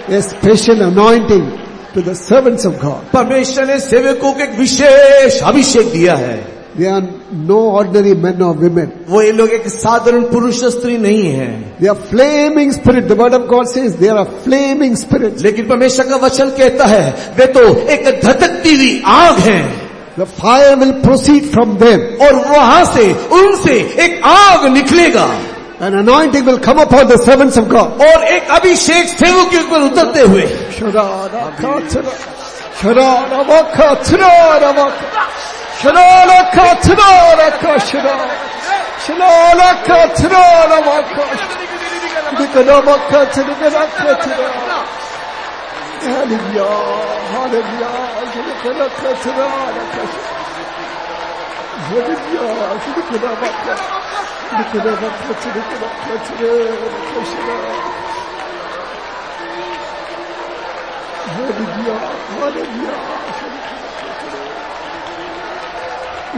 a special anointing to the servants of God. परमेश्वर ने सेवकों को एक विशेष अभिषेक दिया है। They are no ordinary men or women. वो ये लोग एक साधारण पुरुष स्त्री नहीं है। They are flaming spirit. The word of God says they are a flaming spirit. लेकिन परमेश्वर का वचन कहता है वे तो एक धधकती हुई आग हैं। The fire will proceed from them. और वहां से उनसे एक आग निकलेगा। An anointing will come upon the servants of God. और एक अभिषेक सेवकों के ऊपर उतरते हुए।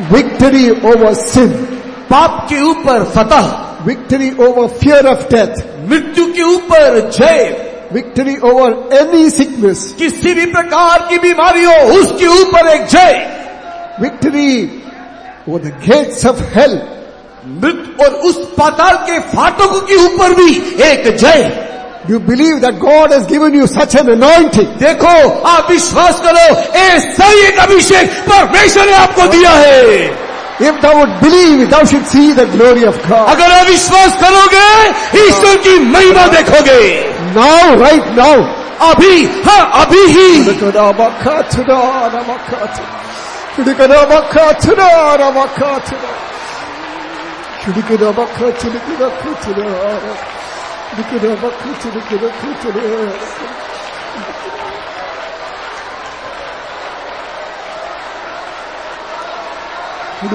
Victory over sin. पाप के ऊपर फतह। Victory over fear of death. मृत्यु के ऊपर जय। Victory over any sickness. किसी भी प्रकार की बीमारी हो उसके ऊपर एक जय। Victory over the gates of hell. मृत्यु और उस पाताल के फाटकों के ऊपर भी एक जय। You believe that God has given you such an anointing. देखो आप विश्वास करो ऐसा ही एक अभिषेक परमेश्वर ने आपको दिया है। If thou would believe, thou should see the glory of God. अगर आप विश्वास करोगे ईश्वर की महिमा देखोगे। Now, right now. अभी, हाँ अभी ही। He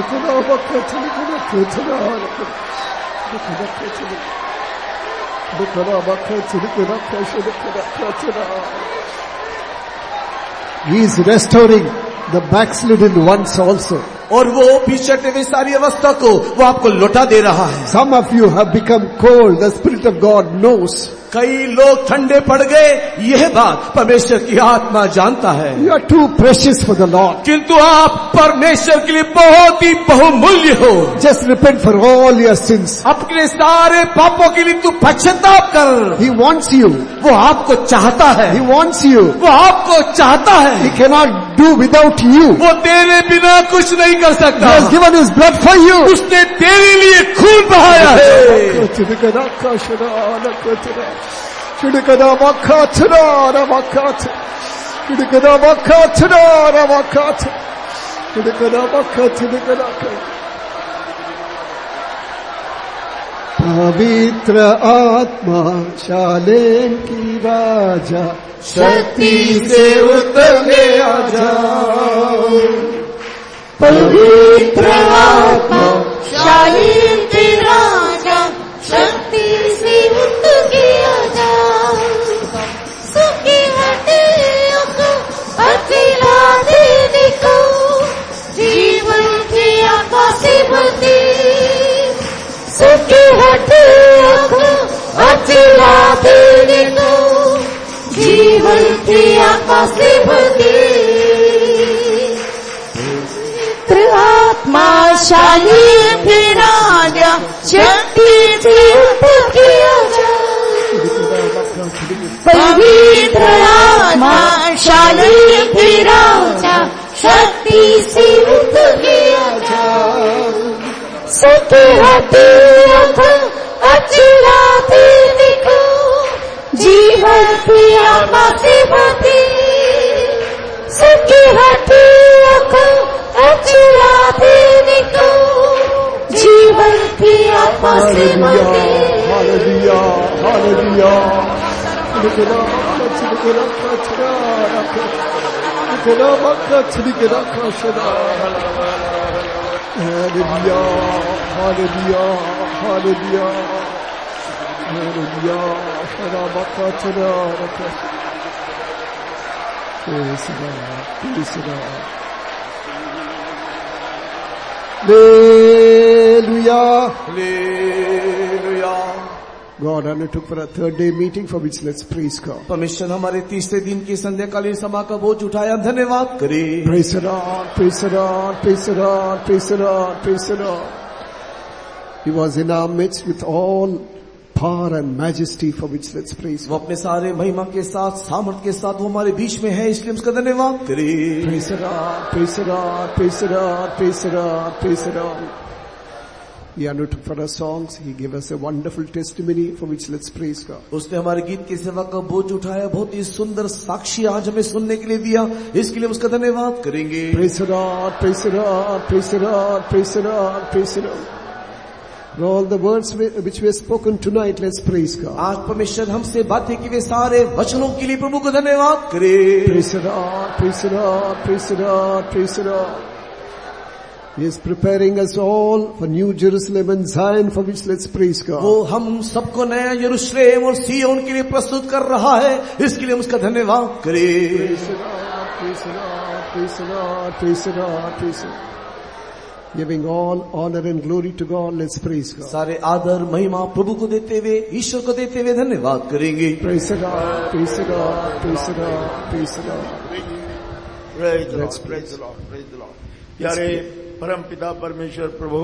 is restoring the backslidden ones also. और वो पीछे हटे हुए सारी अवस्था को वो आपको लौटा दे रहा है. Some of you have become cold. The Spirit of God knows. कई लोग ठंडे पड़ गए, यह बात परमेश्वर की आत्मा जानता है. You are too precious for the Lord. किंतु आप परमेश्वर के लिए बहुत ही बहुमूल्य हो. Just repent for all your sins. अपने सारे पापों के लिए तू पश्चाताप कर. He wants you. वो आपको चाहता है. He wants you. वो आपको चाहता है. He cannot do without you. वो तेरे बिना कुछ नहीं कर He सकता. has given His blood for you. उसने तेरे लिए खून बहाया है. पवित्र आत्मा शालेम की राजा शक्ति से उतरने आ जाओ. पवित्र आत्मा शालीन के राजा शक्ति से उतर के आजा. सुखी हटे अकेला देने को जीवन की आकाश भरती. सुखी हटे अकेला देने को जीवन की आकाश भरती. आत्मा शालीन के राजा शक्ति से उतर के आजा. पवित्र आत्मा शालीन के राजा शक्ति से उतर के आजा. सुखी हटे अचला देने को जीवन की आत्मा से भरती. सुखी हटे अचला देने को जीवन की आत्मा से भरती. Hallelujah hallelujah hallelujah hallelujah hallelujah hallelujah शराबका Hallelujah. Hallelujah. God undertook for a third day meeting for which let's praise God. परमेश्वर हमारे तीसरे दिन की संध्याकालीन सभा का बोझ उठाया, धन्यवाद करें. Praise the Lord, praise the Lord, praise the Lord, praise the Lord, praise the Lord. He was in our midst with all power and majesty for which let's praise वो God. अपने सारे महिमा के साथ, सामर्थ के साथ वो हमारे बीच में है, इसलिए उसका धन्यवाद करें. Praise the Lord, praise the Lord, praise the Lord, praise the Lord, praise the Lord. He undertook for us songs. He gave us a wonderful testimony for which let's praise God. उसने हमारे गीत की सेवा का बोझ उठाया, बहुत ही सुंदर साक्षी आज हमें सुनने के लिए दिया, इसके लिए उसका धन्यवाद करेंगे. Praise the Lord, praise the Lord, praise the Lord, praise the Lord, praise the Lord. For all the words which were spoken tonight, let's praise God. आज परमेश्वर हमसे बातें की वे सारे वचनों के लिए प्रभु को धन्यवाद करें. Praise the Lord, praise the Lord, praise the Lord, praise the Lord. He is preparing us all for New Jerusalem and Zion, for which let's praise God. वो हम सबको नया यरूशलेम और सिय्योन के लिए प्रस्तुत कर रहा है, इसके लिए उसका धन्यवाद करें. Praise the Lord, praise the Lord, praise the Lord, praise the Lord, praise the Lord. Giving all honor and glory to God, let's praise God. सारे आदर महिमा प्रभु को देते हुए, ईश्वर को देते हुए धन्यवाद करेंगे. Praise the Lord, praise the Lord, praise the Lord, praise the Lord. Praise the Lord, praise the Lord, praise the Lord. प्यारे परम पिता परमेश्वर प्रभु,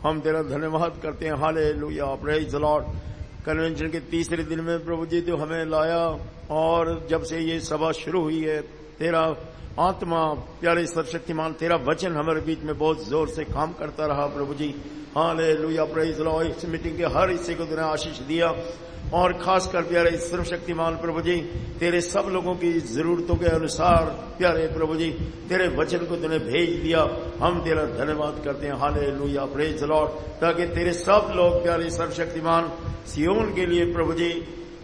हम तेरा धन्यवाद करते हैं. Hallelujah, praise the Lord. Convention के तीसरे दिन में प्रभु जी तो हमें लाया, और जब से ये सभा शुरू हुई है, तेरा आत्मा प्यारे सर्वशक्तिमान, तेरा वचन हमारे बीच में बहुत जोर से काम करता रहा प्रभु जी. Hallelujah, praise the lord. इस मीटिंग के हर हिस्से को तूने आशीष दिया, और खासकर प्यारे सर्वशक्तिमान प्रभु जी, तेरे सब लोगों की जरूरतों के अनुसार प्यारे प्रभु जी तेरे वचन को तूने भेज दिया. हम तेरा धन्यवाद करते हैं. Hallelujah, praise the Lord. ताकि तेरे सब लोग प्यारे सर्वशक्तिमान सिय्योन के लिए प्रभु जी,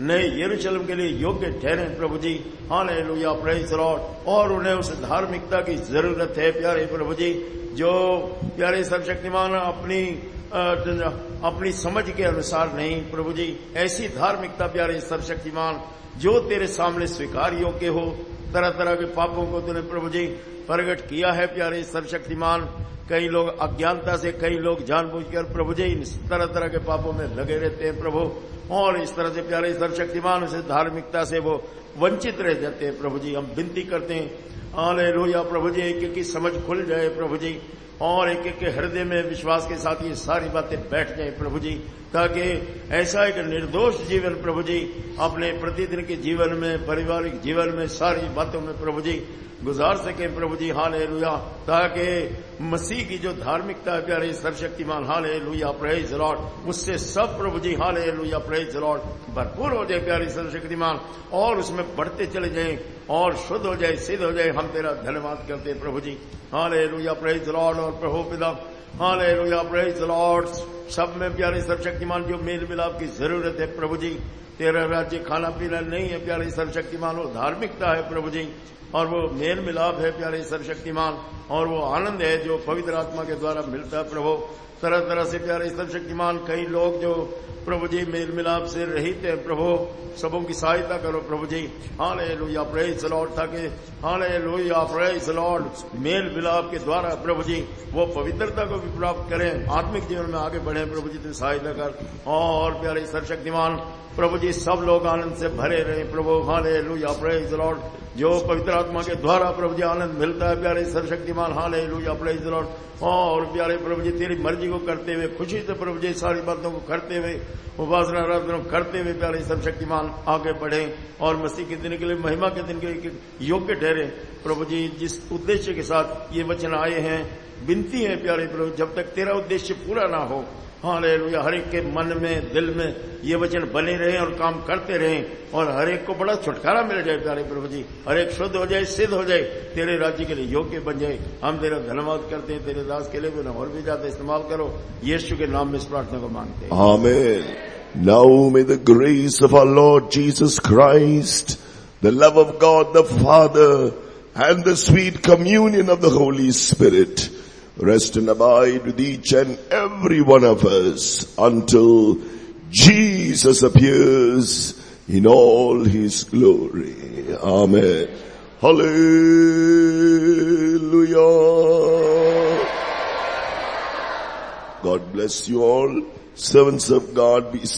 नए यरूशलेम के लिए योग्य ठहरे प्रभु जी. Hallelujah, praise the lord. और उन्हें उस धार्मिकता की जरूरत है प्यारे प्रभु जी. जो प्यारे सर्वशक्तिमान अपनी समझ के अनुसार नहीं प्रभु जी, ऐसी धार्मिकता प्यारे सर्वशक्तिमान जो तेरे सामने स्वीकार योग्य हो। तरह तरह के पापों को तूने प्रभु जी प्रकट किया है प्यारे सर्वशक्तिमान। कई लोग अज्ञानता से, कई लोग जानबूझकर प्रभु जी तरह तरह के पापों में लगे रहते हैं प्रभु, और इस तरह से प्यारे सर्वशक्तिमान से धार्मिकता से वो वंचित रह जाते हैं प्रभु जी। हम विनती करते हैं हालेलुया प्रभु जी, एक एक की समझ खुल जाए प्रभु जी, और एक एक के हृदय में विश्वास के साथ ये सारी बातें बैठ जाए प्रभु जी, ताकि ऐसा एक निर्दोष जीवन प्रभु जी अपने प्रतिदिन के जीवन में, पारिवारिक जीवन में, सारी बातों में प्रभु जी गुजार सके प्रभु जी। हालेलुया, ताकि मसीह की जो धार्मिकता है प्यारे सर्वशक्तिमान, हालेलुया प्रेज द लॉर्ड, उससे सब प्रभु जी हालेलुया प्रेज द लॉर्ड भरपूर हो जाए प्यारे सर्वशक्तिमान, और उसमें बढ़ते चले जाएं और शुद्ध हो जाए, सिद्ध हो जाए। हम तेरा धन्यवाद करते हैं प्रभु जी। Hallelujah praise the lord. और प्रभु पिता हालेलुया प्रेज द लॉर्ड, सब में प्यारे सर्वशक्तिमान जो मेल मिलाप की जरूरत है प्रभु जी, तेरा राज्य खाना पीना नहीं है प्यारे सर्वशक्तिमान, वो धार्मिकता है प्रभु जी, और वो मेल मिलाप है प्यारे सर्वशक्तिमान, और वो आनंद है जो पवित्र आत्मा के द्वारा मिलता है प्रभु। तरह तरह से प्यारे सर्वशक्तिमान कई लोग जो प्रभु जी मेल मिलाप से रहित है प्रभु, सबों की सहायता करो प्रभु जी। हालेलुया प्रेज द लॉर्ड, ताकि हालेलुया प्रेज द लॉर्ड मेल मिलाप के द्वारा प्रभु जी वो पवित्रता को भी प्राप्त करें, आत्मिक जीवन में आगे बढ़े प्रभु जी, तेरी सहायता कर। और प्यारे सर्वशक्तिमान प्रभु जी सब लोग आनंद से भरे रहे प्रभु। हालेलुया प्रेज द लॉर्ड, जो पवित्र आत्मा के द्वारा प्रभु जी आनंद मिलता है प्यारे सर्वशक्तिमान, हालेलुया प्रेज द लॉर्ड। और प्यारे प्रभु जी तेरी मर्जी को करते हुए, खुशी से प्रभु जी सारी बातों को करते हुए, उपासना आराधना करते हुए प्यारे सर्वशक्तिमान आगे बढ़े, और मसीह के दिन के लिए, महिमा के दिन के लिए योग्य ठहरे प्रभु जी। जिस उद्देश्य के साथ ये वचन आए हैं, विनती है प्यारे प्रभु, जब तक तेरा उद्देश्य पूरा ना हो, हालेलुया हर एक के मन में, दिल में ये वचन बने रहे और काम करते रहें, और हर एक को बड़ा छुटकारा मिल जाए प्यारे प्रभु जी, हर एक शुद्ध हो जाए, सिद्ध हो जाए, तेरे राज्य के लिए योग्य बन जाए। हम तेरा धन्यवाद करते हैं, तेरे दास के लिए भी और भी ज्यादा इस्तेमाल करो, यीशु के नाम में इस प्रार्थना को मांगते हैं, आमीन। Now may the grace of our Lord Jesus Christ, the love of God the Father, and the sweet communion of the Holy Spirit rest and abide with each and every one of us until Jesus appears in all his glory. Amen. Hallelujah. God bless you all. Servants of God, be